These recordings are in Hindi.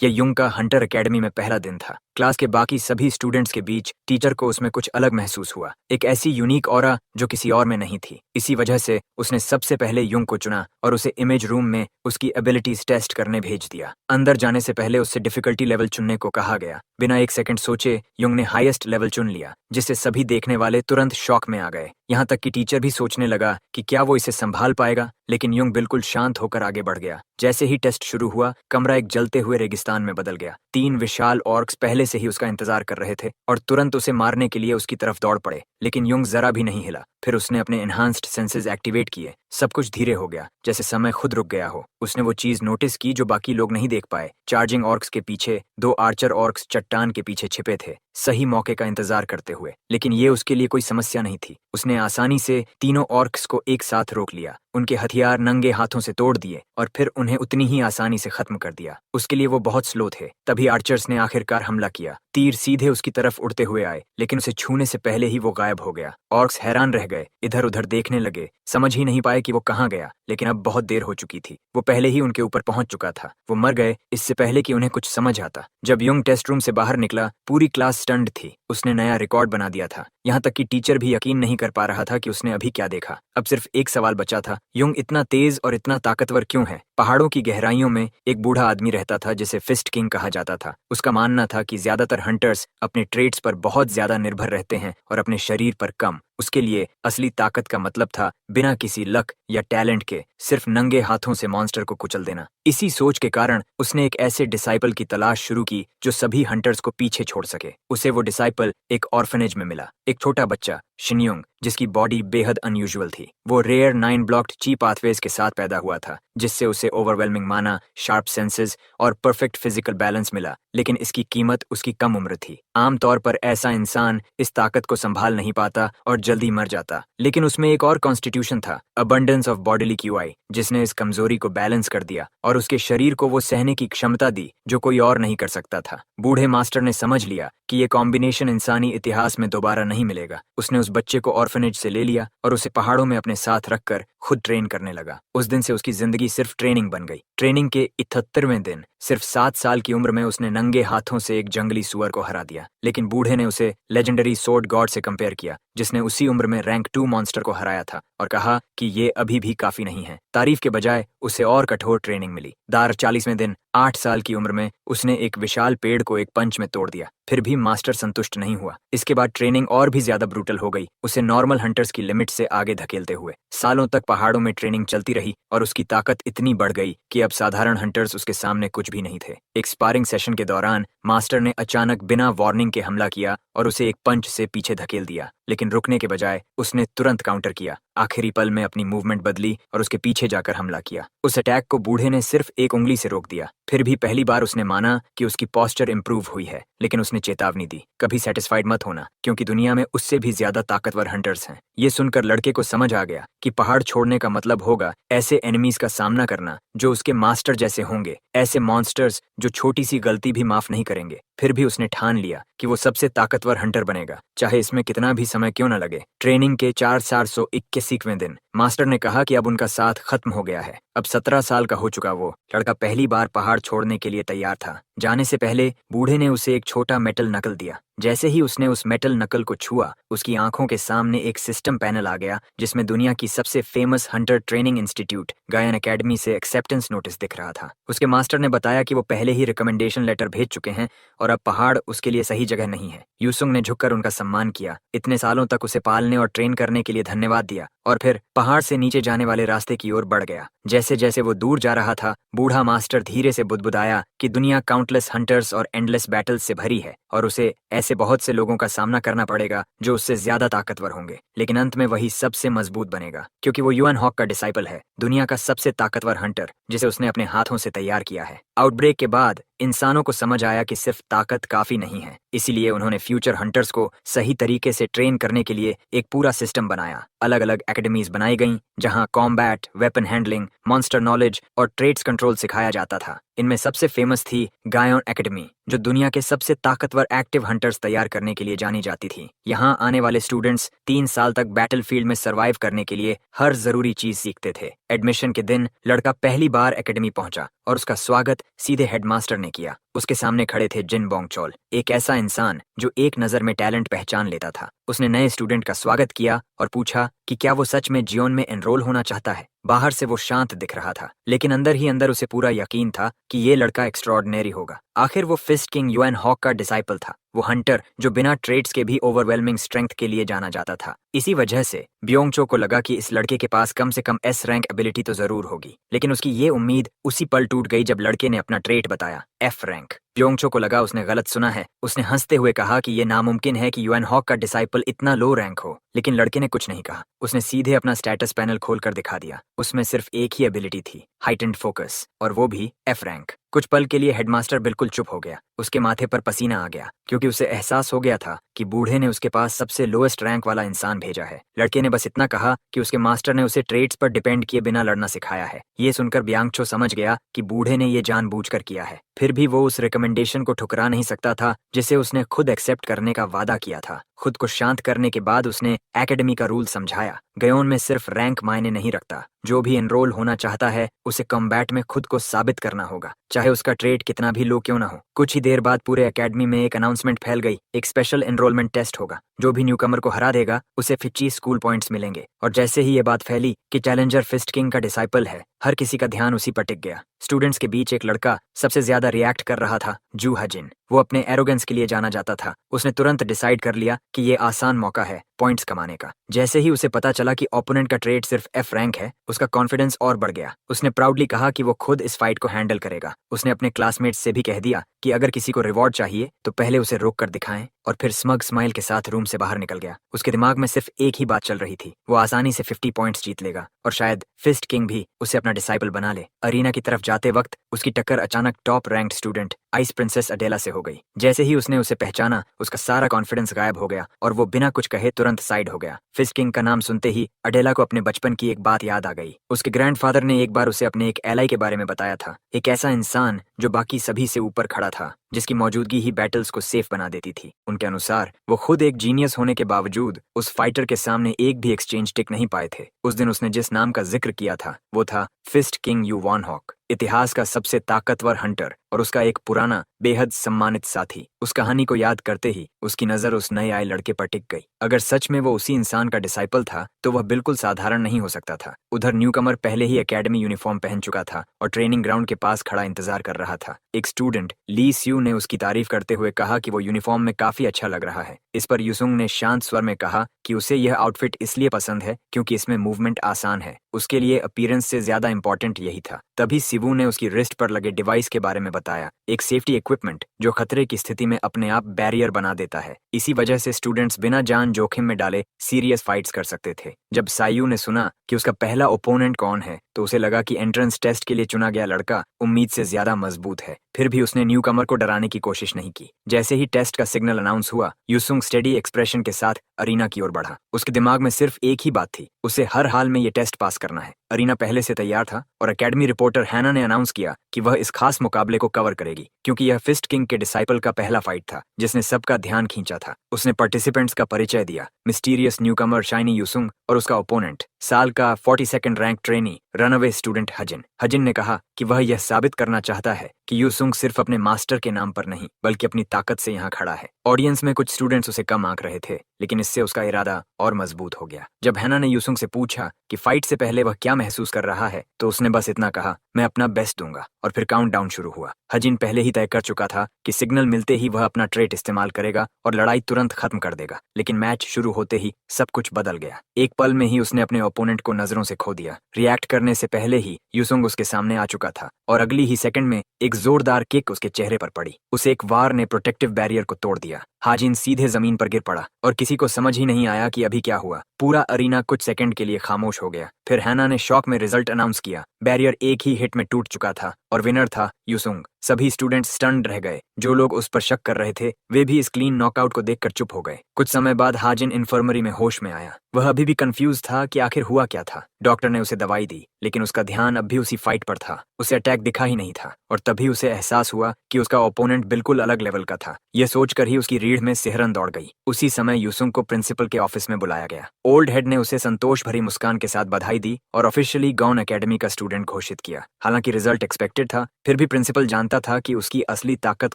यह युंग का हंटर एकेडमी में पहला दिन था। क्लास के बाकी सभी स्टूडेंट्स के बीच टीचर को उसमें कुछ अलग महसूस हुआ, एक ऐसी यूनिक ऑरा जो किसी और में नहीं थी। इसी वजह से उसने सबसे पहले युंग को चुना और उसे इमेज रूम में उसकी एबिलिटीज टेस्ट करने भेज दिया। अंदर जाने से पहले उससे डिफिकल्टी लेवल चुनने को कहा गया। बिना एक सेकंड सोचे युंग ने हाईएस्ट लेवल चुन लिया, जिससे सभी देखने वाले तुरंत शॉक में आ गए। यहाँ तक कि टीचर भी सोचने लगा कि क्या वो इसे संभाल पाएगा, लेकिन युंग बिल्कुल शांत होकर आगे बढ़ गया। जैसे ही टेस्ट शुरू हुआ, कमरा एक जलते हुए रेगिस्तान में बदल गया। 3 विशाल ऑर्क्स पहले से ही उसका इंतजार कर रहे थे और तुरंत उसे मारने के लिए उसकी तरफ दौड़ पड़े, लेकिन युंग जरा भी नहीं हिला। फिर उसने अपने एनहांस्ड सेंसेस एक्टिवेट किए। सब कुछ धीरे हो गया, जैसे समय खुद रुक गया हो। उसने वो चीज नोटिस की जो बाकी लोग नहीं देख पाए। चार्जिंग ऑर्क्स के पीछे 2 आर्चर ऑर्क्स चट्टान के पीछे छिपे थे, सही मौके का इंतजार करते हुए। लेकिन ये उसके लिए कोई समस्या नहीं थी। उसने आसानी से तीनों ऑर्क्स को एक साथ रोक लिया, उनके हथियार नंगे हाथों से तोड़ दिए और फिर उन्हें उतनी ही आसानी से खत्म कर दिया। उसके लिए वो बहुत स्लो थे। तभी आर्चर्स ने आखिरकार हमला किया। तीर सीधे उसकी तरफ उड़ते हुए आए, लेकिन उसे छूने से पहले ही वो गायब हो गया। ऑर्क्स हैरान रह गए, इधर उधर देखने लगे, समझ ही नहीं पाए कि वो कहाँ गया। लेकिन अब बहुत देर हो चुकी थी। वो पहले ही उनके ऊपर पहुंच चुका था। वो मर गए इससे पहले कि उन्हें कुछ समझ आता। जब युंग टेस्ट रूम से बाहर निकला, पूरी क्लास स्टन्ड थी। उसने नया रिकॉर्ड बना दिया था। यहाँ तक कि टीचर भी यकीन नहीं कर पा रहा था कि उसने अभी क्या देखा। अब सिर्फ एक सवाल बचा था, युंग इतना तेज और इतना ताकतवर क्यों है? पहाड़ों की गहराइयों में एक बूढ़ा आदमी रहता था जिसे फिस्ट किंग कहा जाता था। उसका मानना था कि ज्यादातर हंटर्स अपने ट्रेड्स पर बहुत ज्यादा निर्भर रहते हैं और अपने शरीर पर कम। उसके लिए असली ताकत का मतलब था बिना किसी लक या टैलेंट के सिर्फ नंगे हाथों से मॉन्स्टर को कुचल देना। इसी सोच के कारण उसने एक ऐसे डिसाइपल की तलाश शुरू की जो सभी हंटर्स को पीछे छोड़ सके। उसे वो डिसाइपल एक ऑर्फनेज में मिला। एक छोटा बच्चा शिन्योंग, जिसकी बॉडी बेहद अनयूजुअल थी। वो रेयर 9 ब्लॉक्ड ची पाथवेज के साथ पैदा हुआ था, जिससे उसे ओवरवेलमिंग माना, शार्प सेंसेस और परफेक्ट फिजिकल बैलेंस मिला। लेकिन इसकी कीमत उसकी कम उम्र थी। आमतौर पर ऐसा इंसान इस ताकत को संभाल नहीं पाता और जल्दी मर जाता। लेकिन उसमें एक और कॉन्स्टिट्यूशन था, अबंडेंस ऑफ बॉडीली क्यूआई, जिसने इस कमजोरी को बैलेंस कर दिया और उसके शरीर को वो सहने की क्षमता दी जो कोई और नहीं कर सकता था। बूढ़े मास्टर ने समझ लिया कि ये कॉम्बिनेशन इंसानी इतिहास में दोबारा नहीं मिलेगा। उसने उस बच्चे को ऑर्फनेज से ले लिया और उसे पहाड़ों में अपने साथ रखकर खुद ट्रेन करने लगा। उस दिन से उसकी जिंदगी सिर्फ ट्रेनिंग बन गई। ट्रेनिंग के 78वें दिन, सिर्फ 7 साल की उम्र में उसने नंगे हाथों से एक जंगली सुअर को हरा दिया। लेकिन बूढ़े ने उसे लेजेंडरी सोर्ड गॉड से कंपेयर किया, जिसने उसी उम्र में रैंक 2 मॉन्स्टर को हराया था, और कहा कि ये अभी भी काफी नहीं है। तारीफ के बजाय उसे और कठोर ट्रेनिंग मिली। 40वें दिन, 8 साल की उम्र में उसने एक विशाल पेड़ को एक पंच में तोड़ दिया। फिर भी मास्टर संतुष्ट नहीं हुआ। इसके बाद ट्रेनिंग और भी ज्यादा ब्रूटल हो गई, उसे नॉर्मल हंटर्स की लिमिट से आगे धकेलते हुए। सालों तक पहाड़ों में ट्रेनिंग चलती रही और उसकी ताकत इतनी बढ़ गई कि अब साधारण हंटर्स उसके सामने कुछ भी नहीं थे। एक स्पारिंग सेशन के दौरान मास्टर ने अचानक बिना वार्निंग के हमला किया और उसे एक पंच से पीछे धकेल दिया। लेकिन रुकने के बजाय उसने तुरंत काउंटर किया। आखिरी पल में अपनी मूवमेंट बदली और उसके पीछे जाकर हमला किया। उस अटैक को बूढ़े ने सिर्फ एक उंगली से रोक दिया। फिर भी पहली बार उसने माना कि उसकी पोस्चर इंप्रूव हुई है। लेकिन उसने चेतावनी दी, कभी सेटिस्फाइड मत होना, क्योंकि दुनिया में उससे भी ज्यादा ताकतवर हंटर्स हैं। ये सुनकर लड़के को समझ आ गया कि पहाड़ छोड़ने का मतलब होगा ऐसे एनिमीज का सामना करना जो उसके मास्टर जैसे होंगे, ऐसे मॉन्स्टर्स जो छोटी सी गलती भी माफ नहीं करेंगे। फिर भी उसने ठान लिया कि वो सबसे ताकतवर हंटर बनेगा, चाहे इसमें कितना भी समय क्यों न लगे। ट्रेनिंग के 4,481वें दिन मास्टर ने कहा कि अब उनका साथ खत्म हो गया है। अब 17 साल का हो चुका वो लड़का पहली बार पहाड़ छोड़ने के लिए तैयार था। जाने से पहले बूढ़े ने उसे एक छोटा मेटल नकल दिया। जैसे ही उसने उस मेटल नकल को छुआ, उसकी आंखों के सामने एक सिस्टम पैनल आ गया, जिसमें दुनिया की सबसे फेमस हंटर ट्रेनिंग इंस्टीट्यूट गायन एकेडमी से एक्सेप्टेंस नोटिस दिख रहा था। उसके मास्टर ने बताया कि वो पहले ही रिकमेंडेशन लेटर भेज चुके हैं और अब पहाड़ उसके लिए सही जगह नहीं है। यूसुंग ने झुककर उनका सम्मान किया, इतने सालों तक उसे पालने और ट्रेन करने के लिए धन्यवाद दिया, और फिर पहाड़ से नीचे जाने वाले रास्ते की ओर बढ़ गया। जैसे जैसे वो दूर जा रहा था, बूढ़ा मास्टर धीरे से बुदबुदाया कि दुनिया काउंटलेस हंटर्स और एंडलेस बैटल्स से भरी है और उसे ऐसे बहुत से लोगों का सामना करना पड़ेगा जो उससे ज्यादा ताकतवर होंगे। लेकिन अंत में वही सबसे मजबूत बनेगा, क्योंकि वो युआन हॉक का डिसाइपल है, दुनिया का सबसे ताकतवर हंटर, जिसे उसने अपने हाथों से तैयार किया है। आउटब्रेक के बाद इंसानों को समझ आया कि सिर्फ ताकत काफी नहीं है। इसीलिए उन्होंने फ्यूचर हंटर्स को सही तरीके से ट्रेन करने के लिए एक पूरा सिस्टम बनाया। अलग अलग एकेडमीज बनाई गईं, जहां combat, weapon handling, monster knowledge और ट्रेड्स कंट्रोल सिखाया जाता था। इनमें सबसे फेमस थी गायोन एकेडमी, जो दुनिया के सबसे ताकतवर एक्टिव हंटर्स तैयार करने के लिए जानी जाती थी। यहाँ आने वाले स्टूडेंट्स 3 साल तक बैटलफील्ड में सर्वाइव करने के लिए हर जरूरी चीज सीखते थे। एडमिशन के दिन लड़का पहली बार एकेडमी पहुंचा और उसका स्वागत सीधे हेडमास्टर ने किया। उसके सामने खड़े थे जिन बोंगचोल, एक ऐसा इंसान जो एक नज़र में टैलेंट पहचान लेता था। उसने नए स्टूडेंट का स्वागत किया और पूछा कि क्या वो सच में जियोन में एनरोल होना चाहता है। बाहर से वो शांत दिख रहा था, लेकिन अंदर ही अंदर उसे पूरा यकीन था कि ये लड़का एक्स्ट्रॉर्डिनरी होगा। आखिर वो फिस्ट किंग युएन हॉक का डिसाइपल था, वो हंटर जो बिना ट्रेड्स के भी ओवरवेलमिंग स्ट्रेंथ के लिए जाना जाता था। इसी वजह से ब्योंगचो को लगा कि इस लड़के के पास कम से कम एस रैंक एबिलिटी तो जरूर होगी, लेकिन उसकी ये उम्मीद उसी पल टूट गई जब लड़के ने अपना ट्रेट बताया, एफ रैंक। ब्योंगचो को लगा उसने गलत सुना है। उसने हंसते हुए कहा कि यह नामुमकिन है कि युएन हॉक का डिसाइपल इतना लो रैंक हो, लेकिन लड़के ने कुछ नहीं कहा। उसने सीधे अपना स्टेटस पैनल खोलकर दिखा दिया। उसमें सिर्फ एक ही एबिलिटी थी, हाइटेंड फोकस, और वो भी एफ रैंक। कुछ पल के लिए हेडमास्टर बिल्कुल चुप हो गया। उसके माथे पर पसीना आ गया, क्योंकि उसे एहसास हो गया था कि बूढ़े ने उसके पास सबसे लोएस्ट रैंक वाला इंसान भेजा है। लड़के ने बस इतना कहा कि उसके मास्टर ने उसे ट्रेड्स पर डिपेंड किए बिना लड़ना सिखाया है। ये सुनकर ब्यांगचो समझ गया कि बूढ़े ने ये जानबूझकर किया है। फिर भी वो उस रिकमेंडेशन को ठुकरा नहीं सकता था जिसे उसने खुद एक्सेप्ट करने का वादा किया था। खुद को शांत करने के बाद उसने एकेडमी का रूल समझाया। गयोन में सिर्फ रैंक मायने नहीं रखता। जो भी एनरोल होना चाहता है उसे कॉम्बैट में खुद को साबित करना होगा, चाहे उसका ट्रेड कितना भी लो क्यों ना हो। कुछ ही देर बाद पूरे एकेडमी में एक अनाउंसमेंट फैल गई, एक स्पेशल एनरोलमेंट टेस्ट होगा। जो भी न्यूकमर को हरा देगा उसे 25 स्कूल पॉइंट्स मिलेंगे। और जैसे ही ये बात फैली कि चैलेंजर फिस्ट किंग का डिसाइपल है, हर किसी का ध्यान उसी पर टिक गया। स्टूडेंट्स के बीच एक लड़का सबसे ज्यादा रिएक्ट कर रहा था, जू हजिन। वो अपने एरोगेंस के लिए जाना जाता था। उसने तुरंत डिसाइड कर लिया कि ये आसान मौका है पॉइंट्स कमाने का। जैसे ही उसे पता चला कि ओपोनेंट का ट्रेड सिर्फ एफ रैंक है, उसका कॉन्फिडेंस और बढ़ गया। उसने प्राउडली कहा कि वो खुद इस फाइट को हैंडल करेगा। उसने अपने क्लासमेट्स से भी कह दिया कि अगर किसी को रिवॉर्ड चाहिए तो पहले उसे रोक कर दिखाएं, और फिर स्मग स्माइल के साथ रूम से बाहर निकल गया। उसके दिमाग में सिर्फ एक ही बात चल रही थी, वो आसानी से 50 पॉइंट्स जीत लेगा और शायद फिस्ट किंग भी उसे अपना डिसाइपल बना ले। अरीना की तरफ जाते वक्त उसकी टक्कर अचानक top ranked student ice princess Adela से हो गई। जैसे ही उसने उसे पहचाना, उसका सारा कॉन्फिडेंस गायब हो गया और वो बिना कुछ कहे तुरंत साइड हो गया। फिस्ट किंग का नाम सुनते ही अडेला को अपने बचपन की एक बात याद आ गई। उसके ग्रैंडफादर ने एक बार उसे अपने एक एलाई के बारे में बताया था, एक ऐसा इंसान जो बाकी सभी से ऊपर खड़ा था, जिसकी मौजूदगी ही बैटल्स को सेफ बना देती थी। उनके अनुसार वो खुद एक जीनियस होने के बावजूद उस फाइटर के सामने एक भी एक्सचेंज टिक नहीं पाए थे। उस दिन उसने जिस नाम का जिक्र किया था वो था फिस्ट किंग युवान हॉक, इतिहास का सबसे ताकतवर हंटर और उसका एक पुराना बेहद सम्मानित साथी। उस कहानी को याद करते ही उसकी नजर उस नए आए लड़के पर टिक गई। अगर सच में वो उसी इंसान का डिसाइपल था तो वह बिल्कुल साधारण नहीं हो सकता था। उधर न्यूकमर पहले ही एकेडमी यूनिफॉर्म पहन चुका था और ट्रेनिंग ग्राउंड के पास खड़ा इंतजार कर रहा था। एक स्टूडेंट ली स्यू ने उसकी तारीफ करते हुए कहा कि वो यूनिफॉर्म में काफी अच्छा लग रहा है। इस पर युसुंग ने शांत स्वर में कहा कि उसे यह आउटफिट इसलिए पसंद है क्योंकि इसमें मूवमेंट आसान है। उसके लिए अपीयरेंस से ज्यादा इंपॉर्टेंट यही था। तभी सिवू ने उसकी रिस्ट पर लगे डिवाइस के बारे में बताया, एक सेफ्टी इक्विपमेंट जो खतरे की स्थिति में अपने आप बैरियर बना देता है। इसी वजह से स्टूडेंट्स बिना जान जोखिम में डाले सीरियस फाइट्स कर सकते थे। जब सायू ने सुना कि उसका पहला ओपोनेंट कौन है तो उसे लगा कि एंट्रेंस टेस्ट के लिए चुना गया लड़का उम्मीद से ज्यादा मजबूत है। फिर भी उसने न्यूकमर को डराने की कोशिश नहीं की। जैसे ही टेस्ट का सिग्नल अनाउंस हुआ, युसुंग स्टेडी एक्सप्रेशन के साथ अरीना की ओर बढ़ा। उसके दिमाग में सिर्फ एक ही बात थी, उसे हर हाल में ये टेस्ट पास करना है। अरीना पहले से तैयार था और एकेडमी रिपोर्टर हैना ने अनाउंस किया कि वह इस खास मुकाबले को कवर करेगी, क्योंकि यह फिस्ट किंग के डिसाइपल का पहला फाइट था जिसने सबका ध्यान खींचा था। उसने पार्टिसिपेंट्स का परिचय दिया, मिस्टीरियस न्यूकमर शाइनी युसुंग और उसका ओपोनेंट साल का 42nd rank trainee runaway student Hajin. Hajin ने कहा कि वह यह साबित करना चाहता है कि युसुंग सिर्फ अपने मास्टर के नाम पर नहीं बल्कि अपनी ताकत से यहाँ खड़ा है। ऑडियंस में कुछ स्टूडेंट्स उसे कम आंक रहे थे, लेकिन इससे उसका इरादा और मजबूत हो गया। जब हैना ने युसुंग से पूछा कि फाइट से पहले वह क्या महसूस कर रहा है तो उसने बस इतना कहा, मैं अपना बेस्ट दूंगा, और फिर काउंटडाउन शुरू हुआ। हजिन पहले ही तय कर चुका था कि सिग्नल मिलते ही वह अपना ट्रेट इस्तेमाल करेगा और लड़ाई तुरंत खत्म कर देगा, लेकिन मैच शुरू होते ही सब कुछ बदल गया। एक पल में ही उसने अपने ओपोनेंट को नजरों से खो दिया। रिएक्ट करने से पहले ही युसुंग उसके सामने आ चुका था और अगली ही सेकंड में एक जोरदार किक उसके चेहरे पर पड़ी। उसे एक वार ने प्रोटेक्टिव बैरियर को तोड़ दिया। हाजिन सीधे जमीन पर गिर पड़ा और किसी को समझ ही नहीं आया कि अभी क्या हुआ। पूरा अरीना कुछ सेकंड के लिए खामोश हो गया। फिर हैना ने शॉक में रिजल्ट अनाउंस किया। बैरियर एक ही हिट में टूट चुका था और विनर था युसुंग। सभी स्टूडेंट्स स्टन्ड रह गए। जो लोग उस पर शक कर रहे थे वे भी इस क्लीन नॉकआउट को देखकर चुप हो गए। कुछ समय बाद हाजिन इन्फर्मरी में होश में आया। वह अभी भी कंफ्यूज था कि आखिर हुआ क्या था। डॉक्टर ने उसे दवाई दी, लेकिन उसका ध्यान अब भी उसी फाइट पर था। उसे अटैक दिखा ही नहीं था, और तभी उसे एहसास हुआ कि उसका ओपोनेंट बिल्कुल अलग लेवल का था। यह सोचकर ही उसकी रीढ़ में सिहरन दौड़ गई। उसी समय यूसुंग को प्रिंसिपल के ऑफिस में बुलाया गया। ओल्ड हेड ने उसे संतोष भरी मुस्कान के साथ बधाई दी और ऑफिशियली गॉन एकेडमी का स्टूडेंट घोषित किया। हालांकि रिजल्ट एक्सपेक्टेड था, फिर भी प्रिंसिपल जानता था कि उसकी असली ताकत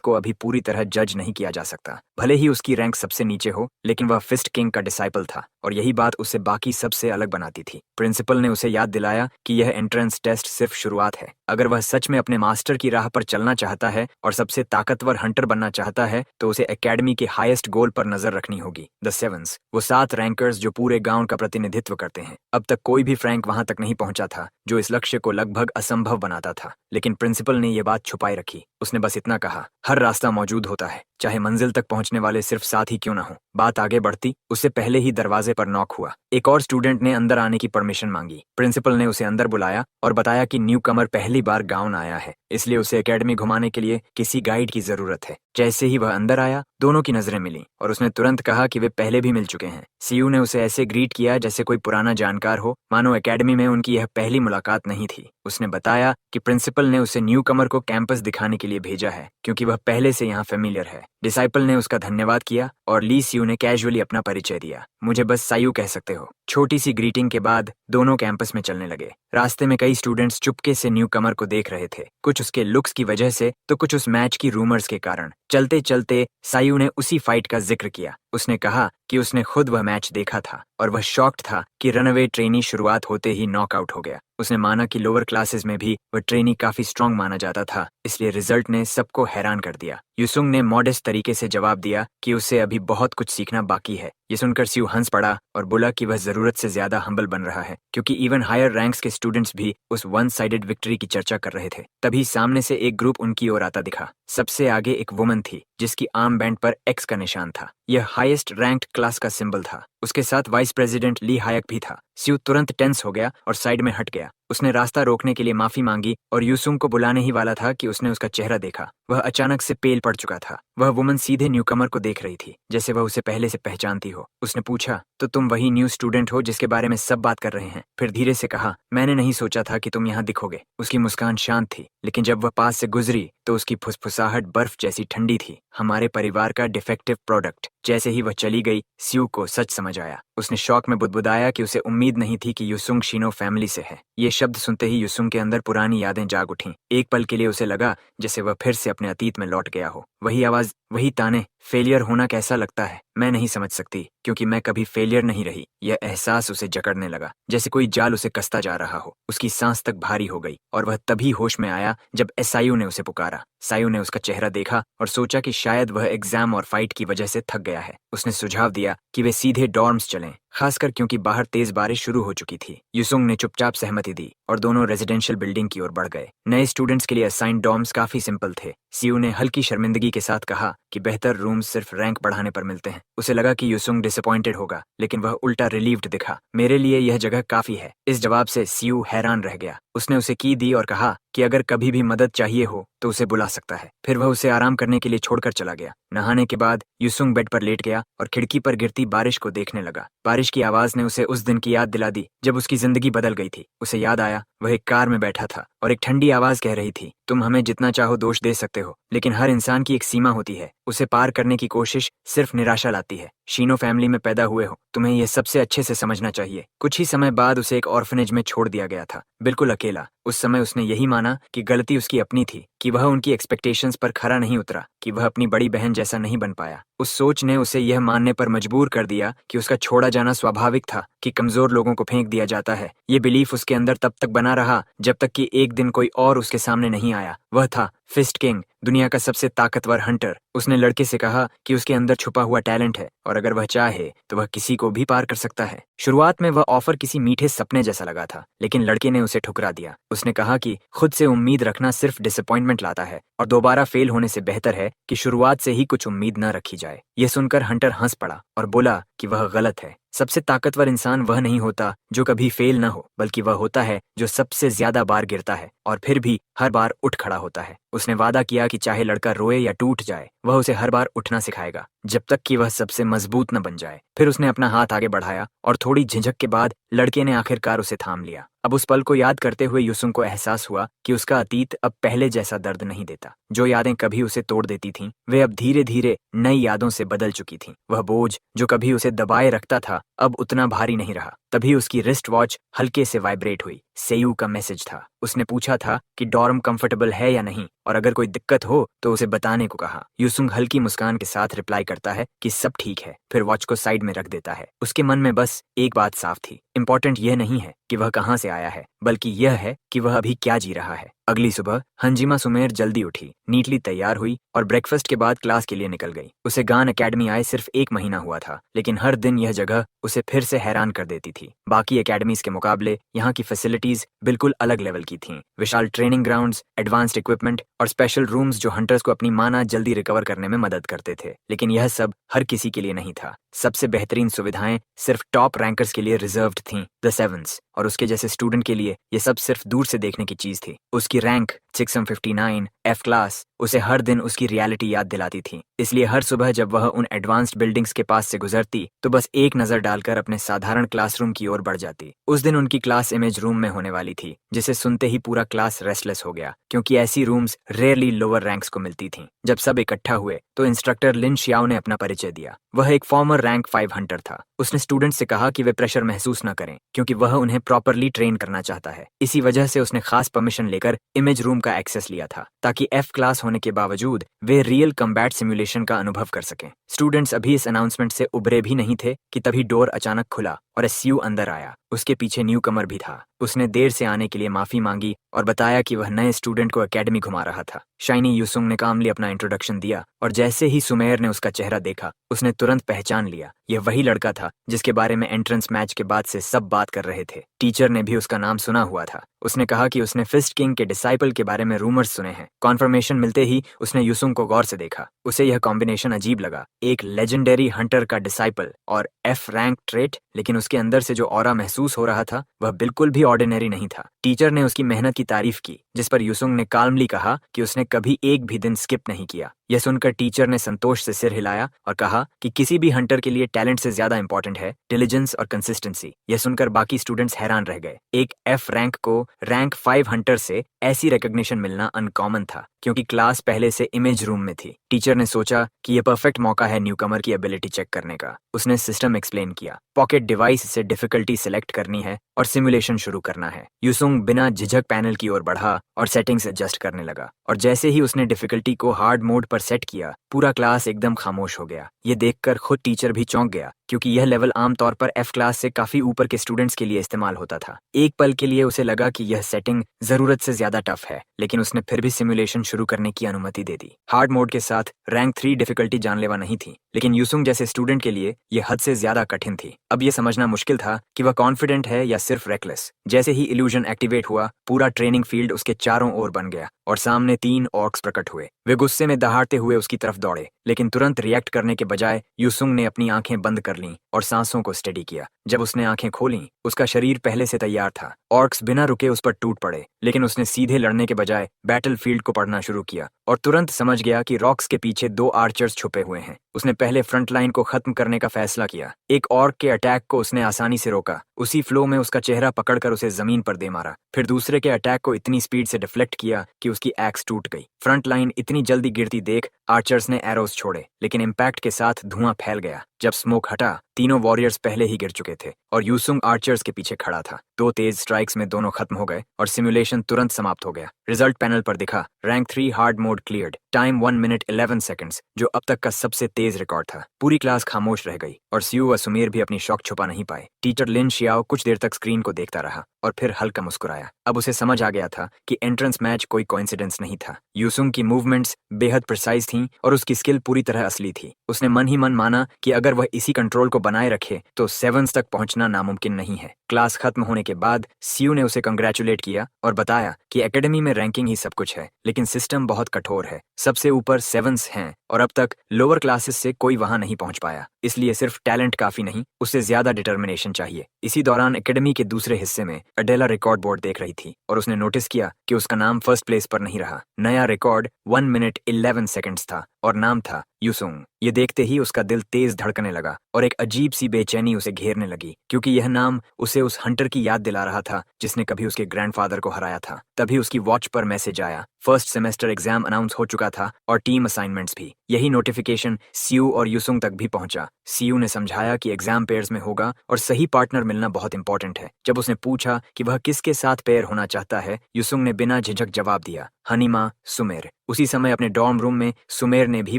को अभी पूरी तरह जज नहीं किया जा सकता। भले ही उसकी रैंक सबसे नीचे हो, लेकिन वह फिस्ट किंग का डिसाइपल था, और यही बात उसे बाकी सबसे अलग बनाती थी। प्रिंसिपल ने उसे याद दिलाया कि यह एंट्रेंस टेस्ट सिर्फ शुरुआत है। अगर वह सच में अपने मास्टर की राह पर चलना चाहता है और सबसे ताकतवर हंटर बनना चाहता है, तो उसे एकेडमी के हाईएस्ट गोल पर नजर रखनी होगी, द सेवंस, वो 7 रैंकर्स जो पूरे गांव का प्रतिनिधित्व करते हैं। अब तक कोई भी फ्रैंक वहां तक नहीं पहुंचा था, जो इस लक्ष्य को लगभग असंभव बनाता था। लेकिन प्रिंसिपल ने यह बात छुपाई रखी। उसने बस इतना कहा, हर रास्ता मौजूद होता है, चाहे मंजिल तक पहुंचने वाले सिर्फ 7 ही क्यों ना हो। बात आगे बढ़ती, उससे पहले ही दरवाजे पर नॉक हुआ। एक और स्टूडेंट ने अंदर आने की परमिशन मांगी। प्रिंसिपल ने उसे अंदर बुलाया और बताया कि न्यू कमर पहली बार गांव आया है, इसलिए उसे एकेडमी घुमाने के लिए किसी गाइड की जरूरत है। जैसे ही वह अंदर आया, दोनों की नजरें मिली और उसने तुरंत कहा कि वे पहले भी मिल चुके हैं। सीयू ने उसे ऐसे ग्रीट किया जैसे कोई पुराना जानकार हो, मानो एकेडमी में उनकी यह पहली मुलाकात नहीं थी। उसने बताया कि प्रिंसिपल ने उसे न्यू कमर को कैंपस दिखाने के लिए भेजा है, क्योंकि वह पहले से यहाँ फेमिलियर है। डिसाइपल ने उसका धन्यवाद किया और ली सीयू ने कैजुअली अपना परिचय दिया। मुझे बस सायू कह सकते हो। छोटी सी ग्रीटिंग के बाद दोनों कैंपस में चलने लगे। रास्ते में कई स्टूडेंट्स चुपके से न्यू कमर को देख रहे थे, कुछ उसके लुक्स की वजह से तो कुछ उस मैच की रूमर्स के कारण। चलते चलते सायू ने उसी फाइट का जिक्र किया। उसने कहा कि उसने खुद वह मैच देखा था और वह शॉक्ड था कि रनअवे ट्रेनी शुरुआत होते ही नॉकआउट हो गया। उसने माना कि लोअर क्लासेस में भी वह ट्रेनी काफी स्ट्रांग माना जाता था, इसलिए रिजल्ट ने सबको हैरान कर दिया। यूसुंग ने मॉडेस्ट तरीके से जवाब दिया कि उसे अभी बहुत कुछ सीखना बाकी है। ये सुनकर सीयू हंस पड़ा और बोला कि वह जरूरत से ज्यादा हम्बल बन रहा है, क्योंकि इवन हायर रैंक्स के स्टूडेंट्स भी उस वन साइडेड विक्ट्री की चर्चा कर रहे थे। तभी सामने से एक ग्रुप उनकी ओर आता दिखा। सबसे आगे एक वुमन थी, जिसकी आर्म बैंड पर एक्स का निशान था। यह हाईएस्ट रैंक्ड क्लास का सिंबल था। उसके साथ वाइस प्रेसिडेंट ली हायक भी था। सीयू तुरंत टेंस हो गया और साइड में हट गया। उसने रास्ता रोकने के लिए माफी मांगी और यूसुंग को बुलाने ही वाला था कि उसने उसका चेहरा देखा। वह अचानक से पेल पड़ चुका था। वह वुमन सीधे न्यूकमर को देख रही थी, जैसे वह उसे पहले से पहचानती हो। उसने पूछा, तो तुम वही न्यू स्टूडेंट हो जिसके बारे में सब बात कर रहे हैं? फिर धीरे से कहा, मैंने नहीं सोचा था कि तुम यहाँ दिखोगे। उसकी मुस्कान शांत थी, लेकिन जब वह पास से गुजरी तो उसकी फुसफुसाहट बर्फ जैसी ठंडी थी। हमारे परिवार का डिफेक्टिव प्रोडक्ट। जैसे ही वह चली गई, सीयू को सच समझ आया। उसने शौक में बुदबुदाया कि उसे उम्मीद नहीं थी कि यूसुंग शिनो फैमिली से है। ये शब्द सुनते ही यूसुंग के अंदर पुरानी यादें जाग उठीं। एक पल के लिए उसे लगा जैसे वह फिर से अपने अतीत में लौट गया हो। वही आवाज, वही ताने। फेलियर होना कैसा लगता है मैं नहीं समझ सकती, क्योंकि मैं कभी फेलियर नहीं रही। यह एहसास उसे जकड़ने लगा, जैसे कोई जाल उसे कसता जा रहा हो। उसकी सांस तक भारी हो गई और वह तभी होश में आया जब सायू ने उसे पुकारा। सायू ने उसका चेहरा देखा और सोचा कि शायद वह एग्जाम और फाइट की वजह से थक गया है। उसने सुझाव दिया कि वे सीधे डॉर्म्स चलें, खासकर क्योंकि बाहर तेज बारिश शुरू हो चुकी थी। यूसुंग ने चुपचाप सहमति दी और दोनों रेजिडेंशियल बिल्डिंग की ओर बढ़ गए। नए स्टूडेंट्स के लिए असाइंड डॉर्म्स काफी सिंपल थे। सीयू ने हल्की शर्मिंदगी के साथ कहा कि बेहतर रूम्स सिर्फ रैंक बढ़ाने पर मिलते हैं। उसे लगा कि यूसुंग डिसअपॉइंटेड होगा, लेकिन वह उल्टा रिलीव्ड दिखा। मेरे लिए यह जगह काफी है। इस जवाब से सीयू हैरान रह गया। उसने उसे की दी और कहा कि अगर कभी भी मदद चाहिए हो तो उसे बुला सकता है। फिर वह उसे आराम करने के लिए छोड़कर चला गया। नहाने के बाद यूसुंग बेड पर लेट गया और खिड़की पर गिरती बारिश को देखने लगा। बारिश की आवाज ने उसे उस दिन की याद दिला दी जब उसकी जिंदगी बदल गई थी। उसे याद आया वह एक कार में बैठा था और एक ठंडी आवाज कह रही थी, तुम हमें जितना चाहो दोष दे सकते हो, लेकिन हर इंसान की एक सीमा होती है। उसे पार करने की कोशिश सिर्फ निराशा लाती है। शीनो फैमिली में पैदा हुए हो, तुम्हें यह सबसे अच्छे से समझना चाहिए। कुछ ही समय बाद उसे एक ऑर्फनेज में छोड़ दिया गया था, बिल्कुल अकेला। उस समय उसने यही माना कि गलती उसकी अपनी थी, कि वह उनकी एक्सपेक्टेशंस पर खरा नहीं उतरा, कि वह अपनी बड़ी बहन जैसा नहीं बन पाया। उस सोच ने उसे यह मानने पर मजबूर कर दिया कि उसका छोड़ा जाना स्वाभाविक था, कि कमजोर लोगों को फेंक दिया जाता है। ये बिलीफ उसके अंदर तब तक बना रहा जब तक कि एक दिन कोई और उसके सामने नहीं आया। वह था फिस्ट किंग, दुनिया का सबसे ताकतवर हंटर। उसने लड़के से कहा कि उसके अंदर छुपा हुआ टैलेंट है और अगर वह चाहे तो वह किसी को भी पार कर सकता है। शुरुआत में वह ऑफर किसी मीठे सपने जैसा लगा था, लेकिन लड़के ने उसे ठुकरा दिया। उसने कहा कि खुद से उम्मीद रखना सिर्फ डिसअपॉइंटमेंट लाता है और दोबारा फेल होने से बेहतर है कि शुरुआत से ही कुछ उम्मीद न रखी जाए। यह सुनकर हंटर हंस पड़ा और बोला, कि वह गलत है। सबसे ताकतवर इंसान वह नहीं होता जो कभी फेल न हो, बल्कि वह होता है जो सबसे ज्यादा बार गिरता है और फिर भी हर बार उठ खड़ा होता है। उसने वादा किया कि चाहे लड़का रोए या टूट जाए, वह उसे हर बार उठना सिखाएगा जब तक कि वह सबसे मजबूत न बन जाए। फिर उसने अपना हाथ आगे बढ़ाया और थोड़ी झिझक के बाद लड़के ने आखिरकार उसे थाम लिया। अब उस पल को याद करते हुए युसुंग को एहसास हुआ कि उसका अतीत अब पहले जैसा दर्द नहीं देता। जो यादें कभी उसे तोड़ देती थीं, वे अब धीरे धीरे नई यादों से बदल चुकी थीं। वह बोझ जो कभी उसे दबाए रखता था अब उतना भारी नहीं रहा। तभी उसकी रिस्ट वॉच हल्के से वाइब्रेट हुई। सेयू का मैसेज था। उसने पूछा था कि डॉर्म कंफर्टेबल है या नहीं और अगर कोई दिक्कत हो तो उसे बताने को कहा। युसुंग हल्की मुस्कान के साथ रिप्लाई करता है कि सब ठीक है, फिर वॉच को साइड में रख देता है। उसके मन में बस एक बात साफ थी, इंपॉर्टेंट यह नहीं है कि वह कहाँ से आया है, बल्कि यह है कि वह अभी क्या जी रहा है। अगली सुबह हंजिमा सुमेर जल्दी उठी, नीटली तैयार हुई और ब्रेकफास्ट के बाद क्लास के लिए निकल गई। उसे गान एकेडमी आए सिर्फ 1 महीना हुआ था, लेकिन हर दिन यह जगह उसे फिर से हैरान कर देती थी। बाकी एकेडमीज के मुकाबले यहाँ की फैसिलिटीज बिल्कुल अलग लेवल की थीं। विशाल ट्रेनिंग ग्राउंड्स, एडवांस्ड इक्विपमेंट और स्पेशल रूम्स जो हंटर्स को अपनी माना जल्दी रिकवर करने में मदद करते थे। लेकिन यह सब हर किसी के लिए नहीं था। सबसे बेहतरीन सुविधाएं सिर्फ टॉप रैंकर्स के लिए रिजर्व्ड थीं, द सेवंस, और उसके जैसे स्टूडेंट के लिए यह सब सिर्फ दूर से देखने की चीज थी। उसकी रैंक 659 एफ क्लास उसे हर दिन उसकी रियलिटी याद दिलाती थी। इसलिए हर सुबह जब वह उन एडवांस्ड बिल्डिंग्स के पास से गुजरती तो बस एक नजर डालकर अपने साधारण क्लासरूम की ओर बढ़ जाती। उस दिन उनकी क्लास इमेज रूम में होने वाली थी, जिसे सुनते ही पूरा क्लास रेस्टलेस हो गया, क्योंकि ऐसी रूम्स रेयरली लोअर रैंक्स को मिलती थीं। जब सब इकट्ठा हुए तो इंस्ट्रक्टर लिन शियाओ ने अपना परिचय दिया। वह एक फॉर्मर रैंक 5 हंटर था। उसने स्टूडेंट्स से कहा कि वे प्रेशर महसूस न करें, क्योंकि वह उन्हें प्रॉपरली ट्रेन करना चाहता है। इसी वजह से उसने खास परमिशन लेकर इमेज रूम का एक्सेस लिया था, ताकि एफ क्लास होने के बावजूद वे रियल कम्बैट सिमुलेशन का अनुभव कर सकें। स्टूडेंट्स अभी इस अनाउंसमेंट से उबरे भी नहीं थे कि तभी डोर अचानक खुला और एसयू अंदर आया। उसके पीछे न्यू कमर भी था। उसने देर से आने के लिए माफी मांगी और बताया कि वह नए स्टूडेंट को एकेडमी घुमा रहा था। शाइनी युसुंग ने कामली अपना इंट्रोडक्शन दिया और जैसे ही सुमेर ने उसका चेहरा देखा, उसने तुरंत पहचान लिया। यह वही लड़का था जिसके बारे में एंट्रेंस मैच के बाद से सब बात कर रहे थे। टीचर ने भी उसका नाम सुना हुआ था। उसने कहा कि उसने फिस्ट किंग के डिसाइपल के बारे में रूमर्स सुने हैं। कॉन्फर्मेशन मिलते ही उसने युसुंग को गौर से देखा। उसे यह कॉम्बिनेशन अजीब लगा, एक लेजेंडरी हंटर का डिसाइपल और एफ रैंक ट्रेट, लेकिन उसके अंदर से जो ऑरा महसूस हो रहा था वह बिल्कुल भी ऑर्डिनरी नहीं था। टीचर ने उसकी मेहनत की तारीफ की, जिस पर युसुंग ने काल्मली कहा कि उसने कभी एक भी दिन स्किप नहीं किया। यह सुनकर टीचर ने संतोष से सिर हिलाया और कहा कि किसी भी हंटर के लिए टैलेंट से ज्यादा इंपॉर्टेंट है डिलिजेंस और कंसिस्टेंसी। यह सुनकर बाकी स्टूडेंट्स हैरान रह गए। एक एफ रैंक को रैंक 5 हंटर से ऐसी रिकॉग्निशन मिलना अनकॉमन था, क्योंकि क्लास पहले से इमेज रूम में थी। टीचर ने सोचा कि यह परफेक्ट मौका है न्यूकमर की एबिलिटी चेक करने का। उसने सिस्टम एक्सप्लेन किया। पॉकेट डिवाइस से डिफिकल्टी सिलेक्ट करनी है और सिमुलेशन शुरू करना है। युसुंग बिना झिझक पैनल की ओर बढ़ा और सेटिंग्स एडजस्ट करने लगा, और जैसे ही उसने डिफिकल्टी को हार्ड मोड पर सेट किया, पूरा क्लास एकदम खामोश हो गया। ये देखकर खुद टीचर भी चौंक गया, क्योंकि यह लेवल आमतौर पर एफ क्लास से काफी ऊपर के स्टूडेंट्स के लिए इस्तेमाल होता था। एक पल के लिए उसे लगा कि यह सेटिंग जरूरत से ज्यादा टफ है, लेकिन उसने फिर भी सिमुलेशन शुरू करने की अनुमति दे दी। हार्ड मोड के साथ रैंक 3 डिफिकल्टी जानलेवा नहीं थी, लेकिन युसुंग जैसे स्टूडेंट के लिए यह हद से ज्यादा कठिन थी। अब यह समझना मुश्किल था कि वह कॉन्फिडेंट है या सिर्फ रेकलेस। जैसे ही इल्यूजन एक्टिवेट हुआ, पूरा ट्रेनिंग फील्ड उसके चारों ओर बन गया और सामने 3 ऑर्क्स प्रकट हुए। वे गुस्से में दहाड़ते हुए उसकी तरफ दौड़े, लेकिन तुरंत रिएक्ट करने के बजाय युसुंग ने अपनी आंखें बंद कर लीं और सांसों को स्टेडी किया। जब उसने आंखें खोलीं, उसका शरीर पहले से तैयार था। ऑर्क्स बिना रुके उस पर टूट पड़े, लेकिन उसने सीधे लड़ने के बजाय बैटलफील्ड को पढ़ना शुरू किया और तुरंत समझ गया कि रॉक्स के पीछे 2 आर्चर्स छुपे हुए हैं। उसने पहले फ्रंट लाइन को खत्म करने का फैसला किया। एक ऑर्क के अटैक को उसने आसानी से रोका। उसी फ्लो में उसका चेहरा पकड़कर उसे जमीन पर दे मारा। फिर दूसरे के अटैक को इतनी स्पीड से डिफ्लेक्ट किया कि उसकी एक्स टूट गई। फ्रंट लाइन इतनी जल्दी गिरती देख आर्चर्स ने एरोस छोड़े, लेकिन इम्पैक्ट के साथ धुआं फैल गया। जब स्मोक हटा, तीनों वॉरियर्स पहले ही गिर चुके थे और युसुंग आर्चर्स के पीछे खड़ा था। 2 तेज स्ट्राइक्स में दोनों खत्म हो गए और सिमुलेशन तुरंत समाप्त हो गया। रिजल्ट पैनल पर दिखा, rank 3 hard mode cleared, time 1 minute 11 seconds, जो अब तक का सबसे तेज रिकॉर्ड था। पूरी क्लास खामोश रह गई और सियू व सुमीर भी अपनी शौक छुपा नहीं पाए। टीचर लिन शियाओ कुछ देर तक स्क्रीन को देखता रहा और फिर हल्का मुस्कुराया। अब उसे समझ आ गया था कि एंट्रेंस मैच कोई कोइंसिडेंस नहीं था। यूसुंग की मूवमेंट्स बेहद प्रिसाइज थीं और उसकी स्किल पूरी तरह असली थी। उसने मन ही मन माना कि अगर वह इसी कंट्रोल को बनाए रखे तो सेवंस तक पहुंचना नामुमकिन नहीं है। क्लास खत्म होने के बाद सीयू ने उसे कंग्रेचुलेट किया और बताया कि एकेडमी में रैंकिंग ही सब कुछ है, लेकिन सिस्टम बहुत कठोर है। सबसे ऊपर सेवंस हैं और अब तक लोअर क्लासेस से कोई वहां नहीं पहुंच पाया। इसलिए सिर्फ टैलेंट काफी नहीं, उससे ज्यादा डिटर्मिनेशन चाहिए। इसी दौरान एकेडमी के दूसरे हिस्से में अडेला रिकॉर्ड बोर्ड देख रही थी और उसने नोटिस किया कि उसका नाम फर्स्ट प्लेस पर नहीं रहा। नया रिकॉर्ड 1 मिनट 11 सेकंड्स था और नाम था यूसुंग। ये देखते ही उसका दिल तेज धड़कने लगा और एक अजीब सी बेचैनी उसे घेरने लगी, क्योंकि यह नाम उसे उस हंटर की याद दिला रहा था जिसने कभी उसके ग्रैंडफादर को हराया था। तभी उसकी वॉच पर मैसेज आया। फर्स्ट सेमेस्टर एग्जाम अनाउंस हो चुका था और टीम असाइनमेंट्स भी। यही नोटिफिकेशन सीयू और यूसुंग तक भी पहुंचा। सीयू ने समझाया कि एग्जाम पेयर्स में होगा और सही पार्टनर मिलना बहुत इंपॉर्टेंट है। जब उसने पूछा कि वह किसके साथ पेयर होना चाहता है, यूसुंग ने बिना झिझक जवाब दिया, हनीमा सुमेर। उसी समय अपने डॉर्म रूम में सुमेर ने भी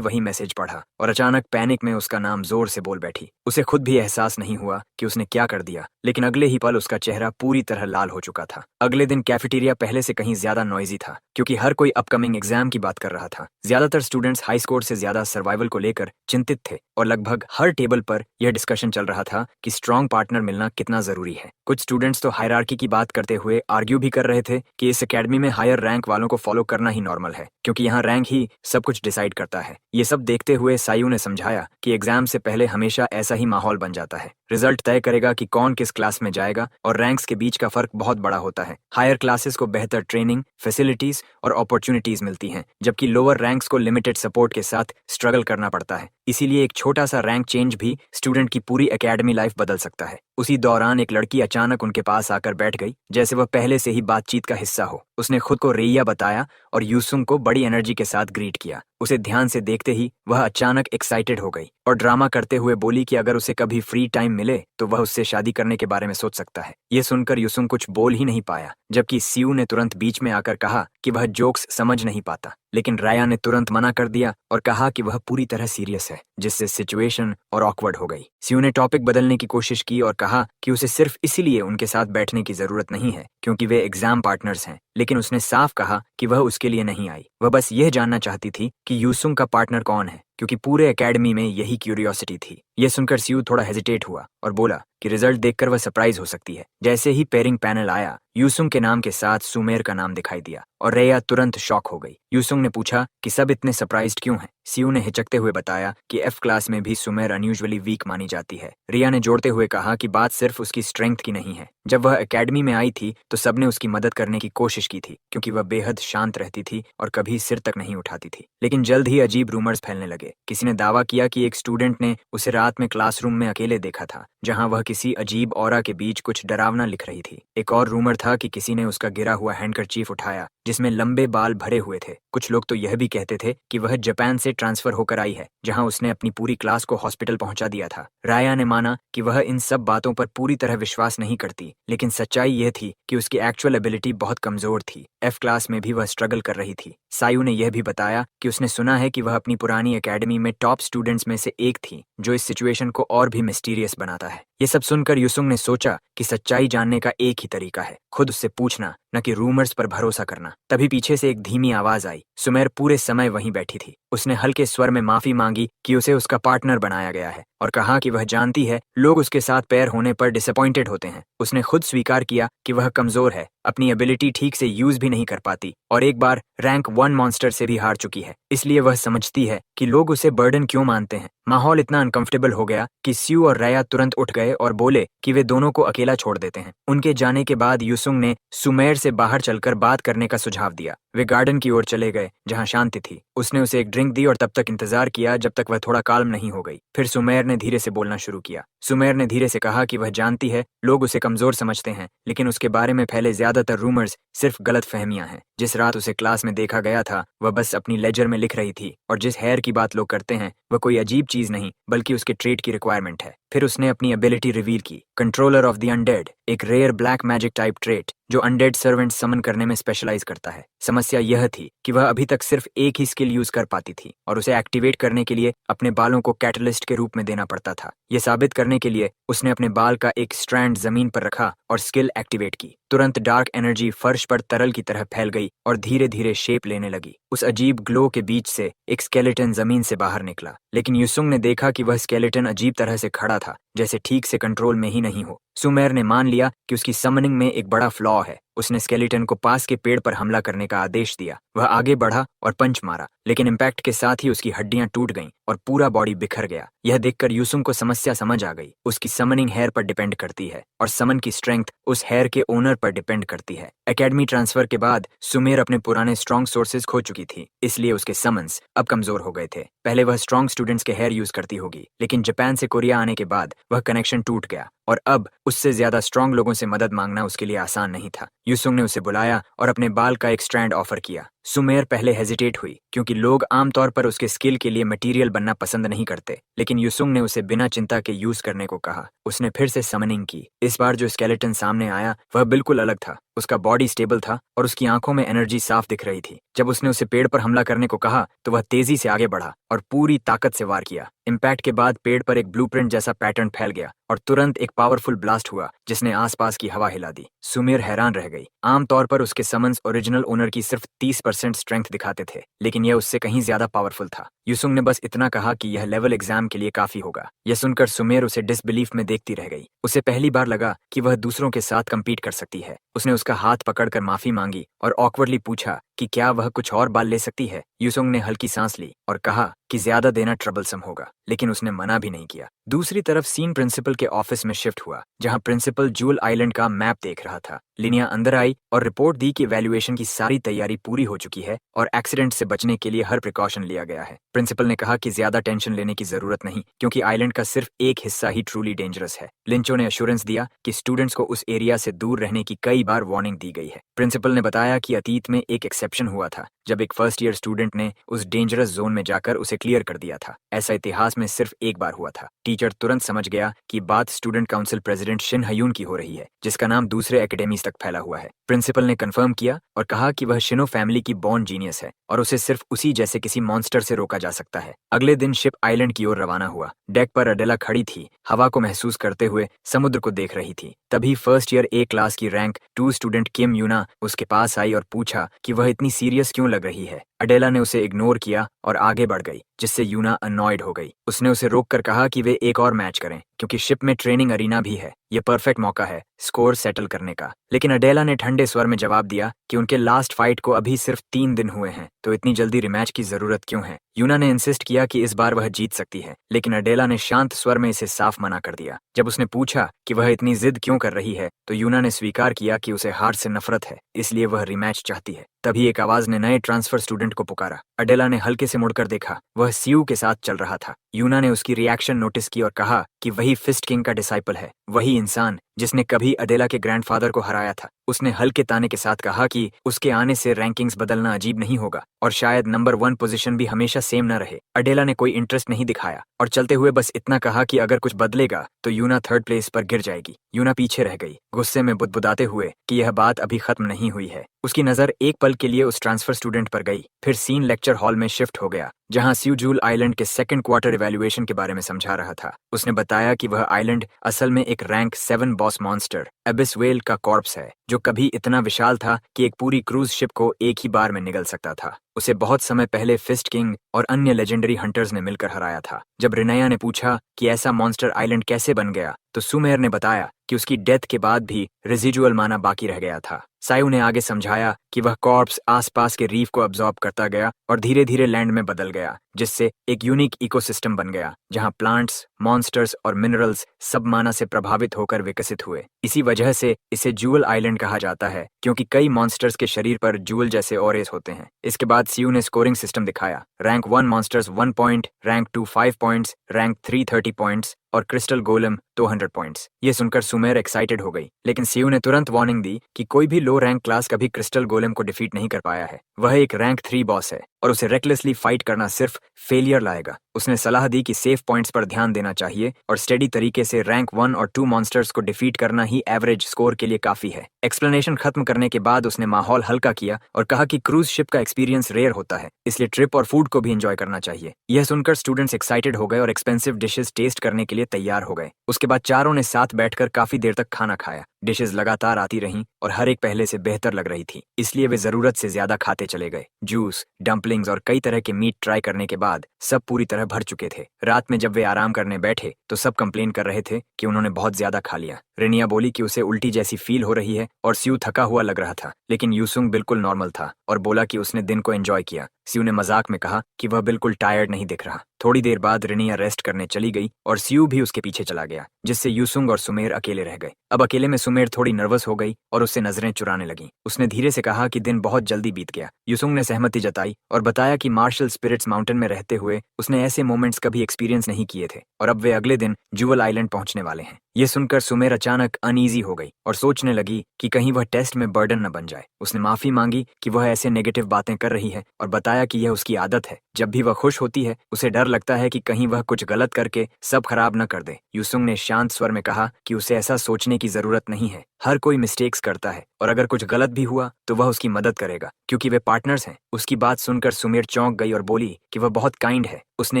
वही मैसेज पढ़ा और अचानक पैनिक में उसका नाम जोर से बोल बैठी। उसे खुद भी एहसास नहीं हुआ कि उसने क्या कर दिया, लेकिन अगले ही पल उसका चेहरा पूरी तरह लाल हो चुका था। अगले दिन कैफेटेरिया पहले से कहीं ज्यादा नॉइजी था, क्योंकि हर कोई अपकमिंग एग्जाम की बात कर रहा था। ज्यादातर स्टूडेंट्स हाई स्कोर से ज्यादा सर्वाइवल को लेकर चिंतित थे और लगभग हर टेबल पर यह डिस्कशन चल रहा था कि स्ट्रॉन्ग पार्टनर मिलना कितना जरूरी है। कुछ स्टूडेंट्स तो हायरार्की की बात करते हुए आर्ग्यू भी कर रहे थे कि इस एकेडमी में हायर रैंक वालों को फॉलो करना ही नॉर्मल है, क्योंकि यहाँ रैंक ही सब कुछ डिसाइड करता है। ये सब देखते हुए सायू ने समझाया कि एग्जाम से पहले हमेशा ऐसा ही माहौल बन जाता है। रिजल्ट तय करेगा कि कौन किस क्लास में जाएगा और रैंक्स के बीच का फर्क बहुत बड़ा होता है। हायर क्लासेस को बेहतर ट्रेनिंग, फैसिलिटीज और अपॉर्चुनिटीज मिलती हैं, जबकि लोअर रैंक्स को लिमिटेड सपोर्ट के साथ स्ट्रगल करना पड़ता है। इसीलिए एक छोटा सा रैंक चेंज भी स्टूडेंट की पूरी एकेडमी लाइफ बदल सकता है। उसी दौरान एक लड़की अचानक उनके पास आकर बैठ गई, जैसे वह पहले से ही बातचीत का हिस्सा हो। उसने खुद को रेया बताया और यूसुंग को बड़ी एनर्जी के साथ ग्रीट किया। उसे ध्यान से देखते ही वह अचानक एक्साइटेड हो गई और ड्रामा करते हुए बोली कि अगर उसे कभी फ्री टाइम मिले तो वह उससे शादी करने के बारे में सोच सकता है। ये सुनकर यूसुंग कुछ बोल ही नहीं पाया, जबकि सीयू ने तुरंत बीच में आकर कहा कि वह जोक्स समझ नहीं पाता। लेकिन राया ने तुरंत मना कर दिया और कहा कि वह पूरी तरह सीरियस है, जिससे सिचुएशन और ऑकवर्ड हो गई। सीयू ने टॉपिक बदलने की कोशिश की और कहा कि उसे सिर्फ इसीलिए उनके साथ बैठने की जरूरत नहीं है क्योंकि वे एग्जाम पार्टनर्स हैं, लेकिन उसने साफ कहा कि वह उसके लिए नहीं आई। वह बस यह जानना चाहती थी कि यूसुंग का पार्टनर कौन है, क्योंकि पूरे एकेडमी में यही क्यूरियोसिटी थी। यह सुनकर सीयू थोड़ा हेजिटेट हुआ और बोला कि रिजल्ट देखकर वह सरप्राइज हो सकती है। जैसे ही पेयरिंग पैनल आया, यूसुंग के नाम के साथ सुमेर का नाम दिखाई दिया और रेया तुरंत शॉक हो गई। यूसुंग ने पूछा कि सब इतने सरप्राइज्ड क्यों हैं। सीयू ने हिचकते हुए बताया कि एफ क्लास में भी सुमेर अनयूजुअली वीक मानी जाती है। रिया ने जोड़ते हुए कहा कि बात सिर्फ उसकी स्ट्रेंथ की नहीं है। जब वह एकेडमी में आई थी तो सबने उसकी मदद करने की कोशिश की थी, क्योंकि वह बेहद शांत रहती थी और कभी सिर तक नहीं उठाती थी। लेकिन जल्द ही अजीब रूमर्स फैलने लगे। किसी ने दावा किया कि एक स्टूडेंट ने उसे रात में क्लासरूम में अकेले देखा था, जहां वह किसी अजीब ऑरा के बीच कुछ डरावना लिख रही थी। एक और रूमर था कि किसी ने उसका गिरा हुआ हैंडकरचीफ उठाया जिसमें लंबे बाल भरे हुए थे। कुछ लोग तो यह भी कहते थे कि वह जापान से ट्रांसफर होकर आई है, जहां उसने अपनी पूरी क्लास को हॉस्पिटल पहुंचा दिया था। राया ने माना कि वह इन सब बातों पर पूरी तरह विश्वास नहीं करती, लेकिन सच्चाई यह थी कि उसकी एक्चुअल एबिलिटी बहुत कमजोर थी। एफ क्लास में भी वह स्ट्रगल कर रही थी। सायू ने यह भी बताया कि उसने सुना है कि वह अपनी पुरानी एकेडमी में टॉप स्टूडेंट्स में से एक थी, जो इस सिचुएशन को और भी मिस्टीरियस बनाता है। ये सब सुनकर यूसुंग ने सोचा कि सच्चाई जानने का एक ही तरीका है, खुद उससे पूछना, न कि रूमर्स पर भरोसा करना। तभी पीछे से एक धीमी आवाज आई। सुमेर पूरे समय वहीं बैठी थी। उसने हल्के स्वर में माफी मांगी कि उसे उसका पार्टनर बनाया गया है और कहा कि वह जानती है लोग उसके साथ पेयर होने पर डिसअपॉइंटेड होते हैं। उसने खुद स्वीकार किया कि वह कमजोर है, अपनी एबिलिटी ठीक से यूज भी नहीं कर पाती और एक बार रैंक 1 मॉन्स्टर से भी हार चुकी है। इसलिए वह समझती है कि लोग उसे बर्डन क्यों मानते हैं। माहौल इतना अनकंफर्टेबल हो गया कि सीयू और राया तुरंत उठ गए और बोले कि वे दोनों को अकेला छोड़ देते हैं। उनके जाने के बाद यूसुंग ने सुमेर से बाहर चलकर बात करने का सुझाव दिया। वे गार्डन की ओर चले गए जहां शांति थी। उसने उसे एक ड्रिंक दी और तब तक इंतजार किया जब तक वह थोड़ा काल्म नहीं हो गई। फिर सुमेर ने धीरे से बोलना शुरू किया। सुमेर ने धीरे से कहा कि वह जानती है लोग उसे कमजोर समझते हैं, लेकिन उसके बारे में फैले ज्यादातर रूमर्स सिर्फ गलत फहमियां हैं। जिस रात उसे क्लास में देखा गया था वह बस अपनी लेजर में लिख रही थी और जिस हेयर की बात लोग करते हैं वह कोई अजीब चीज नहीं बल्कि उसके ट्रेट की रिक्वायरमेंट है। फिर उसने अपनी एबिलिटी रिवील की, कंट्रोलर ऑफ द अनडेड, एक rare black magic type trait जो अनडेड सर्वेंट समन करने में स्पेशलाइज करता है। समस्या समस्या यह थी कि वह अभी तक सिर्फ एक ही स्किल यूज कर पाती थी और उसे एक्टिवेट करने के लिए अपने बालों को कैटलिस्ट के रूप में देना पड़ता था। यह साबित करने के लिए उसने अपने बाल का एक स्ट्रैंड जमीन पर रखा और स्किल एक्टिवेट की। तुरंत डार्क एनर्जी फर्श पर तरल की तरह फैल गई और धीरे धीरे शेप लेने लगी। उस अजीब ग्लो के बीच से एक स्केलेटन जमीन से बाहर निकला, लेकिन युसुंग ने देखा कि वह स्केलेटन अजीब तरह से खड़ा था, जैसे ठीक से कंट्रोल में ही नहीं हो। सुमेर ने मान लिया कि उसकी समनिंग में एक बड़ा फ्लॉ है। उसने स्केलेटन को पास के पेड़ पर हमला करने का आदेश दिया। वह आगे बढ़ा और पंच मारा, लेकिन इम्पैक्ट के साथ ही उसकी हड्डियां टूट गईं और पूरा बॉडी बिखर गया। यह देखकर युसुंग को समस्या समझ आ गई। उसकी समनिंग हेयर पर डिपेंड करती है और समन की स्ट्रेंथ उस हेयर के ओनर पर डिपेंड करती है। एकेडमी ट्रांसफर के बाद सुमेर अपने पुराने स्ट्रॉन्ग सोर्सेज खो चुकी थी, इसलिए उसके समन्स अब कमजोर हो गए थे। पहले वह स्ट्रॉन्ग स्टूडेंट्स के हेयर यूज करती होगी, लेकिन जापान से कोरिया आने के बाद वह कनेक्शन टूट गया और अब उससे ज्यादा स्ट्रॉन्ग लोगों से मदद मांगना उसके लिए आसान नहीं था। युसुंग ने उसे बुलाया और अपने बाल का एक स्ट्रैंड ऑफर किया। सुमेर पहले हेजिटेट हुई, क्योंकि लोग आमतौर पर उसके स्किल के लिए मटेरियल बनना पसंद नहीं करते, लेकिन युसुंग ने उसे बिना चिंता के यूज करने को कहा। उसने फिर से समनिंग की। इस बार जो स्केलेटन सामने आया वह बिल्कुल अलग था। उसका बॉडी स्टेबल था और उसकी आंखों में एनर्जी साफ दिख रही थी। जब उसने उसे पेड़ पर हमला करने को कहा तो वह तेजी से आगे बढ़ा और पूरी ताकत से वार किया। इम्पैक्ट के बाद पेड़ पर एक ब्लूप्रिंट जैसा पैटर्न फैल गया और तुरंत एक पावरफुल ब्लास्ट हुआ जिसने आसपास की हवा हिला दी। सुमेर हैरान रह गई। आमतौर पर उसके समन्स ओरिजिनल ओनर की सिर्फ 30% स्ट्रेंथ दिखाते थे, लेकिन यह उससे कहीं ज्यादा पावरफुल था। युसुंग ने बस इतना कहा कि यह लेवल एग्जाम के लिए काफी होगा। यह सुनकर सुमेर उसे डिसबिलीफ में देखती रह गई। उसे पहली बार लगा कि वह दूसरों के साथ कम्पीट कर सकती है। उसने उसका हाथ पकड़कर माफी मांगी और ऑकवर्डली पूछा कि क्या वह कुछ और बाल ले सकती है। युसुंग ने हल्की सांस ली और कहा कि ज्यादा देना ट्रबलसम होगा, लेकिन उसने मना भी नहीं किया। दूसरी तरफ सीन प्रिंसिपल के ऑफिस में शिफ्ट हुआ, जहां प्रिंसिपल जूल आइलैंड का मैप देख रहा था। लिनिया अंदर आई और रिपोर्ट दी कि वैल्यूएशन की सारी तैयारी पूरी हो चुकी है और एक्सीडेंट से बचने के लिए हर प्रिकॉशन लिया गया है। प्रिंसिपल ने कहा कि ज्यादा टेंशन लेने की जरूरत नहीं, क्योंकि आइलैंड का सिर्फ एक हिस्सा ही ट्रूली डेंजरस है। लिंचो ने एश्योरेंस दिया कि स्टूडेंट्स को उस एरिया से दूर रहने की कई बार वार्निंग दी गई है। प्रिंसिपल ने बताया कि अतीत में एक एक्सेप्शन हुआ था, जब एक फर्स्ट ईयर स्टूडेंट ने उस डेंजरस जोन में जाकर उसे क्लियर कर दिया था। ऐसा इतिहास में सिर्फ एक बार हुआ था। टीचर तुरंत समझ गया कि बात student council president Shin Hyun की हो रही है, जिसका नाम दूसरे एकेडमीज तक फैला हुआ है। प्रिंसिपल ने कंफर्म किया और कहा कि वह शिनो फैमिली की बॉर्न जीनियस है और उसे सिर्फ उसी जैसे किसी मॉन्स्टर से रोका जा सकता है। अगले दिन शिप आइलैंड की ओर रवाना हुआ। डेक पर अडेला खड़ी थी, हवा को महसूस करते हुए समुद्र को देख रही थी। तभी फर्स्ट ईयर ए क्लास की रैंक 2 स्टूडेंट किम यूना उसके पास आई और पूछा कि वह इतनी सीरियस क्यों लग रही है। अडेला ने उसे इग्नोर किया और आगे बढ़ गई, जिससे यूना अनॉयड हो गई। उसने उसे रोककर कहा कि वे एक और मैच करें, क्योंकि शिप में ट्रेनिंग अरीना भी है। यह परफेक्ट मौका है स्कोर सेटल करने का। लेकिन अडेला ने ठंडे स्वर में जवाब दिया कि उनके लास्ट फाइट को अभी सिर्फ 3 दिन हुए हैं, तो इतनी जल्दी रिमैच की जरूरत क्यों है। यूना ने इंसिस्ट किया कि इस बार वह जीत सकती है, लेकिन अडेला ने शांत स्वर में इसे साफ मना कर दिया। जब उसने पूछा कि वह इतनी जिद क्यों कर रही है, तो यूना ने स्वीकार किया कि उसे हार से नफरत है, इसलिए वह रिमैच चाहती है। तभी एक आवाज ने नए ट्रांसफर स्टूडेंट को पुकारा। अडेला ने हल्के से मुड़कर देखा, वह सीयू के साथ चल रहा था। यूना ने उसकी रिएक्शन नोटिस की और कहा कि वही फिस्ट किंग का डिसाइपल है, वही इंसान जिसने कभी अडेला के ग्रैंडफादर को हराया था। उसने हल्के ताने के साथ कहा कि उसके आने से रैंकिंग्स बदलना अजीब नहीं होगा और शायद नंबर 1 पोजीशन भी हमेशा सेम न रहे। अडेला ने कोई इंटरेस्ट नहीं दिखाया और चलते हुए बस इतना कहा कि अगर कुछ बदलेगा तो यूना 3rd प्लेस पर गिर जाएगी। यूना पीछे रह गई, गुस्से में बुदबुदाते हुए कि यह बात अभी खत्म नहीं हुई है। उसकी नजर एक पल के लिए उस ट्रांसफर स्टूडेंट पर गई, फिर सीन लेक्चर हॉल में शिफ्ट हो गया, जहां स्यूजूल आइलैंड के 2nd क्वार्टर इवैल्यूएशन के बारे में समझा रहा था। उसने बताया कि वह आइलैंड असल में एक रैंक 7 बॉस मॉन्स्टर एबिस वेल का कॉर्प्स है, जो कभी इतना विशाल था कि एक पूरी क्रूज शिप को एक ही बार में निगल सकता था। उसे बहुत समय पहले फिस्ट किंग और अन्य लेजेंडरी हंटर्स ने मिलकर हराया था। जब रिनाया ने पूछा कि ऐसा मॉन्स्टर आइलैंड कैसे बन गया, तो सुमेर ने बताया कि उसकी डेथ के बाद भी रेजिडुअल माना बाकी रह गया था। सायू ने आगे समझाया कि वह कॉर्प्स आसपास के रीफ को अब्सॉर्ब करता गया और धीरे धीरे लैंड में बदल गया, जिससे एक यूनिक इकोसिस्टम बन गया, जहां प्लांट्स, मॉन्स्टर्स और मिनरल्स सब माना से प्रभावित होकर विकसित हुए। इसी वजह से इसे जूल आइलैंड कहा जाता है, क्योंकि कई मॉन्स्टर्स के शरीर पर जूल जैसे ऑरेस होते हैं। इसके बाद सीयू ने स्कोरिंग सिस्टम दिखाया। Rank 1 monsters 1 point, rank 2 5 points, rank 3 30 points और क्रिस्टल गोलम 200 पॉइंट्स। ये सुनकर सुमेर एक्साइटेड हो गई, लेकिन सीयू ने तुरंत वार्निंग दी कि कोई भी लो रैंक क्लास कभी क्रिस्टल गोलम को डिफीट नहीं कर पाया है। वह एक रैंक 3 बॉस है और उसे रेकलेसली फाइट करना सिर्फ फेलियर लाएगा। उसने सलाह दी कि सेफ पॉइंट्स पर ध्यान देना चाहिए और स्टेडी तरीके से रैंक 1 और 2 मॉन्स्टर्स को डिफीट करना ही एवरेज स्कोर के लिए काफी है। एक्सप्लेनेशन खत्म करने के बाद उसने माहौल हल्का किया और कहा कि क्रूज शिप का एक्सपीरियंस रेयर होता है, इसलिए ट्रिप और फूड को भी एंजॉय करना चाहिए। यह सुनकर स्टूडेंट्स एक्साइटेड हो गए और एक्सपेंसिव डिशेस टेस्ट करने के लिए तैयार हो गए। उसके बाद चारों ने साथ बैठकर काफी देर तक खाना खाया। डिशेस लगातार आती रहीं और हर एक पहले से बेहतर लग रही थी, इसलिए वे जरूरत से ज्यादा खाते चले गए। जूस, डम्पलिंग्स और कई तरह के मीट ट्राई करने के बाद सब पूरी तरह भर चुके थे। रात में जब वे आराम करने बैठे तो सब कंप्लेन कर रहे थे कि उन्होंने बहुत ज्यादा खा लिया। रेनिया बोली कि उसे उल्टी जैसी फील हो रही है और स्यू थका हुआ लग रहा था, लेकिन यूसुंग बिल्कुल नॉर्मल था और बोला कि उसने दिन को एंजॉय किया। स्यू ने मजाक में कहा कि वह बिल्कुल टायर्ड नहीं दिख रहा। थोड़ी देर बाद रेनिया रेस्ट करने चली गई और स्यू भी उसके पीछे चला गया, जिससे यूसुंग और सुमेर अकेले रह गए। अब अकेले में सुमेर थोड़ी नर्वस हो गई और उससे नजरें चुराने लगी। उसने धीरे से कहा कि दिन बहुत जल्दी बीत गया। यूसुंग ने सहमति जताई और बताया कि मार्शल स्पिरिट्स माउंटेन में रहते हुए उसने ऐसे मोमेंट्स कभी एक्सपीरियंस नहीं किए थे और अब वे अगले दिन ज्यूवल आइलैंड पहुंचने वाले हैं। ये सुनकर सुमेर अचानक अनईजी हो गई और सोचने लगी कि कहीं वह टेस्ट में बर्डन न बन जाए। उसने माफी मांगी कि वह ऐसे नेगेटिव बातें कर रही है और बताया कि यह उसकी आदत है। जब भी वह खुश होती है उसे डर लगता है कि कहीं वह कुछ गलत करके सब खराब न कर दे। यूसुंग ने शांत स्वर में कहा कि उसे ऐसा सोचने की जरूरत नहीं है। हर कोई मिस्टेक्स करता है और अगर कुछ गलत भी हुआ तो वह उसकी मदद करेगा, क्योंकि वे पार्टनर्स हैं। उसकी बात सुनकर सुमेर चौंक गई और बोली कि वह बहुत काइंड है। उसने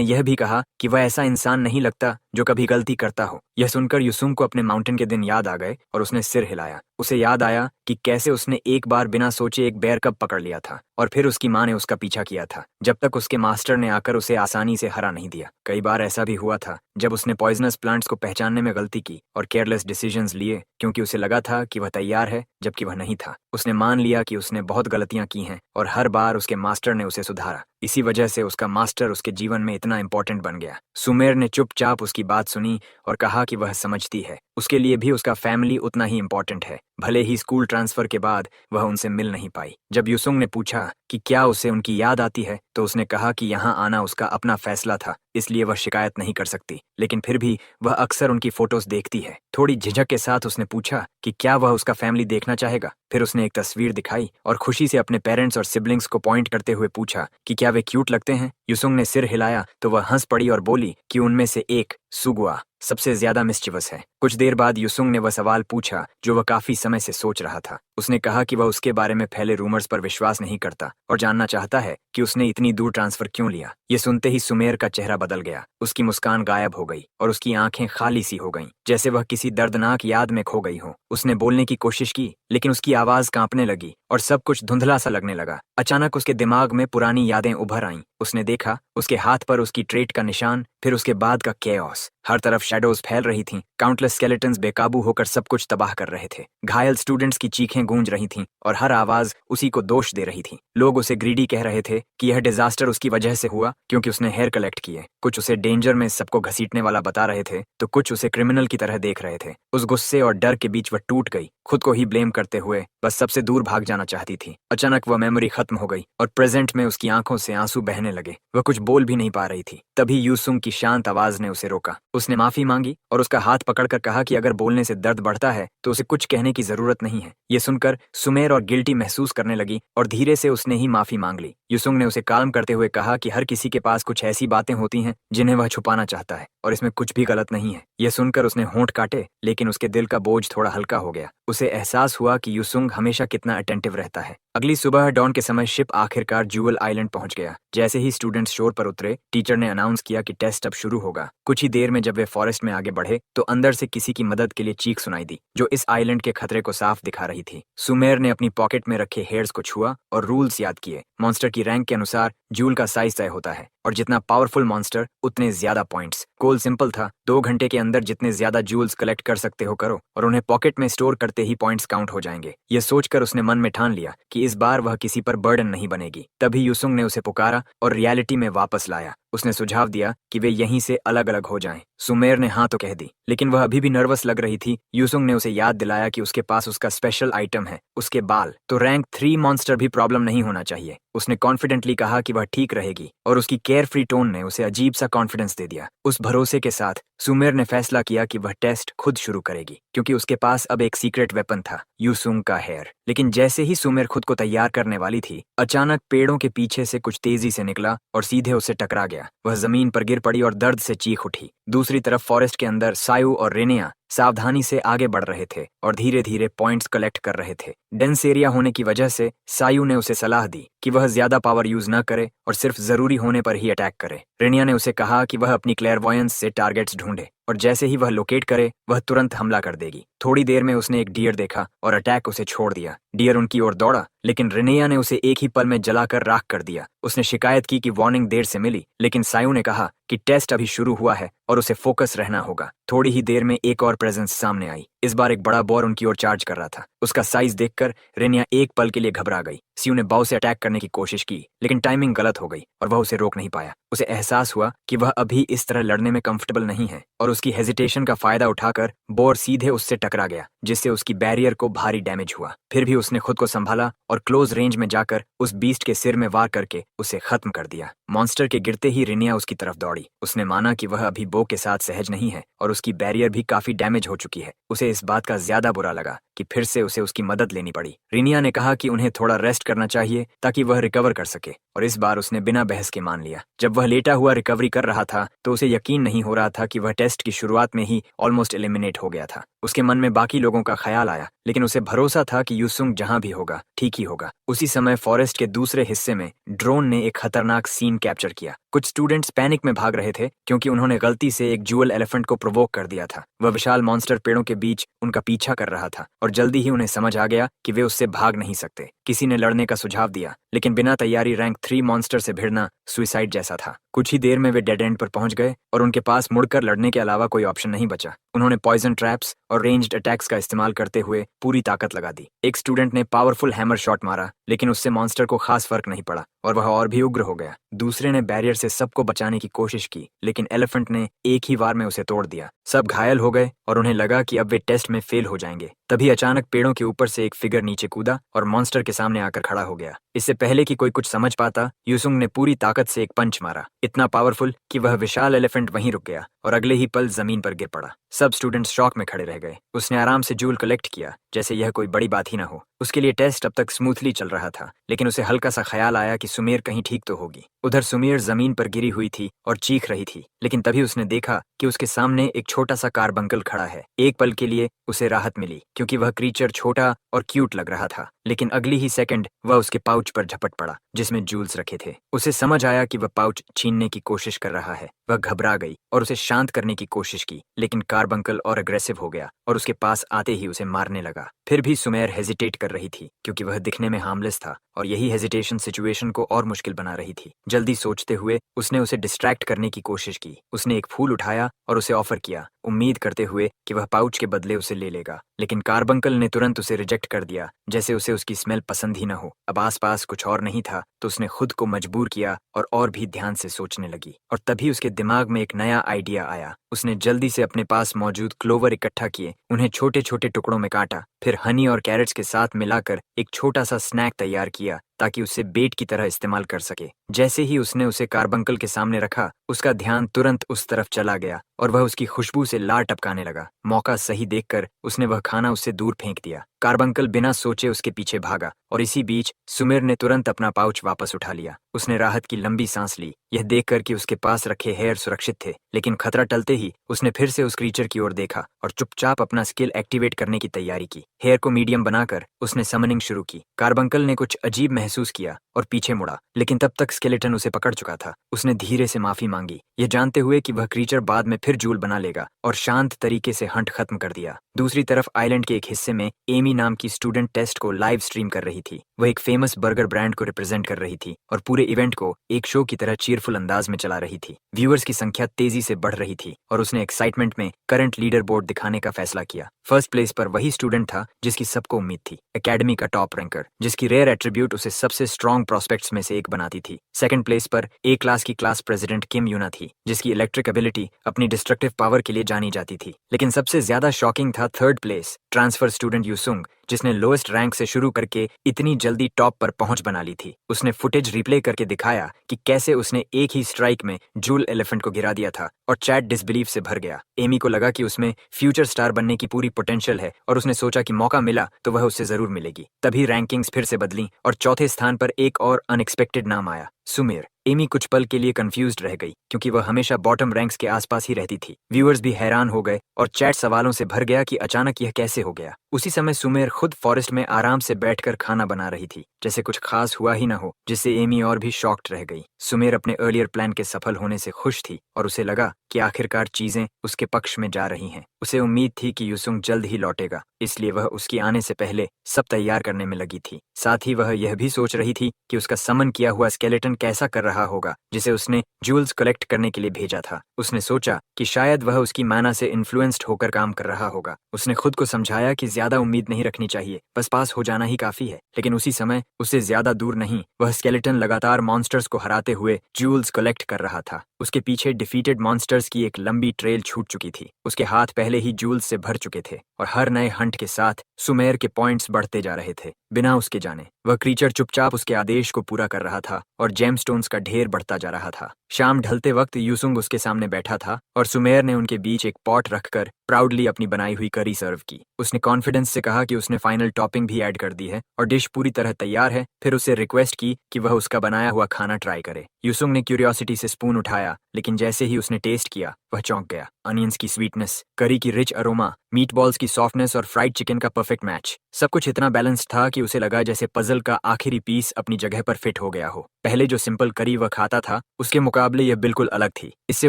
यह भी कहा कि वह ऐसा इंसान नहीं लगता जो कभी गलती करता हो। यह सुनकर यूसुंग को अपने माउंटेन के दिन याद आ गए और उसने सिर हिलाया। उसे याद आया कि कैसे उसने एक बार बिना सोचे एक बेयर कब पकड़ लिया था और फिर उसकी माँ ने उसका पीछा किया था जब तक उसके मास्टर ने आकर उसे आसानी से हरा नहीं दिया। कई बार ऐसा भी हुआ था जब उसने पॉइजनस प्लांट्स को पहचानने में गलती की और केयरलेस डिसीजंस लिए, क्योंकि उसे लगा था कि वह तैयार है जबकि वह नहीं था। उसने मान लिया कि उसने बहुत गलतियां की हैं और हर बार उसके मास्टर ने उसे सुधारा। इसी वजह से उसका मास्टर उसके जीवन में इतना इंपॉर्टेंट बन गया। सुमेर ने चुपचाप उसकी बात सुनी और कहा कि वह समझती है, उसके लिए भी उसका फैमिली उतना ही इंपॉर्टेंट है, भले ही स्कूल ट्रांसफर के बाद वह उनसे मिल नहीं पाई। जब यूसुंग ने पूछा कि क्या उसे उनकी याद आती है तो उसने कहा कि यहाँ आना उसका अपना फैसला था, इसलिए वह शिकायत नहीं कर सकती, लेकिन फिर भी वह अक्सर उनकी फोटोज देखती है। थोड़ी झिझक के साथ उसने पूछा कि क्या वह उसका फैमिली देखना चाहेगा। फिर उसने एक तस्वीर दिखाई और खुशी से अपने पेरेंट्स और सिबलिंग्स को पॉइंट करते हुए पूछा कि क्या वे क्यूट लगते हैं। यूसुंग ने सिर हिलाया तो वह हंस पड़ी और बोली कि उनमें से एक, सुगुआ, सबसे ज्यादा मिस्चिवस है। कुछ देर बाद यूसुंग ने वह सवाल पूछा जो वह काफी समय से सोच रहा था। उसने कहा कि वह उसके बारे में फैले रूमर्स पर विश्वास नहीं करता और जानना चाहता है कि उसने इतनी दूर ट्रांसफर क्यों लिया। ये सुनते ही सुमेर का चेहरा बदल गया। उसकी मुस्कान गायब हो गई और उसकी आंखें खाली सी हो गईं, जैसे वह किसी दर्दनाक याद में खो गई हो। उसने बोलने की कोशिश की, लेकिन उसकी आवाज कांपने लगी और सब कुछ धुंधला सा लगने लगा। अचानक उसके दिमाग में पुरानी यादें उभर आईं। उसने देखा उसके हाथ पर उसकी ट्रेट का निशान, फिर उसके बाद का केओस। हर तरफ शैडोज फैल रही थीं। काउंटलेस स्केलेटन्स बेकाबू होकर सब कुछ तबाह कर रहे थे। घायल स्टूडेंट्स की चीखें गूंज रही थीं और हर आवाज उसी को दोष दे रही थी। लोग उसे ग्रीडी कह रहे थे कि यह डिजास्टर उसकी वजह से हुआ क्योंकि उसने हेयर कलेक्ट किए। कुछ उसे डेंजर में सबको घसीटने वाला बता रहे थे तो कुछ उसे क्रिमिनल की तरह देख रहे थे। उस गुस्से और डर के बीच वह टूट गई, खुद को ही ब्लेम करते हुए बस सबसे दूर भाग जाना चाहती थी। अचानक वह मेमोरी खत्म हो गई और प्रेजेंट में उसकी आंखों से आंसू बहने लगे। वह कुछ बोल भी नहीं पा रही थी। तभी यूसुंग की शांत आवाज ने उसे रोका। उसने माफी मांगी और उसका हाथ पकड़कर कहा कि अगर बोलने से दर्द बढ़ता है तो उसे कुछ कहने की जरूरत नहीं है। ये सुनकर सुमेर और गिल्टी महसूस करने लगी और धीरे से उसने ही माफी मांग ली। यूसुंग ने उसे काल्म करते हुए कहा कि हर किसी के पास कुछ ऐसी बातें होती हैं जिन्हें वह छुपाना चाहता है और इसमें कुछ भी गलत नहीं है। यह सुनकर उसने होंठ काटे, लेकिन उसके दिल का बोझ थोड़ा हल्का हो गया। उसे एहसास हुआ कि यूसुंग हमेशा कितना अटेंटिव रहता है। अगली सुबह डॉन के समय शिप आखिरकार ज्यूवल आइलैंड पहुंच गया। जैसे ही स्टूडेंट्स शोर पर उतरे, टीचर ने अनाउंस किया कि टेस्ट अब शुरू होगा। कुछ ही देर में जब वे फॉरेस्ट में आगे बढ़े तो अंदर से किसी की मदद के लिए चीख सुनाई दी, जो इस आइलैंड के खतरे को साफ दिखा रही थी। सुमेर ने अपनी पॉकेट में रखे हेयर्स को छुआ और रूल्स याद किए। मॉन्स्टर की रैंक के अनुसार ज्यूल का साइज तय होता है और जितना पावरफुल मॉन्स्टर उतने ज्यादा पॉइंट्स। गोल सिंपल था, 2 घंटे के अंदर जितने ज्यादा ज्यूल्स कलेक्ट कर सकते हो करो और उन्हें पॉकेट में स्टोर करते ही पॉइंट्स काउंट हो जाएंगे। यह सोचकर उसने मन में ठान लिया कि इस बार वह किसी पर बर्डन नहीं बनेगी। तभी यूसुंग ने उसे पुकारा और रियलिटी में वापस लाया। उसने सुझाव दिया कि वे यहीं से अलग अलग हो जाएं। सुमेर ने हाँ तो कह दी, लेकिन वह अभी भी नर्वस लग रही थी। यूसुंग ने उसे याद दिलाया कि उसके पास उसका स्पेशल आइटम है, उसके बाल। तो रैंक 3 मॉन्स्टर भी प्रॉब्लम नहीं होना चाहिए। उसने कॉन्फिडेंटली कहा कि वह ठीक रहेगी और उसकी केयर फ्री टोन ने उसे अजीब सा कॉन्फिडेंस दे दिया। उस भरोसे के साथ सुमेर ने फैसला किया कि वह टेस्ट खुद शुरू करेगी क्योंकि उसके पास अब एक सीक्रेट वेपन था, यूसुंग का हेयर। लेकिन जैसे ही सुमेर खुद को तैयार करने वाली थी, अचानक पेड़ों के पीछे से कुछ तेजी से निकला और सीधे उसे टकरा गया। वह जमीन पर गिर पड़ी और दर्द से चीख उठी। दूसरी तरफ फॉरेस्ट के अंदर सायु और रेनिया सावधानी से आगे बढ़ रहे थे और धीरे धीरे पॉइंट्स कलेक्ट कर रहे थे। डेंस एरिया होने की वजह से सायु ने उसे सलाह दी कि वह ज्यादा पावर यूज न करे और सिर्फ जरूरी होने पर ही अटैक करे। रेनिया ने उसे कहा कि वह अपनी क्लेयरवॉयंस से टारगेट्स ढूंढे और जैसे ही वह लोकेट करे वह तुरंत हमला कर देगी। थोड़ी देर में उसने एक डियर देखा और अटैक उसे छोड़ दिया। डियर उनकी ओर दौड़ा, लेकिन रेनिया ने उसे एक ही पल में जलाकर राख कर दिया। उसने शिकायत की कि वार्निंग देर से मिली, लेकिन सायु ने कहा कि टेस्ट अभी शुरू हुआ है और उसे फोकस रहना होगा। थोड़ी ही देर में एक और प्रेजेंस सामने आई। इस बार एक बड़ा बोर उनकी ओर चार्ज कर रहा था। उसका साइज देखकर रेनिया एक पल के लिए घबरा गई। सियु ने बाव से अटैक करने की कोशिश की, लेकिन टाइमिंग गलत हो गई और वह उसे रोक नहीं पाया। उसे एहसास हुआ कि वह अभी इस तरह लड़ने में कंफर्टेबल नहीं है और उसकी हेजिटेशन का फायदा उठाकर बोर सीधे उससे टकरा गया, जिससे उसकी बैरियर को भारी डैमेज हुआ। फिर भी उसने खुद को संभाला और क्लोज रेंज में जाकर उस बीस्ट के सिर में वार करके उसे खत्म कर दिया। मॉन्स्टर के गिरते ही रेनिया उसकी तरफ दौड़ी। उसने माना कि वह अभी बो के साथ सहज नहीं है और उसकी बैरियर भी काफी डैमेज हो चुकी है। उसे इस बात का ज्यादा बुरा लगा कि फिर से उसे उसकी मदद लेनी पड़ी। रेनिया ने कहा कि उन्हें थोड़ा रेस्ट करना चाहिए ताकि वह रिकवर कर सके, और इस बार उसने बिना बहस के मान लिया। जब वह लेटा हुआ रिकवरी कर रहा था तो उसे यकीन नहीं हो रहा था कि वह टेस्ट की शुरुआत में ही ऑलमोस्ट एलिमिनेट हो गया था। उसके मन में बाकी लोगों का ख्याल आया, लेकिन उसे भरोसा था कि यूसुंग जहां भी होगा ठीक ही होगा। उसी समय फॉरेस्ट के दूसरे हिस्से में ड्रोन ने एक खतरनाक सीन कैप्चर किया। कुछ स्टूडेंट्स पैनिक में भाग रहे थे क्योंकि उन्होंने गलती से एक जुअल एलिफेंट को प्रोवोक कर दिया था। वह विशाल मॉन्स्टर पेड़ों के बीच उनका पीछा कर रहा था और जल्दी ही उन्हें समझ आ गया कि वे उससे भाग नहीं सकते। किसी ने लड़ने का सुझाव दिया, लेकिन बिना तैयारी रैंक 3 मॉन्स्टर से भिड़ना सुइसाइड जैसा था। कुछ ही देर में वे डेड एंड पर पहुंच गए और उनके पास मुड़कर लड़ने के अलावा कोई ऑप्शन नहीं बचा। उन्होंने पॉइजन ट्रैप्स और रेंज्ड अटैक्स का इस्तेमाल करते हुए पूरी ताकत लगा दी। एक स्टूडेंट ने पावरफुल हैमर शॉट मारा, लेकिन उससे मॉन्स्टर को खास फर्क नहीं पड़ा और वह और भी उग्र हो गया। दूसरे ने बैरियर से सबको बचाने की कोशिश की, लेकिन एलिफेंट ने एक ही वार में उसे तोड़ दिया। सब घायल हो गए और उन्हें लगा कि अब वे टेस्ट में फेल हो जाएंगे। तभी अचानक पेड़ों के ऊपर से एक फिगर नीचे कूदा और मॉन्स्टर के सामने आकर खड़ा हो गया। इससे पहले कि कोई कुछ समझ पाता, यूसुंग ने पूरी ताकत से एक पंच मारा, इतना पावरफुल कि वह विशाल एलिफेंट वहीं रुक गया और अगले ही पल जमीन पर गिर पड़ा। सब स्टूडेंट्स शॉक में खड़े रह गए। उसने आराम से जूल कलेक्ट किया जैसे यह कोई बड़ी बात ही ना हो। उसके लिए टेस्ट अब तक स्मूथली चल रहा था, लेकिन उसे हल्का सा ख्याल आया कि सुमेर कहीं ठीक तो होगी। उधर सुमेर जमीन पर गिरी हुई थी और चीख रही थी, लेकिन तभी उसने देखा कि उसके सामने एक छोटा सा कार्बंकल खड़ा है। एक पल के लिए उसे राहत मिली क्योंकि वह क्रीचर छोटा और क्यूट लग रहा था, लेकिन अगली ही सेकंड वह उसके पाउच पर झपट पड़ा जिसमें जूल्स रखे थे। उसे समझ आया कि वह पाउच छीनने की कोशिश कर रहा है। वह घबरा गई और उसे शांत करने की कोशिश की, लेकिन कार्बंकल और अग्रेसिव हो गया और उसके पास आते ही उसे मारने लगा। फिर भी सुमेर हेजिटेट कर रही थी क्योंकि वह दिखने में हार्मलेस था और यही हेजिटेशन सिचुएशन को और मुश्किल बना रही थी। जल्दी सोचते हुए उसने उसे डिस्ट्रैक्ट करने की कोशिश की। उसने एक फूल उठाया और उसे ऑफर किया, उम्मीद करते हुए कि वह पाउच के बदले उसे ले लेगा, लेकिन कार्बंकल ने तुरंत उसे रिजेक्ट कर दिया जैसे उसे उसकी स्मेल पसंद ही न हो। अब आसपास कुछ और नहीं था तो उसने खुद को मजबूर किया और भी ध्यान से सोचने लगी। और तभी उसके दिमाग में एक नया आइडिया आया। उसने जल्दी से अपने पास मौजूद क्लोवर इकट्ठा किए, उन्हें छोटे छोटे टुकड़ों में काटा, फिर हनी और कैरेट्स के साथ मिलाकर एक छोटा सा स्नैक तैयार किया ताकि उसे बेट की तरह इस्तेमाल कर सके। जैसे ही उसने उसे कार्बंकल के सामने रखा, उसका ध्यान तुरंत उस तरफ चला गया और वह उसकी खुशबू से लार टपकाने लगा। मौका सही देखकर उसने वह खाना उससे दूर फेंक दिया। कार्बंकल बिना सोचे उसके पीछे भागा और इसी बीच सुमेर ने तुरंत अपना पाउच वापस उठा लिया। उसने राहत की लंबी सांस ली, यह देखकर कि उसके पास रखे हेयर सुरक्षित थे, लेकिन खतरा टलते ही उसने फिर से उस क्रीचर की ओर देखा और चुपचाप अपना स्किल एक्टिवेट करने की तैयारी की। हेयर को मीडियम बनाकर उसने समनिंग शुरू की। कार्बंकल ने कुछ अजीब महसूस किया और पीछे मुड़ा, लेकिन तब तक स्केलेटन उसे पकड़ चुका था। उसने धीरे से माफी मांगी, यह जानते हुए कि वह क्रीचर बाद में फिर जूल बना लेगा, और शांत तरीके से हंट खत्म कर दिया। दूसरी तरफ आइलैंड के एक हिस्से में एमी नाम की स्टूडेंट टेस्ट को लाइव स्ट्रीम कर रही थी। वह एक फेमस बर्गर ब्रांड को रिप्रेजेंट कर रही थी और पूरे इवेंट को एक शो की तरह चीयरफुल अंदाज में चला रही थी। व्यूअर्स की संख्या तेजी से बढ़ रही थी और उसने एक्साइटमेंट में करंट लीडर बोर्ड दिखाने का फैसला किया। फर्स्ट प्लेस पर वही स्टूडेंट था जिसकी सबको उम्मीद थी, एकेडमी का टॉप रैंकर, जिसकी रेयर एट्रीब्यूट उसे सबसे स्ट्रॉन्ग प्रोस्पेक्ट्स में से एक बनाती थी। सेकंड प्लेस पर ए क्लास की क्लास प्रेसिडेंट किम यूना थी, जिसकी इलेक्ट्रिक एबिलिटी अपनी डिस्ट्रक्टिव पावर के लिए जानी जाती थी। लेकिन सबसे ज्यादा शॉकिंग था थर्ड प्लेस, ट्रांसफर स्टूडेंट यूसुंग, जिसने लोएस्ट रैंक से शुरू करके इतनी जल्दी टॉप पर पहुंच बना ली थी। उसने फुटेज रिप्ले करके दिखाया कि कैसे उसने एक ही स्ट्राइक में जूल एलिफेंट को गिरा दिया था और चैट डिसबिलीफ से भर गया। एमी को लगा कि उसमें फ्यूचर स्टार बनने की पूरी पोटेंशियल है और उसने सोचा कि मौका मिला तो वह उससे जरूर मिलेगी। तभी रैंकिंग्स फिर से बदली और चौथे स्थान पर एक और अनएक्सपेक्टेड नाम आया, सुमेर। एमी कुछ पल के लिए कंफ्यूज्ड रह गई क्योंकि वह हमेशा बॉटम रैंक्स के आसपास ही रहती थी। व्यूअर्स भी हैरान हो गए और चैट सवालों से भर गया कि अचानक यह कैसे हो गया। उसी समय सुमेर खुद फॉरेस्ट में आराम से बैठकर खाना बना रही थी, जैसे कुछ खास हुआ ही न हो, जिससे एमी और भी शॉक्ड रह गई। सुमेर अपने अर्लियर प्लान के सफल होने से खुश थी और उसे लगा कि आखिरकार चीजें उसके पक्ष में जा रही हैं। उसे उम्मीद थी कि यूसुंग जल्द ही लौटेगा, इसलिए वह उसकी आने से पहले सब तैयार करने में लगी थी। साथ ही वह यह भी सोच रही थी कि उसका समन किया हुआ स्केलेटन कैसा कर रहा होगा जिसे उसने जूल्स कलेक्ट करने के लिए भेजा था। उसने सोचा कि शायद वह उसकी माना से इन्फ्लुएंस्ड होकर काम कर रहा होगा। उसने खुद को समझाया कि ज्यादा उम्मीद नहीं रखनी चाहिए, बस पास हो जाना ही काफी है। लेकिन उसी समय उससे ज्यादा दूर नहीं, वह स्केलेटन लगातार मॉन्स्टर्स को हराते हुए जूल्स कलेक्ट कर रहा था। उसके पीछे डिफीटेड मॉन्स्टर्स की एक लंबी ट्रेल छूट चुकी थी। उसके हाथ पहले ही जूल्स से भर चुके थे और हर नए हंट के साथ सुमेर के पॉइंट्स बढ़ते जा रहे थे, बिना उसके जाने। वह क्रीचर चुपचाप उसके आदेश को पूरा कर रहा था और जेमस्टोन्स का ढेर बढ़ता जा रहा था। शाम ढलते वक्त यूसुंग उसके सामने बैठा था और सुमेर ने उनके बीच एक पॉट रखकर प्राउडली अपनी बनाई हुई करी सर्व की। उसने कॉन्फिडेंस से कहा कि उसने फाइनल टॉपिंग भी ऐड कर दी है और डिश पूरी तरह तैयार है। फिर उसे रिक्वेस्ट की कि वह उसका बनाया हुआ खाना ट्राई करे। यूसुंग ने क्यूरियोसिटी से स्पून उठाया, लेकिन जैसे ही उसने टेस्ट किया वह चौंक गया। अनियंस की स्वीटनेस, करी की रिच अरोमा, मीटबॉल्स की सॉफ्टनेस और फ्राइड चिकन का परफेक्ट मैच, सब कुछ इतना बैलेंस्ड था कि उसे लगा जैसे पजल का आखिरी पीस अपनी जगह पर फिट हो गया हो। पहले जो सिंपल करी वह खाता था उसके मुकाबले यह बिल्कुल अलग थी। इससे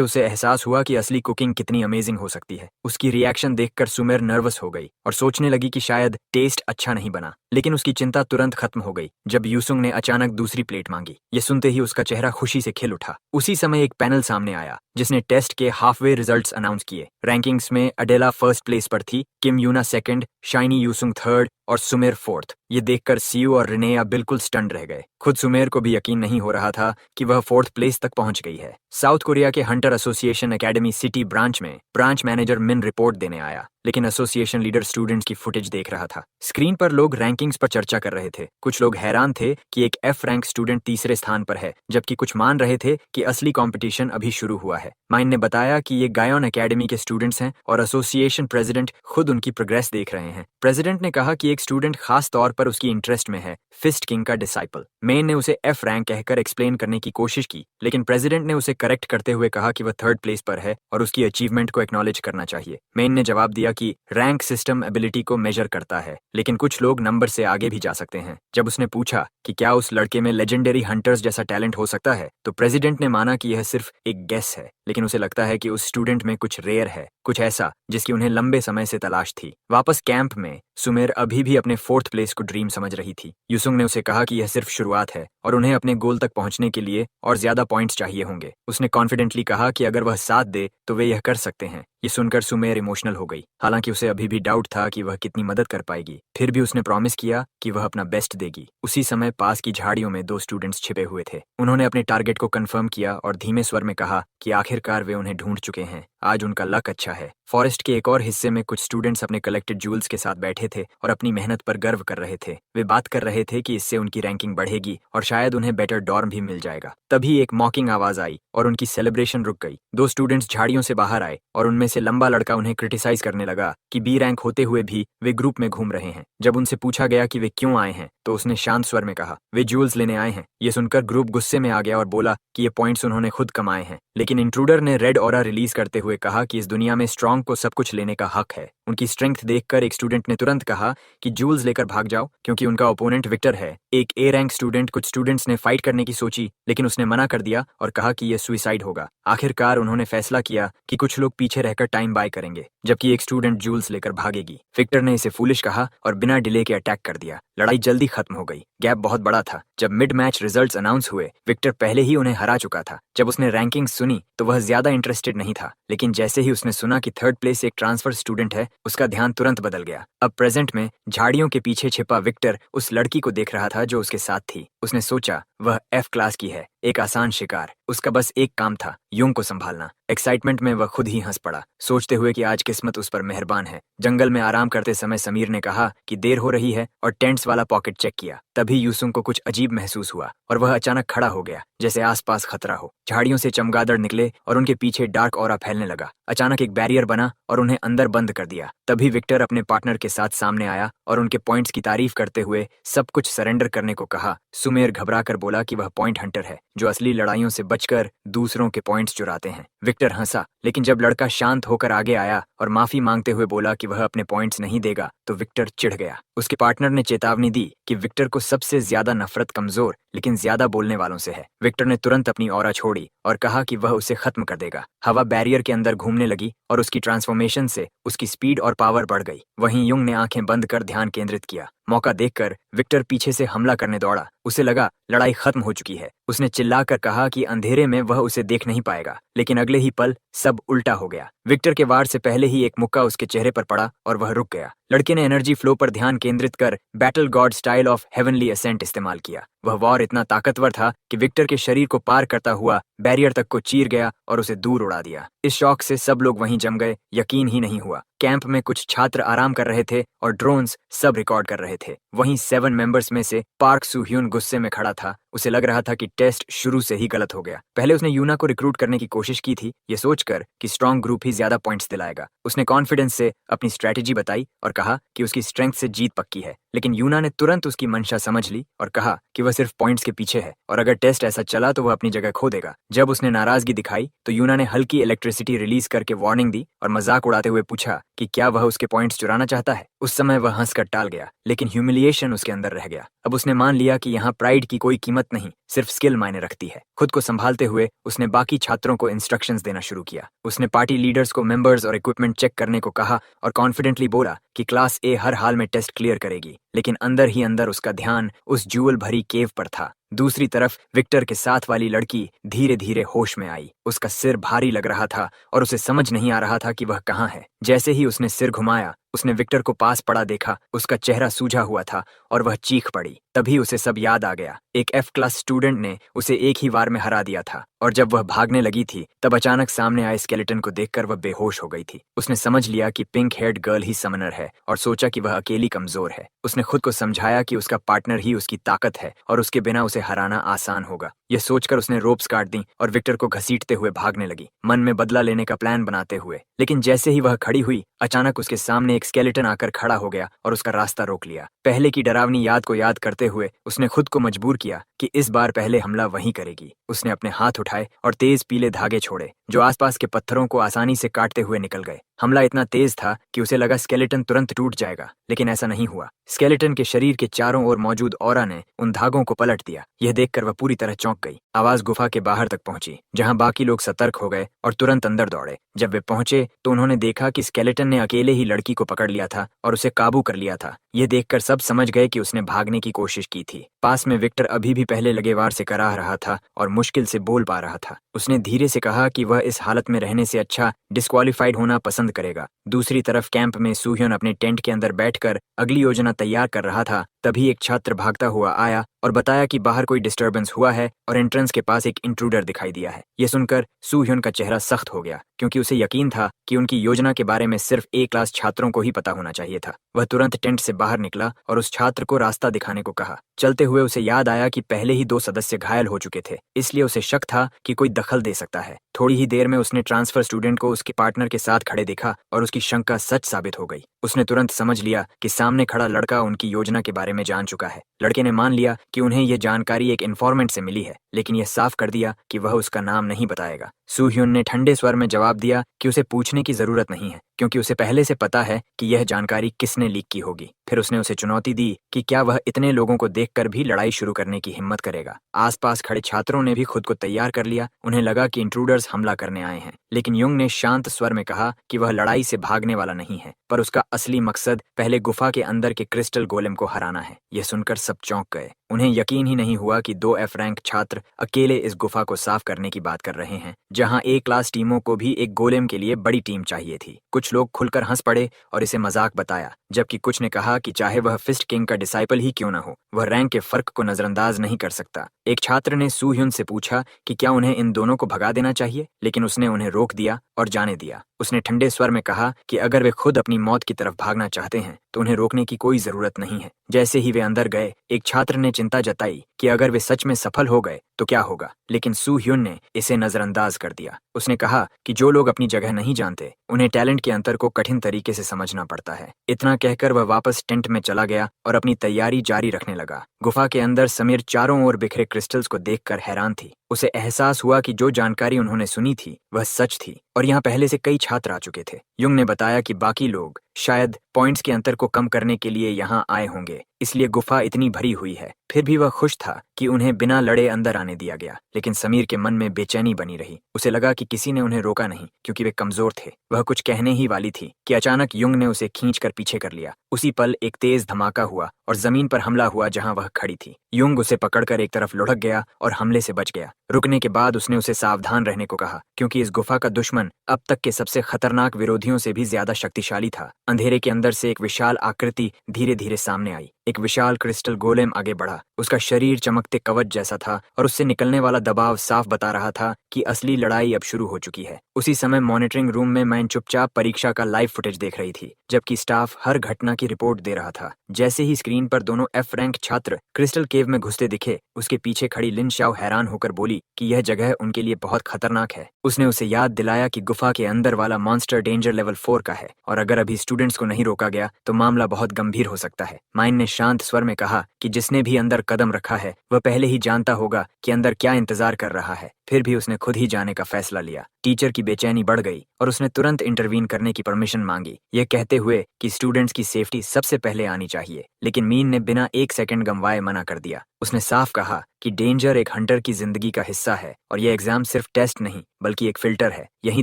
उसे एहसास हुआ कि असली कुकिंग कितनी अमेजिंग हो सकती है। उसकी रिएक्शन देखकर सुमेर नर्वस हो गई और सोचने लगी कि शायद टेस्ट अच्छा नहीं बना, लेकिन उसकी चिंता तुरंत खत्म हो गई जब यूसुंग ने अचानक दूसरी प्लेट मांगी। ये सुनते ही उसका चेहरा खुशी से खिल उठा। उसी समय एक पैनल सामने आया जिसने टेस्ट के हाफवे रिजल्ट्स अनाउंस किए। रैंकिंग्स में अडेला फर्स्ट प्लेस पर थी, किम यूना सेकंड, शाइनी यूसुंग थर्ड और सुमेर फोर्थ। ये देखकर सीयू और रिनेया बिल्कुल स्टन्ड रह गए। खुद सुमेर को भी यकीन नहीं हो रहा था कि वह फोर्थ प्लेस तक पहुंच गई है। साउथ कोरिया के Hunter association academy city branch में ब्रांच मैनेजर मिन रिपोर्ट देने आया, लेकिन एसोसिएशन लीडर स्टूडेंट्स की फुटेज देख रहा था। स्क्रीन पर लोग रैंकिंग्स पर चर्चा कर रहे थे। कुछ लोग हैरान थे कि एक एफ रैंक स्टूडेंट तीसरे स्थान पर है, जबकि कुछ मान रहे थे कि असली कंपटीशन अभी शुरू हुआ है। माइन ने बताया कि ये गायोन एकेडमी के स्टूडेंट्स हैं और एसोसिएशन प्रेसिडेंट खुद उनकी प्रोग्रेस देख रहे हैं। प्रेसिडेंट ने कहा कि एक स्टूडेंट खास तौर पर उसकी इंटरेस्ट में है, फिस्ट किंग का डिसाइपल। मेन ने उसे एफ रैंक कहकर एक्सप्लेन करने की कोशिश की, लेकिन प्रेसिडेंट ने उसे करेक्ट करते हुए कहा कि वह थर्ड प्लेस पर है और उसकी अचीवमेंट को एक्नॉलेज करना चाहिए। मेन ने जवाब दिया कि रैंक सिस्टम एबिलिटी को मेजर करता है, लेकिन कुछ लोग नंबर से आगे भी जा सकते हैं। जब उसने पूछा कि क्या उस लड़के में लेजेंडरी हंटर्स जैसा टैलेंट हो सकता है, तो प्रेसिडेंट ने माना कि यह सिर्फ एक गेस है, लेकिन उसे लगता है कि उस स्टूडेंट में कुछ रेयर है, कुछ ऐसा जिसकी उन्हें लंबे समय से तलाश थी। वापस कैंप में सुमेर अभी भी अपने फोर्थ प्लेस को ड्रीम समझ रही थी। यूसुंग ने उसे कहा कि यह सिर्फ शुरुआत है और उन्हें अपने गोल तक पहुंचने के लिए और ज्यादा पॉइंट्स चाहिए होंगे। उसने कॉन्फिडेंटली कहा कि अगर वह साथ दे तो वे यह कर सकते हैं। ये सुनकर सुमेर इमोशनल हो गई। हालांकि उसे अभी भी डाउट था कि वह कितनी मदद कर पाएगी, फिर भी उसने प्रॉमिस किया कि वह अपना बेस्ट देगी। उसी समय पास की झाड़ियों में दो स्टूडेंट्स छिपे हुए थे। उन्होंने अपने टारगेट को कंफर्म किया और धीमे स्वर में कहा कि आखिरकार वे उन्हें ढूंढ चुके हैं। आज उनका लक अच्छा है। फॉरेस्ट के एक और हिस्से में कुछ स्टूडेंट्स अपने कलेक्टेड जूल्स के साथ बैठे थे और अपनी मेहनत पर गर्व कर रहे थे। वे बात कर रहे थे कि इससे उनकी रैंकिंग बढ़ेगी और शायद उन्हें बेटर डॉर्म भी मिल जाएगा। तभी एक मॉकिंग आवाज आई और उनकी सेलिब्रेशन रुक गई। दो स्टूडेंट्स झाड़ियों से बाहर आए और उनमें से लंबा लड़का उन्हें क्रिटिसाइज करने लगा कि बी रैंक होते हुए भी वे ग्रुप में घूम रहे हैं। जब उनसे पूछा गया कि वे क्यों आए हैं, तो उसने शांत स्वर में कहा, वे जूल्स लेने आए हैं। ये सुनकर ग्रुप गुस्से में आ गया और बोला कि ये पॉइंट्स उन्होंने खुद कमाए हैं। लेकिन इंट्रूडर ने रेड ऑरा रिलीज करते हुए कहा कि इस दुनिया में स्ट्रांग को सब कुछ लेने का हक है। उनकी स्ट्रेंथ देखकर एक स्टूडेंट ने तुरंत कहा कि जूल्स लेकर भाग जाओ, क्योंकि उनका ओपोनेंट विक्टर है। एक ए रैंक स्टूडेंट कुछ स्टूडेंट्स ने फाइट करने की सोची, लेकिन उसने मना कर दिया और कहा कि यह सुइसाइड होगा। आखिरकार उन्होंने फैसला किया कि कुछ लोग पीछे रहकर टाइम बाय करेंगे, जबकि एक स्टूडेंट जूल्स लेकर भागेगी। विक्टर ने इसे फूलिश कहा और बिना डिले के अटैक कर दिया। लड़ाई जल्दी खत्म हो गई। गैप बहुत बड़ा था। जब मिड मैच रिजल्ट्स अनाउंस हुए, विक्टर पहले ही उन्हें हरा चुका था। जब उसने रैंकिंग सुनी तो वह ज्यादा इंटरेस्टेड नहीं था, लेकिन जैसे ही उसने सुना कि थर्ड प्लेस एक ट्रांसफर स्टूडेंट है, उसका ध्यान तुरंत बदल गया। अब प्रेजेंट में झाड़ियों के पीछे छिपा विक्टर उस लड़की को देख रहा था जो उसके साथ थी। उसने सोचा वह एफ क्लास की है, एक आसान शिकार। उसका बस एक काम था, यूंग को संभालना। एक्साइटमेंट में वह खुद ही हंस पड़ा, सोचते हुए कि आज किस्मत उस पर मेहरबान है। जंगल में आराम करते समय समीर ने कहा कि देर हो रही है और टेंट्स वाला पॉकेट चेक किया। तभी यूसुंग को कुछ अजीब महसूस हुआ और वह अचानक खड़ा हो गया, जैसे आसपास खतरा हो। झाड़ियों से चमगादड़ निकले और उनके पीछे डार्क ऑरा फैलने लगा। अचानक एक बैरियर बना और उन्हें अंदर बंद कर दिया। तभी विक्टर अपने पार्टनर के साथ सामने आया और उनके पॉइंट्स की तारीफ करते हुए सब कुछ सरेंडर करने को कहा। सुमेर घबरा कर बोला कि वह पॉइंट हंटर है, जो असली लड़ाइयों से बचकर दूसरों के पॉइंट्स चुराते हैं। विक्टर हंसा, लेकिन जब लड़का शांत होकर आगे आया और माफी मांगते हुए बोला कि वह अपने पॉइंट्स नहीं देगा, तो विक्टर चिढ़ गया। उसके पार्टनर ने चेतावनी दी कि विक्टर को सबसे ज्यादा नफरत कमजोर लेकिन ज्यादा बोलने वालों से है। विक्टर ने तुरंत अपनी ऑरा छोड़ी और कहा कि वह उसे खत्म कर देगा। हवा बैरियर के अंदर घूमने लगी और उसकी ट्रांसफॉर्मेशन से उसकी स्पीड और पावर बढ़ गई। वहीं युंग ने आंखें बंद कर ध्यान केंद्रित किया। मौका देखकर विक्टर पीछे से हमला करने दौड़ा। उसे लगा लड़ाई खत्म हो चुकी है। उसने चिल्लाकर कहा कि अंधेरे में वह उसे देख नहीं पाएगा, लेकिन अगले ही पल सब उल्टा हो गया। विक्टर के वार से पहले ही एक मुक्का उसके चेहरे पर पड़ा और वह रुक गया। लड़के ने एनर्जी फ्लो पर ध्यान केंद्रित कर battle god style of heavenly ascent इस्तेमाल किया। वह वार इतना ताकतवर था कि विक्टर के शरीर को पार करता हुआ बैरियर तक को चीर गया और उसे दूर उड़ा दिया। इस शॉक से सब लोग वहीं जम गए, यकीन ही नहीं हुआ। कैंप में कुछ छात्र आराम कर रहे थे और ड्रोन्स सब रिकॉर्ड कर रहे थे। वहीं 7 मेंबर्स में से पार्क सूह्यून गुस्से में खड़ा था। उसे लग रहा था कि टेस्ट शुरू से ही गलत हो गया। पहले उसने यूना को रिक्रूट करने की कोशिश की थी, ये सोचकर कि स्ट्रॉन्ग ग्रुप ही ज्यादा पॉइंट्स दिलाएगा। उसने कॉन्फिडेंस से अपनी स्ट्रेटेजी बताई और कहा कि उसकी स्ट्रेंथ से जीत पक्की है। लेकिन यूना ने तुरंत उसकी मंशा समझ ली और कहा कि वह सिर्फ पॉइंट्स के पीछे है और अगर टेस्ट ऐसा चला तो वह अपनी जगह खो देगा। जब उसने नाराजगी दिखाई तो यूना ने हल्की इलेक्ट्रिसिटी रिलीज करके वार्निंग दी और मजाक उड़ाते हुए पूछा कि क्या वह उसके पॉइंट्स चुराना चाहता है। उस समय वह हंसकर टाल गया, लेकिन ह्यूमिलिएशन उसके अंदर रह गया। अब उसने मान लिया कि यहाँ प्राइड की कोई कीमत नहीं, सिर्फ स्किल मायने रखती है। खुद को संभालते हुए उसने बाकी छात्रों को इंस्ट्रक्शंस देना शुरू किया। उसने पार्टी लीडर्स को मेंबर्स और इक्विपमेंट चेक करने को कहा और कॉन्फिडेंटली बोला कि क्लास ए हर हाल में टेस्ट क्लियर करेगी। लेकिन अंदर ही अंदर उसका ध्यान उस ज्यूल भरी केव पर था। दूसरी तरफ विक्टर के साथ वाली लड़की धीरे धीरे होश में आई। उसका सिर भारी लग रहा था और उसे समझ नहीं आ रहा था कि वह कहाँ है। जैसे ही उसने सिर घुमाया, उसने विक्टर को पास पड़ा देखा। उसका चेहरा सूजा हुआ था और वह चीख पड़ी। तभी उसे सब याद आ गया। एक एफ क्लास स्टूडेंट ने उसे एक ही वार में हरा दिया था और जब वह भागने लगी थी तब अचानक सामने आए स्केलेटन को देखकर वह बेहोश हो गई थी। उसने समझ लिया कि पिंक हेयर्ड गर्ल ही समनर है और सोचा कि वह अकेली कमजोर है। उसने खुद को समझाया कि उसका पार्टनर ही उसकी ताकत है और उसके बिना उसे हराना आसान होगा। यह सोचकर उसने रोप्स काट दी और विक्टर को घसीटते हुए भागने लगी, मन में बदला लेने का प्लान बनाते हुए। लेकिन जैसे ही वह खड़ी हुई, अचानक उसके सामने एक स्केलेटन आकर खड़ा हो गया और उसका रास्ता रोक लिया। पहले की डरावनी याद को याद करते हुए उसने खुद को मजबूर किया कि इस बार पहले हमला वही करेगी। उसने अपने हाथ उठाए और तेज पीले धागे छोड़े, जो आसपास के पत्थरों को आसानी से काटते हुए निकल गए। हमला इतना तेज था कि उसे लगा स्केलेटन तुरंत टूट जाएगा, लेकिन ऐसा नहीं हुआ। स्केलेटन के शरीर के चारों ओर मौजूद ऑरा ने उन धागों को पलट दिया। यह देखकर वह पूरी तरह चौंक गई। आवाज गुफा के बाहर तक पहुंची, जहां बाकी लोग सतर्क हो गए और तुरंत अंदर दौड़े। जब वे पहुंचे तो उन्होंने देखा कि स्केलेटन ने अकेले ही लड़की को पकड़ लिया था और उसे काबू कर लिया था। यह देखकर सब समझ गए कि उसने भागने की कोशिश की थी। पास में विक्टर अभी भी पहले लगे वार से कराह रहा था और मुश्किल से बोल पा रहा था। उसने धीरे से कहा कि वह इस हालत में रहने से अच्छा डिस्क्वालीफाइड होना पसंद करेगा। दूसरी तरफ कैंप में सूह्योन अपने टेंट के अंदर बैठकर अगली योजना तैयार कर रहा था। तभी एक छात्र भागता हुआ आया और बताया कि बाहर कोई डिस्टर्बेंस हुआ है और एंट्रेंस के पास एक इंट्रूडर दिखाई दिया है। यह सुनकर सूह्योन का चेहरा सख्त हो गया, क्योंकि उसे यकीन था कि उनकी योजना के बारे में सिर्फ ए क्लास छात्रों को ही पता होना चाहिए था। वह तुरंत टेंट से बाहर निकला और उस छात्र को रास्ता दिखाने को कहा। चलते हुए उसे याद आया कि पहले ही 2 सदस्य घायल हो चुके थे, इसलिए उसे शक था कि कोई दखल दे सकता है। थोड़ी ही देर में उसने ट्रांसफर स्टूडेंट को उसके पार्टनर के साथ खड़े देखा और उसकी शंका सच साबित हो गई। उसने तुरंत समझ लिया कि सामने खड़ा लड़का उनकी योजना के बारे में जान चुका है। लड़के ने मान लिया कि उन्हें यह जानकारी एक इन्फॉर्मेंट से मिली है, लेकिन यह साफ कर दिया कि वह उसका नाम नहीं बताएगा। सूह्योन ने ठंडे स्वर में जवाब दिया कि उसे पूछने की जरूरत नहीं है, क्योंकि उसे पहले से पता है कि यह जानकारी किसने लीक की होगी। फिर उसने उसे चुनौती दी कि क्या वह इतने लोगों को देखकर भी लड़ाई शुरू करने की हिम्मत करेगा। आसपास खड़े छात्रों ने भी खुद को तैयार कर लिया। उन्हें लगा कि इंट्रूडर्स हमला करने आए हैं, लेकिन युंग ने शांत स्वर में कहा कि वह लड़ाई से भागने वाला नहीं है, पर उसका असली मकसद पहले गुफा के अंदर के क्रिस्टल गोलेम को हराना है। यह सुनकर सब चौंक गए। उन्हें यकीन ही नहीं हुआ कि 2 एफ रैंक छात्र अकेले इस गुफा को साफ करने की बात कर रहे हैं, जहां ए क्लास टीमों को भी एक गोलेम के लिए बड़ी टीम चाहिए थी। कुछ लोग खुलकर हंस पड़े और इसे मजाक बताया, जबकि कुछ ने कहा कि चाहे वह फिस्ट किंग का डिसाइपल ही क्यों न हो, वह रैंक के फर्क को नजरअंदाज नहीं कर सकता। एक छात्र ने सू ह्युन से पूछा कि क्या उन्हें इन दोनों को भगा देना चाहिए, लेकिन उसने उन्हें रोक दिया और जाने दिया। उसने ठंडे स्वर में कहा कि अगर वे खुद अपनी मौत की तरफ भागना चाहते हैं तो उन्हें रोकने की कोई जरूरत नहीं है। जैसे ही वे अंदर गए, एक छात्र ने चिंता जताई कि अगर वे सच में सफल हो गए तो क्या होगा, लेकिन सू ह्युन ने इसे नजरअंदाज कर दिया। उसने कहा कि जो लोग अपनी जगह नहीं जानते, उन्हें टैलेंट के अंतर को कठिन तरीके से समझना पड़ता है। इतना कहकर वह वापस टेंट में चला गया और अपनी तैयारी जारी रखने लगा। गुफा के अंदर समीर चारों ओर बिखरे क्रिस्टल्स को देखकर हैरान थी। उसे एहसास हुआ कि जो जानकारी उन्होंने सुनी थी वह सच थी और यहाँ पहले से कई छात्र आ चुके थे। युंग ने बताया कि बाकी लोग शायद पॉइंट्स के अंतर को कम करने के लिए यहाँ आए होंगे, इसलिए गुफा इतनी भरी हुई है। फिर भी वह खुश था कि उन्हें बिना लड़े अंदर आने दिया गया, लेकिन समीर के मन में बेचैनी बनी रही। उसे लगा कि किसी ने उन्हें रोका नहीं, क्योंकि वे कमजोर थे। वह कुछ कहने ही वाली थी कि अचानक युंग ने उसे खींचकर पीछे कर लिया। उसी पल एक तेज धमाका हुआ और जमीन पर हमला हुआ जहां वह खड़ी थी। युंग उसे पकड़कर एक तरफ लुढ़क गया और हमले से बच गया। रुकने के बाद उसने उसे सावधान रहने को कहा, क्योंकि इस गुफा का दुश्मन अब तक के सबसे खतरनाक विरोधियों से भी ज्यादा शक्तिशाली था। अंधेरे के अंदर से एक विशाल आकृति धीरे धीरे सामने आई। एक विशाल क्रिस्टल गोलेम आगे बढ़ा। उसका शरीर चमकते कवच जैसा था और उससे निकलने वाला दबाव साफ बता रहा था कि असली लड़ाई अब शुरू हो चुकी है। उसी समय मॉनिटरिंग रूम में मैं चुपचाप परीक्षा का लाइव फुटेज देख रही थी, जबकि स्टाफ हर घटना की रिपोर्ट दे रहा था। जैसे ही स्क्रीन पर दोनों एफ रैंक छात्र क्रिस्टल केव में घुसते दिखे, उसके पीछे खड़ी लिन शाओ हैरान होकर बोली कि यह जगह उनके लिए बहुत खतरनाक है। उसने उसे याद दिलाया कि गुफा के अंदर वाला मॉन्स्टर डेंजर लेवल 4 का है और अगर अभी स्टूडेंट्स को नहीं रोका गया तो मामला बहुत गंभीर हो सकता है। माइन ने शांत स्वर में कहा कि जिसने भी अंदर कदम रखा है वह पहले ही जानता होगा कि अंदर क्या इंतजार कर रहा है। फिर भी उसने खुद ही जाने का फैसला लिया। टीचर की बेचैनी बढ़ गई और उसने तुरंत इंटरवीन करने की परमिशन मांगी, यह कहते हुए कि स्टूडेंट्स की सेफ्टी सबसे पहले आनी चाहिए। लेकिन मीन ने बिना एक सेकंड गंवाए मना कर दिया। उसने साफ कहा कि डेंजर एक हंटर की जिंदगी का हिस्सा है और यह एग्जाम सिर्फ टेस्ट नहीं बल्कि एक फिल्टर है। यही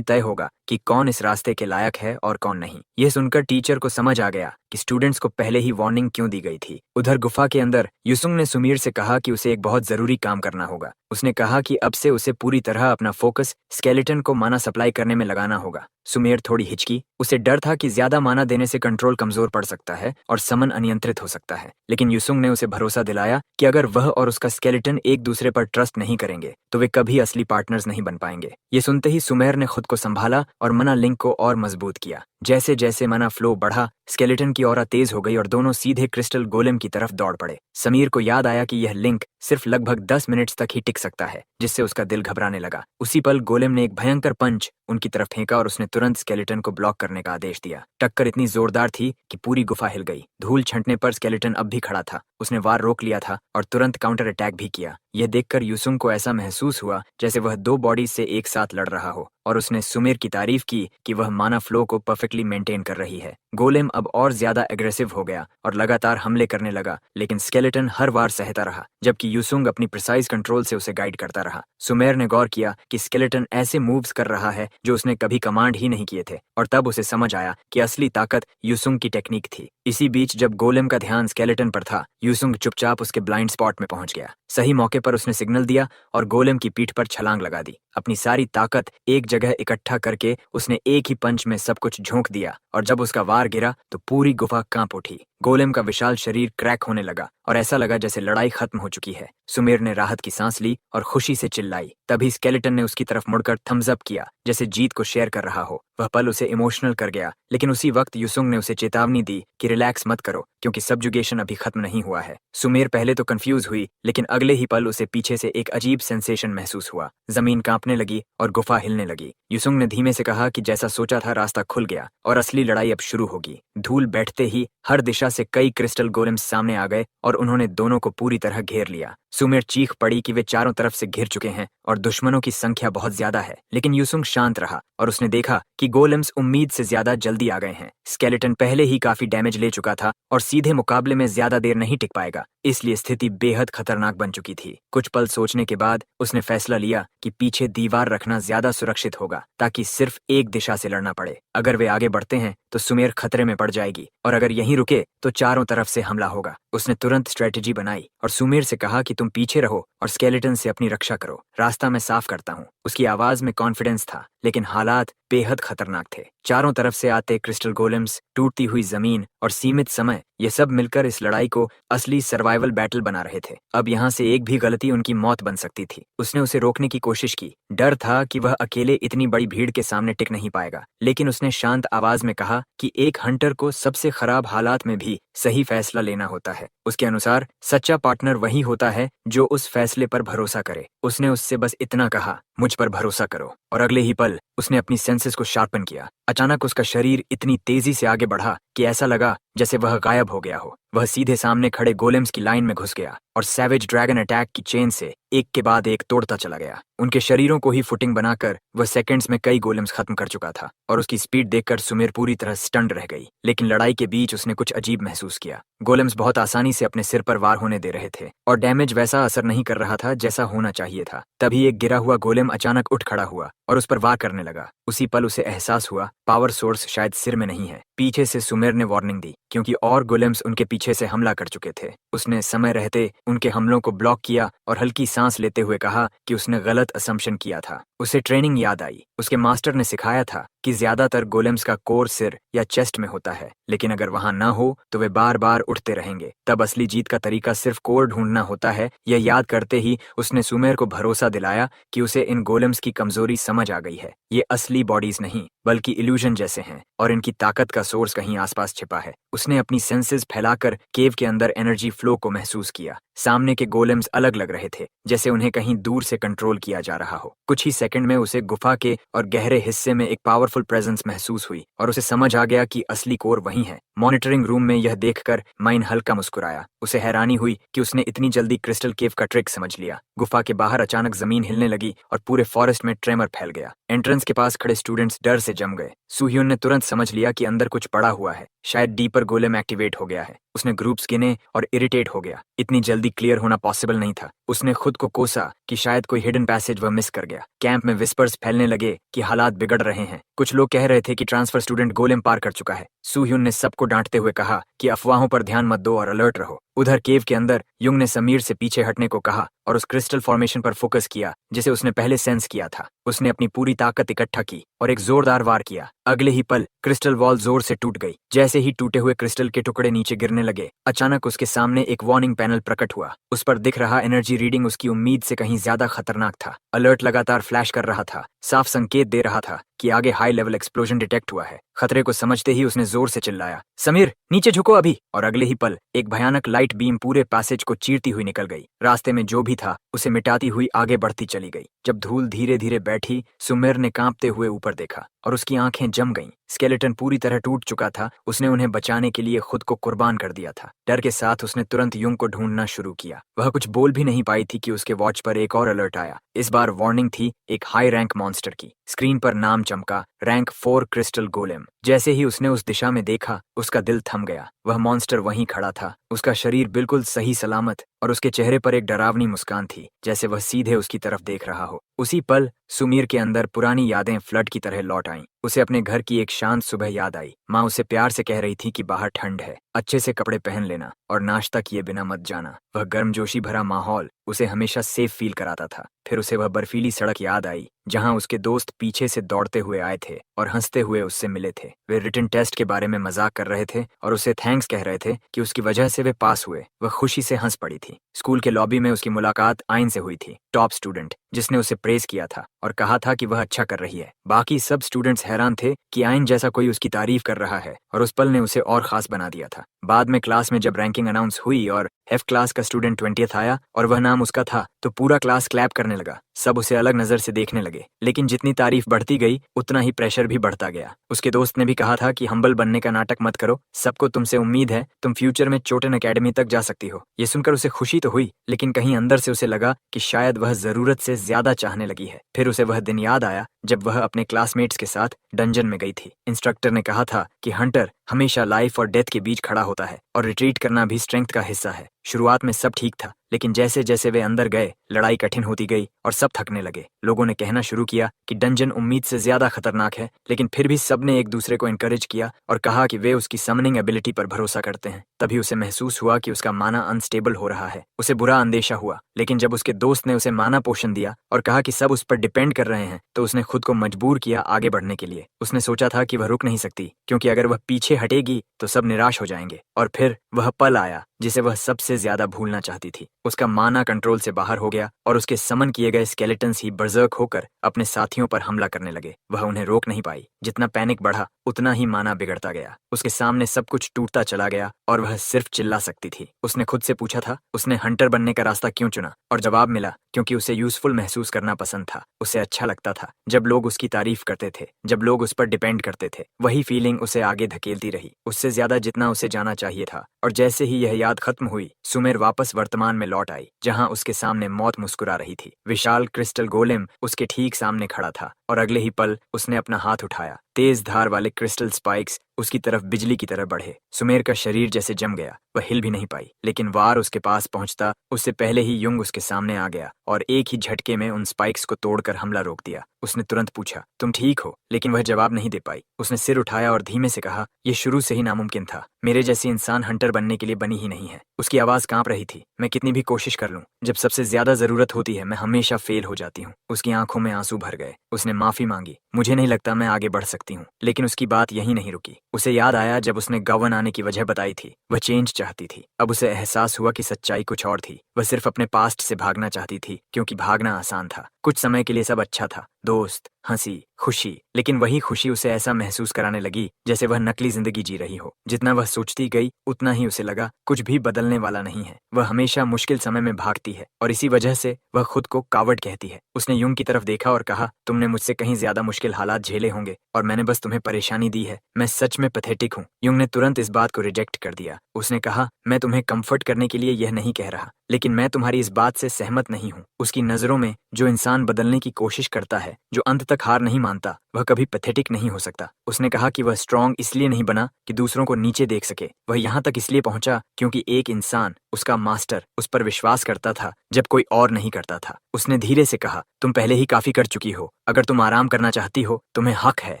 तय होगा कि कौन इस रास्ते के लायक है और कौन नहीं। यह सुनकर टीचर को समझ आ गया कि स्टूडेंट्स को पहले ही वार्निंग क्यों दी गई थी। उधर गुफा के अंदर युसुंग ने सुमीर से कहा कि उसे एक बहुत जरूरी काम करना होगा। उसने कहा कि अब से उसे पूरी तरह अपना फोकस स्केलेटन को माना सप्लाई करने में लगाना होगा। सुमेर थोड़ी हिचकी। उसे डर था कि ज्यादा माना देने से कंट्रोल कमजोर पड़ सकता है और समन अनियंत्रित हो सकता है, लेकिन युसुंग ने उसे भरोसा दिलाया कि अगर वह और उसका स्केलेटन एक दूसरे पर ट्रस्ट नहीं करेंगे तो वे कभी असली पार्टनर्स नहीं बन पाएंगे। ये सुनते ही सुमेर ने खुद को संभाला और मना लिंक को और मजबूत किया। जैसे जैसे मना फ्लो बढ़ा, स्केलेटन की ऑरा तेज हो गई और दोनों सीधे क्रिस्टल गोलेम की तरफ दौड़ पड़े। समीर को याद आया कि यह लिंक सिर्फ लगभग 10 मिनट्स तक ही टिक सकता है, जिससे उसका दिल घबराने लगा। उसी पल गोलेम ने एक भयंकर पंच उनकी तरफ फेंका और उसने तुरंत स्केलेटन को ब्लॉक करने का आदेश दिया। टक्कर इतनी जोरदार थी कि पूरी गुफा हिल गई। धूल छंटने पर स्केलेटन अब भी खड़ा था। उसने वार रोक लिया था और तुरंत काउंटर अटैक भी किया। यह देखकर युसुंग को ऐसा महसूस हुआ जैसे वह दो बॉडीज से एक साथ लड़ रहा हो, और उसने सुमेर की तारीफ की कि वह माना फ्लो को परफेक्टली मेंटेन कर रही है। गोलेम अब और ज्यादा एग्रेसिव हो गया और लगातार हमले करने लगा, लेकिन स्केलेटन हर वार सहता रहा, जबकि युसुंग अपनी प्रिसाइज कंट्रोल से उसे गाइड करता रहा। सुमेर ने गौर किया कि स्केलेटन ऐसे मूव्स कर रहा है जो उसने कभी कमांड ही नहीं किए थे, और तब उसे समझ आया कि असली ताकत युसुंग की टेक्निक थी। इसी बीच जब गोलेम का ध्यान स्केलेटन पर था, युसुंग चुपचाप उसके ब्लाइंड स्पॉट में पहुंच गया। सही मौके पर उसने सिग्नल दिया और गोलेम की पीठ पर छलांग लगा दी। अपनी सारी ताकत एक जगह इकट्ठा करके उसने एक ही पंच में सब कुछ झोंक दिया, और जब उसका वार गिरा तो पूरी गुफा कांप उठी। गोलेम का विशाल शरीर क्रैक होने लगा और ऐसा लगा जैसे लड़ाई खत्म हो चुकी है। सुमेर ने राहत की सांस ली और खुशी से चिल्लाई। तभी स्केलेटन ने उसकी तरफ मुड़कर थम्स अप किया, जैसे जीत को शेयर कर रहा हो। वह पल उसे इमोशनल कर गया, लेकिन उसी वक्त युसुंग ने उसे चेतावनी दी कि रिलैक्स मत करो, क्योंकि सब्जुगेशन अभी खत्म नहीं हुआ है। सुमेर पहले तो कंफ्यूज हुई, लेकिन अगले ही पल उसे पीछे से एक अजीब सेंसेशन महसूस हुआ। जमीन कांपने लगी और गुफा हिलने लगी। युसुंग ने धीमे से कहा कि जैसा सोचा था रास्ता खुल गया और असली लड़ाई अब शुरू होगी। धूल बैठते ही हर दिशा से कई क्रिस्टल गोलेम्स सामने आ गए और उन्होंने दोनों को पूरी तरह घेर लिया। सुमेर चीख पड़ी कि वे चारों तरफ से घिर चुके हैं और दुश्मनों की संख्या बहुत ज्यादा है, लेकिन युसुंग शांत रहा और उसने देखा कि गोलेम्स उम्मीद से ज्यादा जल्दी आ गए हैं। स्केलेटन पहले ही काफी डैमेज ले चुका था और सीधे मुकाबले में ज्यादा देर नहीं टिक पाएगा, इसलिए स्थिति बेहद खतरनाक बन चुकी थी। कुछ पल सोचने के बाद उसने फैसला लिया कि पीछे दीवार रखना ज्यादा सुरक्षित होगा, ताकि सिर्फ एक दिशा से लड़ना पड़े। अगर वे आगे बढ़ते हैं तो सुमेर खतरे में पड़ जाएगी, और अगर यहीं रुके तो चारों तरफ से हमला होगा। उसने तुरंत स्ट्रेटेजी बनाई और सुमेर से कहा कि तुम पीछे रहो और स्केलेटन से अपनी रक्षा करो। रास्ता मैं साफ करता हूँ। उसकी आवाज में कॉन्फिडेंस था, लेकिन हालात बेहद खतरनाक थे। चारों तरफ से आते क्रिस्टल गोलेम्स, टूटती हुई जमीन और सीमित समय, ये सब मिलकर इस लड़ाई को असली सर्वाइवल बैटल बना रहे थे। अब यहाँ से एक भी गलती उनकी मौत बन सकती थी। उसने उसे रोकने की कोशिश की। डर था कि वह अकेले इतनी बड़ी भीड़ के सामने टिक नहीं पाएगा, लेकिन उसने शांत आवाज में कहा कि एक हंटर को सबसे खराब हालात में भी सही फैसला लेना होता है। उसके अनुसार सच्चा पार्टनर वही होता है जो उस फैसले पर भरोसा करे। उसने उससे बस इतना कहा, मुझ पर भरोसा करो, और अगले ही पल उसने अपनी सेंसेस को शार्पन किया। अचानक उसका शरीर इतनी तेजी से आगे बढ़ा कि ऐसा लगा जैसे वह गायब हो गया हो। वह सीधे सामने खड़े गोलेम्स की लाइन में घुस गया और सैवेज ड्रैगन अटैक की चेन से एक के बाद एक तोड़ता चला गया। उनके शरीरों को ही फुटिंग बनाकर वह सेकंड्स में कई गोलेम्स खत्म कर चुका था, और उसकी स्पीड देखकर सुमेर पूरी तरह स्टन्ड रह गई। लेकिन लड़ाई के बीच उसने कुछ अजीब महसूस किया। गोलेम्स बहुत आसानी से अपने सिर पर वार होने दे रहे थे, और डैमेज वैसा असर नहीं कर रहा था जैसा होना चाहिए था। तभी एक गिरा हुआ गोलेम अचानक उठ खड़ा हुआ और उस पर वार करने लगा। उसी पल उसे एहसास हुआ पावर सोर्स शायद सिर में नहीं है। पीछे से सुमेर ने वार्निंग दी, क्योंकि और गोलेम्स उनके पीछे से हमला कर चुके थे। उसने समय रहते उनके हमलों को ब्लॉक किया और हल्की सांस लेते हुए कहा कि उसने गलत असम्पशन किया था। उसे ट्रेनिंग याद आई। उसके मास्टर ने सिखाया था कि ज्यादातर गोलेम्स का कोर सिर या चेस्ट में होता है, लेकिन अगर वहां ना हो तो वे बार बार उठते रहेंगे। तब असली जीत का तरीका सिर्फ कोर ढूंढना होता है। यह याद करते ही उसने सुमेर को भरोसा दिलाया कि उसे इन गोलेम्स की कमजोरी समझ आ गई है। ये असली बॉडीज नहीं बल्कि इल्यूजन जैसे हैं, और इनकी ताकत का सोर्स कहीं आसपास छिपा है। उसने अपनी सेंसेस फैलाकर केव के अंदर एनर्जी फ्लो को महसूस किया। सामने के गोलेम्स अलग लग रहे थे, जैसे उन्हें कहीं दूर से कंट्रोल किया जा रहा हो। कुछ ही सेकंड में उसे गुफा के और गहरे हिस्से में एक पावरफुल प्रेजेंस महसूस हुई, और उसे समझ आ गया कि असली कोर वही है। मॉनिटरिंग रूम में यह देखकर माइन हल्का मुस्कुराया। उसे हैरानी हुई कि उसने इतनी जल्दी क्रिस्टल केव का ट्रिक समझ लिया। गुफा के बाहर अचानक जमीन हिलने लगी और पूरे फॉरेस्ट में ट्रेमर फैल गया। एंट्रेंस के पास खड़े स्टूडेंट्स डर से जम गए। सुह्योन ने तुरंत समझ लिया कि अंदर कुछ पड़ा हुआ है, शायद डीपर गोलेम एक्टिवेट हो गया है। उसने ग्रुप्स गिने और इरिटेट हो गया। इतनी जल्दी क्लियर होना पॉसिबल नहीं था। उसने खुद को कोसा कि शायद कोई हिडन पैसेज वह मिस कर गया। कैंप में विस्पर्स फैलने लगे कि हालात बिगड़ रहे हैं। कुछ लोग कह रहे थे कि ट्रांसफर स्टूडेंट गोलेम पार कर चुका है। सुह्योन ने सबको डांटते हुए कहा कि अफवाहों पर ध्यान मत दो और अलर्ट रहो। उधर केव के अंदर युंग ने समीर से पीछे हटने को कहा और उस क्रिस्टल फॉर्मेशन पर फोकस किया जिसे उसने पहले सेंस किया था। उसने अपनी पूरी ताकत इकट्ठा की और एक जोरदार वार किया। अगले ही पल क्रिस्टल वॉल जोर से टूट गई। जैसे ही टूटे हुए क्रिस्टल के टुकड़े नीचे गिरने लगे, अचानक उसके सामने एक वार्निंग पैनल प्रकट हुआ। उस पर दिख रहा एनर्जी रीडिंग उसकी उम्मीद से कहीं ज्यादा खतरनाक था। अलर्ट लगातार फ्लैश कर रहा था, साफ संकेत दे रहा था कि आगे हाई लेवल एक्सप्लोजन डिटेक्ट हुआ है। खतरे को समझते ही उसने जोर से चिल्लाया, समीर नीचे झुको अभी। और अगले ही पल एक भयानक लाइट बीम पूरे पैसेज को चीरती हुई निकल गई। रास्ते में जो भी था उसे मिटाती हुई आगे बढ़ती चली गई। जब धूल धीरे धीरे बैठी, सुमेर ने कांपते हुए ऊपर देखा और उसकी आंखें जम गईं। स्केलेटन पूरी तरह टूट चुका था। उसने उन्हें बचाने के लिए खुद को कुर्बान कर दिया था। डर के साथ उसने तुरंत युंग को ढूंढना शुरू किया। वह कुछ बोल भी नहीं पाई थी कि उसके वॉच पर एक और अलर्ट आया। इस बार वार्निंग थी एक हाई रैंक मॉन्स्टर की। स्क्रीन पर नाम चमका, रैंक 4 क्रिस्टल गोलेम। जैसे ही उसने उस दिशा में देखा, उसका दिल थम गया। वह मॉन्स्टर वहीं खड़ा था, उसका शरीर बिल्कुल सही सलामत, और उसके चेहरे पर एक डरावनी मुस्कान थी, जैसे वह सीधे उसकी तरफ देख रहा हो। उसी पल सुमीर के अंदर पुरानी यादें फ्लड की तरह लौट आईं। उसे अपने घर की एक शांत सुबह याद आई। माँ उसे प्यार से कह रही थी कि बाहर ठंड है, अच्छे से कपड़े पहन लेना और नाश्ता किए बिना मत जाना। वह गर्मजोशी भरा माहौल उसे हमेशा सेफ फील कराता था। फिर उसे वह बर्फीली सड़क याद आई जहां उसके दोस्त पीछे से दौड़ते हुए आए थे और हंसते हुए उससे मिले थे। वे रिटन टेस्ट के बारे में मजाक कर रहे थे और उसे थैंक्स कह रहे थे कि उसकी वजह से वे पास हुए। वह खुशी से हंस पड़ी थी। स्कूल के लॉबी में उसकी मुलाकात आइन से हुई थी, टॉप स्टूडेंट जिसने उसे प्रेज किया था और कहा था कि वह अच्छा कर रही है। बाकी सब स्टूडेंट्स हैरान थे कि आइन जैसा कोई उसकी तारीफ कर रहा है, और उस पल ने उसे और खास बना दिया था। बाद में क्लास में जब रैंकिंग अनाउंस हुई और एफ क्लास का स्टूडेंट 20th आया और वह नाम उसका था, तो पूरा क्लास क्लैप करने लगा। सब उसे अलग नजर से देखने लगे। लेकिन जितनी तारीफ बढ़ती गई उतना ही प्रेशर भी बढ़ता गया। उसके दोस्त ने भी कहा था कि हम्बल बनने का नाटक मत करो, सबको तुमसे उम्मीद है, तुम फ्यूचर में चोटन एकेडमी तक जा सकती हो। ये सुनकर उसे खुशी तो हुई, लेकिन कहीं अंदर से उसे लगा कि शायद वह जरूरत से ज्यादा चाहने लगी है। फिर उसे वह दिन याद आया जब वह अपने क्लासमेट्स के साथ डंजन में गई थी। इंस्ट्रक्टर ने कहा था कि हंटर हमेशा लाइफ और डेथ के बीच खड़ा होता है और रिट्रीट करना भी स्ट्रेंथ का हिस्सा है। शुरुआत में सब ठीक था, लेकिन जैसे जैसे वे अंदर गए लड़ाई कठिन होती गई और सब थकने लगे। लोगों ने कहना शुरू किया कि डंजन उम्मीद से ज्यादा खतरनाक है, लेकिन फिर भी सबने एक दूसरे को इनकरेज किया और कहा कि वे उसकी समनिंग एबिलिटी पर भरोसा करते हैं। तभी उसे महसूस हुआ कि उसका माना अनस्टेबल हो रहा है। उसे बुरा अंदेशा हुआ, लेकिन जब उसके दोस्त ने उसे माना पोषण दिया और कहा कि सब उस पर डिपेंड कर रहे हैं, तो उसने खुद को मजबूर किया आगे बढ़ने के लिए। उसने सोचा था कि वह रुक नहीं सकती, क्योंकि अगर वह पीछे हटेगी तो सब निराश हो जाएंगे। और फिर वह पल आया जिसे वह सबसे ज्यादा भूलना चाहती थी। उसका माना कंट्रोल से बाहर हो गया और उसके समन किए गए स्केलेटन्स ही बर्जर्क होकर अपने साथियों पर हमला करने लगे। वह उन्हें रोक नहीं पाई। जितना पैनिक बढ़ा उतना ही माना बिगड़ता गया। उसके सामने सब कुछ टूटता चला गया और वह सिर्फ चिल्ला सकती थी। उसने खुद से पूछा था उसने हंटर बनने का रास्ता क्यों चुना, और जवाब मिला क्योंकि उसे यूजफुल महसूस करना पसंद था। उसे अच्छा लगता था जब लोग उसकी तारीफ करते थे, जब लोग उस पर डिपेंड करते थे। वही फीलिंग उसे आगे धकेलती रही, उससे ज्यादा जितना उसे जाना चाहिए था। और जैसे ही यह याद खत्म हुई, सुमेर वापस वर्तमान में लौट आई, जहां उसके सामने मौत मुस्कुरा रही थी। विशाल क्रिस्टल गोलेम उसके ठीक सामने खड़ा था और अगले ही पल उसने अपना हाथ उठाया। तेज धार वाले क्रिस्टल स्पाइक्स उसकी तरफ बिजली की तरह बढ़े। सुमेर का शरीर जैसे जम गया। वह हिल भी नहीं पाई, लेकिन वार उसके पास पहुंचता उससे पहले ही युंग उसके सामने आ गया और एक ही झटके में उन स्पाइक्स को तोड़कर हमला रोक दिया। उसने तुरंत पूछा, तुम ठीक हो? लेकिन वह जवाब नहीं दे पाई। उसने सिर उठाया और धीमे से कहा, यह शुरू से ही नामुमकिन था। मेरे जैसी इंसान हंटर बनने के लिए बनी ही नहीं है। उसकी आवाज कांप रही थी। मैं कितनी भी कोशिश कर लूं, जब सबसे ज्यादा जरूरत होती है मैं हमेशा फेल हो जाती हूँ। उसकी आंखों में आंसू भर गए। उसने माफी मांगी। मुझे नहीं लगता मैं आगे बढ़ सकती हूँ। लेकिन उसकी बात यहीं नहीं रुकी। उसे याद आया जब उसने गवर्न आने की वजह बताई थी। वह चेंज चाहती थी। अब उसे एहसास हुआ कि सच्चाई कुछ और थी। वह सिर्फ अपने पास्ट से भागना चाहती थी, क्योंकि भागना आसान था। कुछ समय के लिए सब अच्छा था, दोस्त, हंसी, खुशी। लेकिन वही खुशी उसे ऐसा महसूस कराने लगी जैसे वह नकली जिंदगी जी रही हो। जितना वह सोचती गई उतना ही उसे लगा कुछ भी बदलने वाला नहीं है। वह हमेशा मुश्किल समय में भागती है और इसी वजह से वह खुद को कावर्ड कहती है। उसने युंग की तरफ देखा और कहा, तुमने मुझसे कहीं ज्यादा मुश्किल हालात झेले होंगे और मैंने बस तुम्हें परेशानी दी है। मैं सच में पैथेटिक हूँ। युंग ने तुरंत इस बात को रिजेक्ट कर दिया। उसने कहा, मैं तुम्हें कंफर्ट करने के लिए यह नहीं कह रहा, लेकिन मैं तुम्हारी इस बात से सहमत नहीं हूँ। उसकी नजरों में जो इंसान बदलने की कोशिश करता है, जो अंत तक हार नहीं मानता, वह कभी पैथेटिक नहीं हो सकता। उसने कहा कि वह स्ट्रांग इसलिए नहीं बना कि दूसरों को नीचे देख सके। वह यहाँ तक इसलिए पहुंचा क्योंकि एक इंसान, उसका मास्टर, उस पर विश्वास करता था जब कोई और नहीं करता था। उसने धीरे से कहा, तुम पहले ही काफी कर चुकी हो। अगर तुम आराम करना चाहती हो तुम्हें हक है,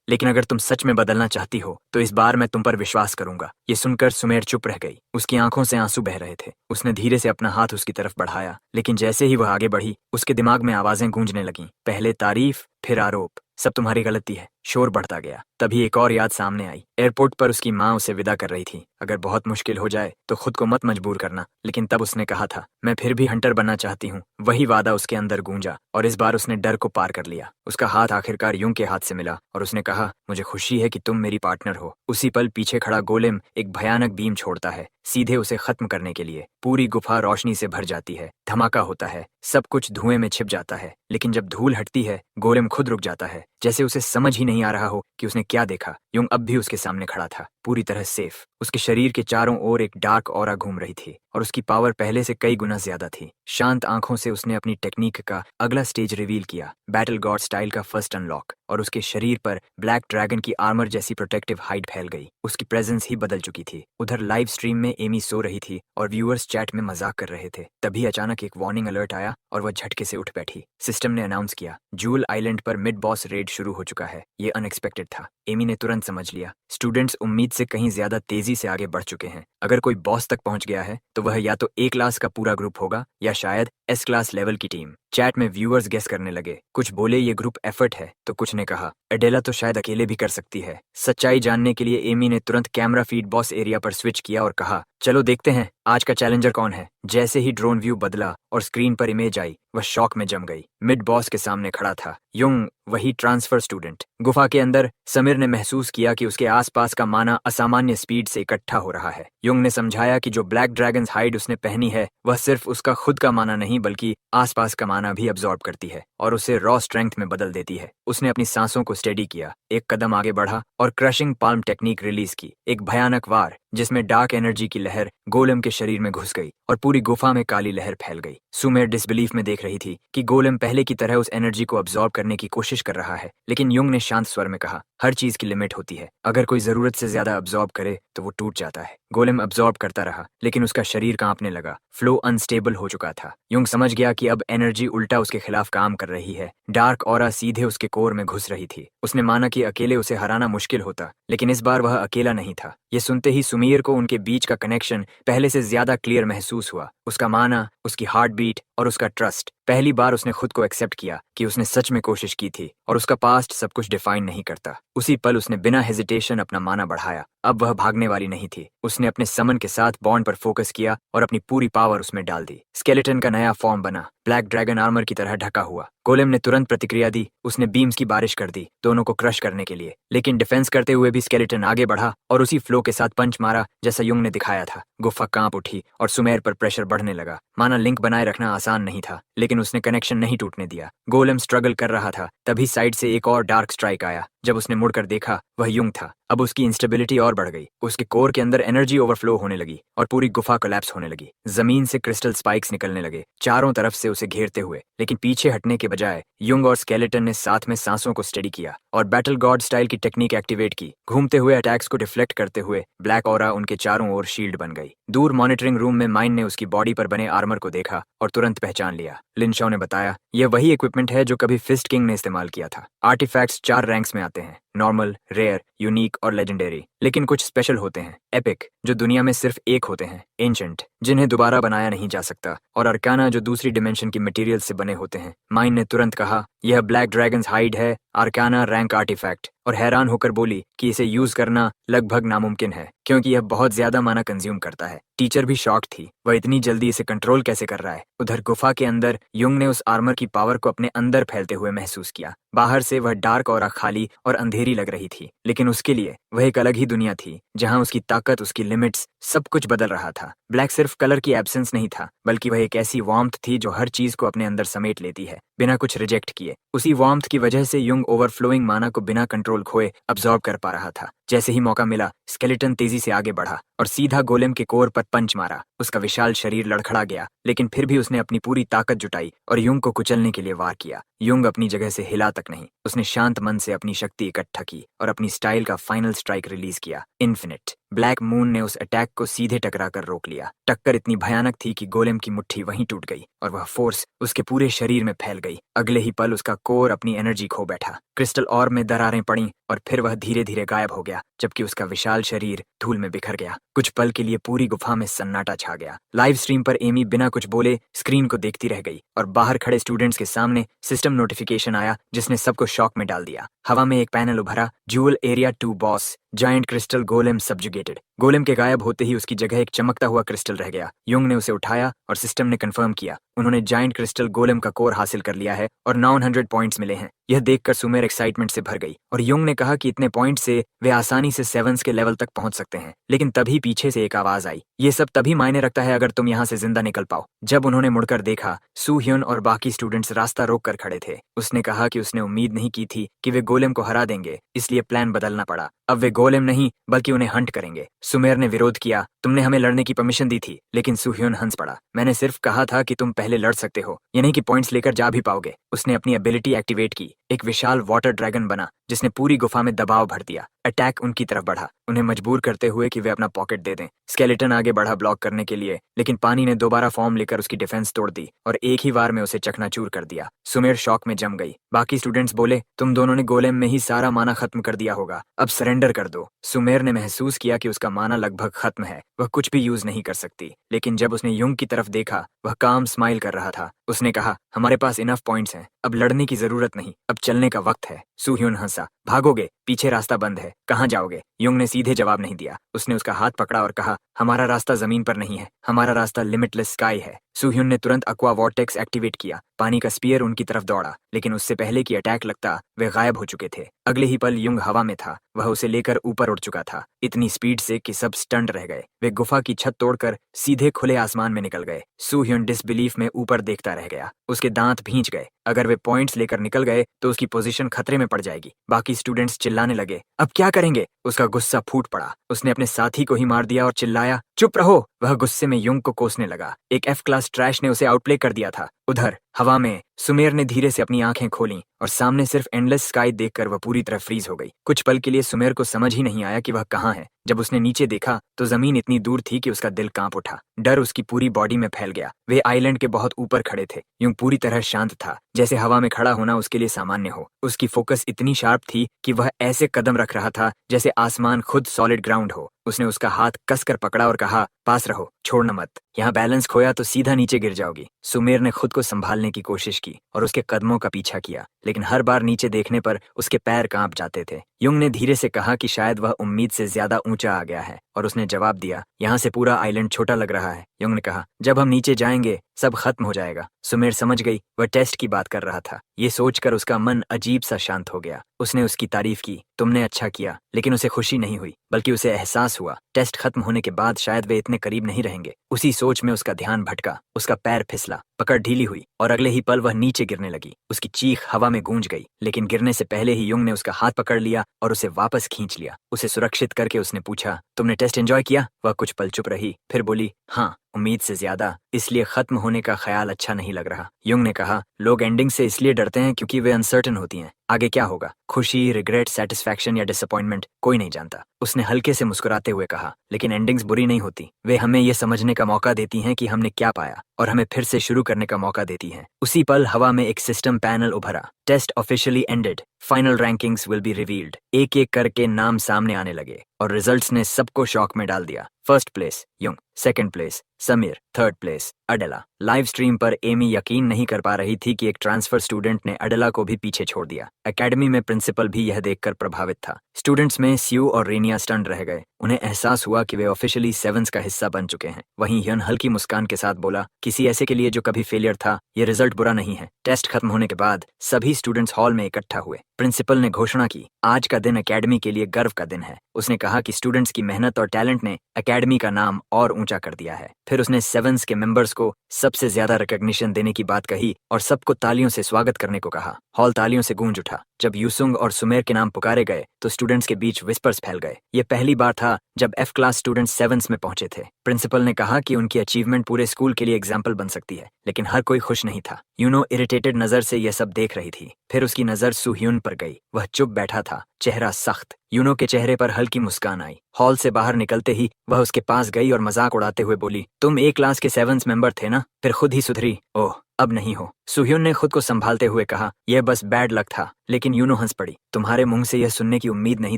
लेकिन अगर तुम सच में बदलना चाहती हो तो इस बार मैं तुम पर विश्वास करूंगा। ये सुनकर सुमेर चुप रह गई। उसकी आंखों से आंसू बह रहे थे। उसने धीरे से अपना हाथ उसकी तरफ बढ़ाया, लेकिन जैसे ही वह आगे बढ़ी उसके दिमाग में आवाजें गूंजने लगीं। पहले तारीफ, फिर आरोप। सब तुम्हारी गलती है। शोर बढ़ता गया। तभी एक और याद सामने आई। एयरपोर्ट पर उसकी माँ उसे विदा कर रही थी। अगर बहुत मुश्किल हो जाए तो खुद को मत मजबूर करना। लेकिन तब उसने कहा था, मैं फिर भी हंटर बनना चाहती हूँ। वही वादा उसके अंदर गूंजा और इस बार उसने डर को पार कर लिया। उसका हाथ आखिरकार युंग के हाथ से मिला और उसने कहा, मुझे खुशी है कि तुम मेरी पार्टनर हो। उसी पल पीछे खड़ा गोलेम एक भयानक बीम छोड़ता है, सीधे उसे खत्म करने के लिए। पूरी गुफा रोशनी से भर जाती है। धमाका होता है। सब कुछ धुएं में छिप जाता है। लेकिन जब धूल हटती है गोलेम खुद रुक जाता है, जैसे उसे समझ ही नहीं आ रहा हो कि उसने क्या देखा। युंग अब भी उसके सामने खड़ा था, पूरी तरह सेफ। उसके शरीर के चारों ओर एक डार्क ऑरा घूम रही थी और उसकी पावर पहले से कई गुना ज्यादा थी। शांत आंखों से उसने अपनी टेक्निक का अगला स्टेज रिवील किया, बैटल गॉड स्टाइल का फर्स्ट अनलॉक। और उसके शरीर पर ब्लैक ड्रैगन की आर्मर जैसी प्रोटेक्टिव हाइड फैल गई। उसकी प्रेजेंस ही बदल चुकी थी। उधर लाइव स्ट्रीम में एमी सो रही थी और व्यूअर्स चैट में मजाक कर रहे थे। तभी अचानक एक वार्निंग अलर्ट आया और वह झटके से उठ बैठी। सिस्टम ने अनाउंस किया, जूल आइलैंड पर मिड बॉस रेड शुरू हो चुका है। ये अनएक्सपेक्टेड था। एमी ने तुरंत समझ लिया, स्टूडेंट्स उम्मीद से कहीं ज्यादा तेजी से आगे बढ़ चुके हैं। अगर कोई बॉस तक पहुंच गया है तो वह या तो ए क्लास का पूरा ग्रुप होगा या शायद एस क्लास लेवल की टीम। चैट में व्यूअर्स गेस करने लगे। कुछ बोले ये ग्रुप एफर्ट है तो कुछ ने कहा एडेला तो शायद अकेले भी कर सकती है। सच्चाई जानने के लिए एमी ने तुरंत कैमरा फीड बॉस एरिया पर स्विच किया और कहा, चलो देखते हैं आज का चैलेंजर कौन है। जैसे ही ड्रोन व्यू बदला और स्क्रीन पर इमेज आई, वह शॉक में जम गई। मिड बॉस के सामने खड़ा था युंग, वही ट्रांसफर स्टूडेंट। गुफा के अंदर समीर ने महसूस किया कि उसके आसपास का माना असामान्य स्पीड से इकट्ठा हो रहा है। युंग ने समझाया कि जो ब्लैक ड्रैगन्स हाइड उसने पहनी है वह सिर्फ उसका खुद का माना नहीं बल्कि आसपास का माना भी अब्सॉर्ब करती है और उसे रॉ स्ट्रेंथ में बदल देती है। उसने अपनी सांसों को स्टेडी किया, एक कदम आगे बढ़ा और क्रशिंग पाल्म टेक्निक रिलीज की। एक भयानक वार जिसमें डार्क एनर्जी की लहर गोलेम के शरीर में घुस गई और पूरी गुफा में काली लहर फैल गई। सुमेर डिसबिलीफ में देख रही थी कि गोलेम पहले की तरह उस एनर्जी को अब्सॉर्ब करने की कोशिश कर रहा है, लेकिन युंग ने शांत स्वर में कहा, हर चीज की लिमिट होती है, अगर कोई जरूरत से ज्यादा अब्सॉर्ब करे तो वो टूट जाता है। गोलेम अब्सॉर्ब करता रहा, लेकिन उसका शरीर कांपने लगा, फ्लो अनस्टेबल हो चुका था। युंग समझ गया कि अब एनर्जी उल्टा उसके खिलाफ काम कर रही है। डार्क ऑरा सीधे उसके कोर में घुस रही थी। उसने माना कि अकेले उसे हराना मुश्किल होता, लेकिन इस बार वह अकेला नहीं था। ये सुनते ही सुमीर को उनके बीच का कनेक्शन पहले से ज्यादा क्लियर महसूस हुआ। उसका माना, उसकी हार्ट बीट और उसका ट्रस्ट। पहली बार उसने खुद को एक्सेप्ट किया कि उसने सच में कोशिश की थी और उसका पास्ट सब कुछ डिफाइन नहीं करता। उसी पल उसने बिना हेजिटेशन अपना माना बढ़ाया। अब वह भागने वाली नहीं थी। उसने अपने समन के साथ बॉन्ड पर फोकस किया और अपनी पूरी पावर उसमें डाल दी। स्केलेटन का नया फॉर्म बना, ब्लैक ड्रैगन आर्मर की तरह ढका हुआ। गोलेम ने तुरंत प्रतिक्रिया दी। उसने बीम्स की बारिश कर दी, दोनों को क्रश करने के लिए, लेकिन डिफेंस करते हुए भी स्केलेटन आगे बढ़ा और उसी फ्लो के साथ पंच मारा जैसा युंग ने दिखाया था। गुफा कांप उठी और सुमेर पर प्रेशर बढ़ने लगा। माना लिंक बनाए रखना आसान नहीं था, लेकिन उसने कनेक्शन नहीं टूटने दिया। गोलेम स्ट्रगल कर रहा था, तभी साइड से एक और डार्क स्ट्राइक आया। जब उसने मुड़कर देखा, वह युंग था। अब उसकी इंस्टेबिलिटी और बढ़ गई। उसके कोर के अंदर एनर्जी ओवरफ्लो होने लगी और पूरी गुफा कोलैप्स होने लगी। जमीन से क्रिस्टल स्पाइक्स निकलने लगे, चारों तरफ से उसे घेरते हुए, लेकिन पीछे हटने के बजाय युंग और स्केलेटन ने साथ में सांसों को स्टेडी किया और बैटल गॉड स्टाइल की टेक्निक एक्टिवेट की। घूमते हुए अटैक्स को डिफ्लेक्ट करते हुए ब्लैक ऑरा उनके चारों ओर शील्ड बन गई। दूर मॉनिटरिंग रूम में माइन ने उसकी बॉडी पर बने आर्मर को देखा और तुरंत पहचान लिया। लिनशॉ ने बताया, यह वही इक्विपमेंट है जो कभी फिस्ट किंग ने इस्तेमाल किया था। आर्टिफैक्ट्स 4 रैंक्स में आते हैं, नॉर्मल, रेयर, यूनिक और लेजेंडरी, लेकिन कुछ स्पेशल होते हैं, एपिक जो दुनिया में सिर्फ एक होते हैं, एंशंट जिन्हें दोबारा बनाया नहीं जा सकता, और अरकाना जो दूसरी डिमेंशन की मटेरियल से बने होते हैं। माइन ने तुरंत कहा, यह ब्लैक ड्रैगन्स हाइड है, अरकाना रैंक आर्टिफैक्ट, और हैरान होकर बोली कि इसे यूज करना लगभग नामुमकिन है क्योंकि यह बहुत ज्यादा माना कंज्यूम करता है। टीचर भी शॉक थी, वह इतनी जल्दी इसे कंट्रोल कैसे कर रहा है। उधर गुफा के अंदर युंग ने उस आर्मर की पावर को अपने अंदर फैलते हुए महसूस किया। बाहर से वह डार्क और खाली और अंधेरी लग रही थी, लेकिन उसके लिए वह एक अलग ही दुनिया थी जहां उसकी ताकत, उसकी लिमिट्स, सब कुछ बदल रहा था। ब्लैक सिर्फ कलर की एब्सेंस नहीं था, बल्कि वह एक ऐसी वार्मथ थी जो हर चीज को अपने अंदर समेट लेती है बिना कुछ रिजेक्ट किए। उसी वार्मथ की वजह से युंग ओवरफ्लोइंग माना को बिना कंट्रोल खोए अब्सॉर्ब कर पा रहा था। जैसे ही मौका मिला, स्केलेटन तेजी से आगे बढ़ा और सीधा गोलेम के कोर पर पंच मारा। उसका विशाल शरीर लड़खड़ा गया, लेकिन फिर भी उसने अपनी पूरी ताकत जुटाई और युंग को कुचलने के लिए वार किया। युंग अपनी जगह से हिला तक नहीं। उसने शांत मन से अपनी शक्ति इकट्ठा की और अपनी स्टाइल का फाइनल स्ट्राइक रिलीज किया, इन्फिनिट। ब्लैक मून ने उस अटैक को सीधे टकरा कर रोक लिया। टक्कर इतनी भयानक थी कि गोलेम की मुट्ठी वहीं टूट गई और वह फोर्स उसके पूरे शरीर में फैल गई। अगले ही पल उसका कोर अपनी एनर्जी खो बैठा। क्रिस्टल ऑर्ब में दरारें पड़ी और फिर वह धीरे धीरे गायब हो गया, जबकि उसका विशाल शरीर धूल में बिखर गया। कुछ पल के लिए पूरी गुफा में सन्नाटा छा गया। लाइव स्ट्रीम पर एमी बिना कुछ बोले स्क्रीन को देखती रह गई और बाहर खड़े स्टूडेंट्स के सामने सिस्टम नोटिफिकेशन आया जिसने सबको शॉक में डाल दिया। हवा में एक पैनल उभरा, jewel area 2 boss, giant crystal golem subjugated. Golem के गायब होते ही उसकी जगह एक चमकता हुआ क्रिस्टल रह गया। युंग ने उसे उठाया और सिस्टम ने कंफर्म किया, उन्होंने जायंट क्रिस्टल गोलेम का कोर हासिल कर लिया है और 900 पॉइंट्स मिले हैं। यह देखकर सुमेर एक्साइटमेंट से भर गई और युंग ने कहा कि इतने पॉइंट से वे आसानी से 7s के लेवल तक पहुंच सकते हैं। लेकिन तभी पीछे से एक आवाज आई, ये सब तभी मायने रखता है अगर तुम यहाँ से जिंदा निकल पाओ। जब उन्होंने मुड़कर देखा, सू ह्यून और बाकी स्टूडेंट्स रास्ता रोक कर खड़े थे। उसने कहा कि उसने उम्मीद नहीं की थी कि वे गोलेम को हरा देंगे, इसलिए प्लान बदलना पड़ा। अब वे गोलेम नहीं बल्कि उन्हें हंट करेंगे। सुमेर ने विरोध किया, तुमने हमें लड़ने की परमिशन दी थी। लेकिन सू ह्यून हंस पड़ा, मैंने सिर्फ कहा था कि तुम पहले लड़ सकते हो, ये नहीं कि पॉइंट्स लेकर जा भी पाओगे। उसने अपनी एबिलिटी एक्टिवेट की, एक विशाल वाटर ड्रैगन बना जिसने पूरी गुफा में दबाव भर दिया। अटैक उनकी तरफ बढ़ा, उन्हें मजबूर करते हुए कि वे अपना पॉकेट दे दें। स्केलेटन आगे बढ़ा ब्लॉक करने के लिए, लेकिन पानी ने दोबारा फॉर्म लेकर उसकी डिफेंस तोड़ दी और एक ही वार में उसे चकनाचूर कर दिया। सुमेर शॉक में जम गई। बाकी स्टूडेंट्स बोले, तुम दोनों ने गोलेम में ही सारा माना खत्म कर दिया होगा, अब सरेंडर कर दो। सुमेर ने महसूस किया कि उसका माना लगभग खत्म है, वह कुछ भी यूज नहीं कर सकती। लेकिन जब उसने युंग की तरफ देखा, वह काम स्माइल कर रहा था। उसने कहा, हमारे पास इनफ पॉइंट्स हैं, अब लड़ने की जरूरत नहीं, अब चलने का वक्त है। सू ह्यून हंसा, भागोगे? पीछे रास्ता बंद है, कहाँ जाओगे? युंग ने सीधे जवाब नहीं दिया। उसने उसका हाथ पकड़ा और कहा, हमारा रास्ता जमीन पर नहीं है, हमारा रास्ता लिमिटलेस स्काई है। सू ह्यून ने तुरंत अक्वा वॉर्टेक्स एक्टिवेट किया। पानी का स्पीयर उनकी तरफ दौड़ा, लेकिन उससे पहले कि अटैक लगता वे गायब हो चुके थे। अगले ही पल युंग हवा में था, वह उसे लेकर ऊपर उड़ चुका था, इतनी स्पीड से कि सब स्टंट रह गए। वे गुफा की छत तोड़कर सीधे खुले आसमान में निकल गए। सू ह्यून डिसबिलीफ में ऊपर देखता रह गया। उसके दांत भींच गए। अगर वे पॉइंट्स लेकर निकल गए तो उसकी पोजीशन खतरे में पड़ जाएगी। बाकी स्टूडेंट्स चिल्लाने लगे, अब क्या करेंगे? उसका गुस्सा फूट पड़ा। उसने अपने साथी को ही मार दिया और चिल्लाया, चुप रहो। वह गुस्से में युंग को कोसने लगा। एक एफ क्लास ट्रैश ने उसे आउटप्ले कर दिया था। उधर हवा में सुमेर ने धीरे से अपनी आंखें खोलीं और सामने सिर्फ एंडलेस स्काई देखकर वह पूरी तरह फ्रीज हो गई। कुछ पल के लिए सुमेर को समझ ही नहीं आया कि वह कहाँ है। जब उसने नीचे देखा तो जमीन इतनी दूर थी कि उसका दिल कांप उठा। डर उसकी पूरी बॉडी में फैल गया। वे आइलैंड के बहुत ऊपर खड़े थे। युंग पूरी तरह शांत था, जैसे हवा में खड़ा होना उसके लिए सामान्य हो। उसकी फोकस इतनी शार्प थी कि वह ऐसे कदम रख रहा था जैसे आसमान खुद सॉलिड ग्राउंड हो। उसने उसका हाथ कसकर पकड़ा और कहा, पास रहो, छोड़ना मत। यहाँ बैलेंस खोया तो सीधा नीचे गिर जाओगी। सुमेर ने खुद को संभालने की कोशिश की और उसके कदमों का पीछा किया, लेकिन हर बार नीचे देखने पर उसके पैर कांप जाते थे। युंग ने धीरे से कहा कि शायद वह उम्मीद से ज्यादा ऊंचा आ गया है, और उसने जवाब दिया, यहाँ से पूरा आइलैंड छोटा लग रहा है। युंग ने कहा, जब हम नीचे जाएंगे सब खत्म हो जाएगा। सुमेर समझ गई वह टेस्ट की बात कर रहा था। ये सोचकर उसका मन अजीब सा शांत हो गया। उसने उसकी तारीफ की, तुमने अच्छा किया, लेकिन उसे खुशी नहीं हुई, बल्कि उसे एहसास हुआ टेस्ट खत्म होने के बाद शायद वे इतने करीब नहीं रहेंगे। उसी सोच में उसका ध्यान भटका। उसका पैर फिसला, पकड़ ढीली हुई और अगले ही पल वह नीचे गिरने लगी। उसकी चीख हवा में गूंज गई, लेकिन गिरने से पहले ही युंग ने उसका हाथ पकड़ लिया और उसे वापस खींच लिया। उसे सुरक्षित करके उसने पूछा, तुमने टेस्ट एंजॉय किया? वह कुछ पल चुप रही, फिर बोली, हाँ, उम्मीद से ज्यादा, इसलिए खत्म होने का ख्याल अच्छा नहीं लग रहा। युंग ने कहा, लोग एंडिंग से इसलिए डरते हैं क्योंकि वे अनसर्टन होती हैं। आगे क्या होगा, खुशी, रिग्रेट, सेटिस्फैक्शन या डिसअपॉइंटमेंट, कोई नहीं जानता। उसने हल्के से मुस्कुराते हुए कहा, लेकिन एंडिंग्स बुरी नहीं होती। वे हमें यह समझने का मौका देती हैं कि हमने क्या पाया और हमें फिर से शुरू करने का मौका देती हैं। उसी पल हवा में एक सिस्टम पैनल उभरा। Test officially ended, final rankings will be revealed. एक एक करके नाम सामने आने लगे और रिजल्ट्स ने सबको शॉक में डाल दिया। First place Yung, second place Sameer, third place Adela. Live stream पर एमी यकीन नहीं कर पा रही थी कि एक ट्रांसफर स्टूडेंट ने अडेला को भी पीछे छोड़ दिया। एकेडमी में प्रिंसिपल भी यह देखकर प्रभावित था। स्टूडेंट्स में स्यू और रेनिया स्टंड रह गए। उन्हें एहसास हुआ कि वे ऑफिशियली सेवंस का हिस्सा बन चुके हैं। वहीं ह्यन हल्की मुस्कान के साथ बोला, किसी ऐसे के लिए जो कभी फेलियर था, ये रिजल्ट बुरा नहीं है। टेस्ट खत्म होने के बाद सभी स्टूडेंट्स हॉल में इकट्ठा हुए। प्रिंसिपल ने घोषणा की, आज का दिन एकेडमी के लिए गर्व का दिन है। उसने कहा कि स्टूडेंट्स की मेहनत और टैलेंट ने एकेडमी का नाम और ऊंचा कर दिया है। फिर उसने सेवंस के मेंबर्स को सबसे ज्यादा रिकॉग्निशन देने की बात कही और सबको तालियों से स्वागत करने को कहा। हॉल तालियों से गूंज उठा। जब यूसुंग और सुमेर के नाम पुकारे गए तो स्टूडेंट्स के बीच विस्पर्स फैल गए। ये पहली बार था जब एफ क्लास स्टूडेंट्स सेवंस में पहुंचे थे। प्रिंसिपल ने कहा कि उनकी अचीवमेंट पूरे स्कूल के लिए एग्जाम्पल बन सकती है, लेकिन हर कोई खुश नहीं था। यूनो इरिटेटेड नजर से यह सब देख रही थी। फिर उसकी नजर सुह्युन पर गई। वह चुप बैठा था, चेहरा सख्त। यूनो के चेहरे पर हल्की मुस्कान आई। हॉल से बाहर निकलते ही वह उसके पास गई और मजाक उड़ाते हुए बोली, तुम ए क्लास के सेवंस मेंबर थे ना, फिर खुद ही सुधरी? ओह, अब नहीं हो। सुह्युन ने खुद को संभालते हुए कहा, यह बस बैड लक था। लेकिन यूनो हंस पड़ी। तुम्हारे मुंह से यह सुनने की उम्मीद नहीं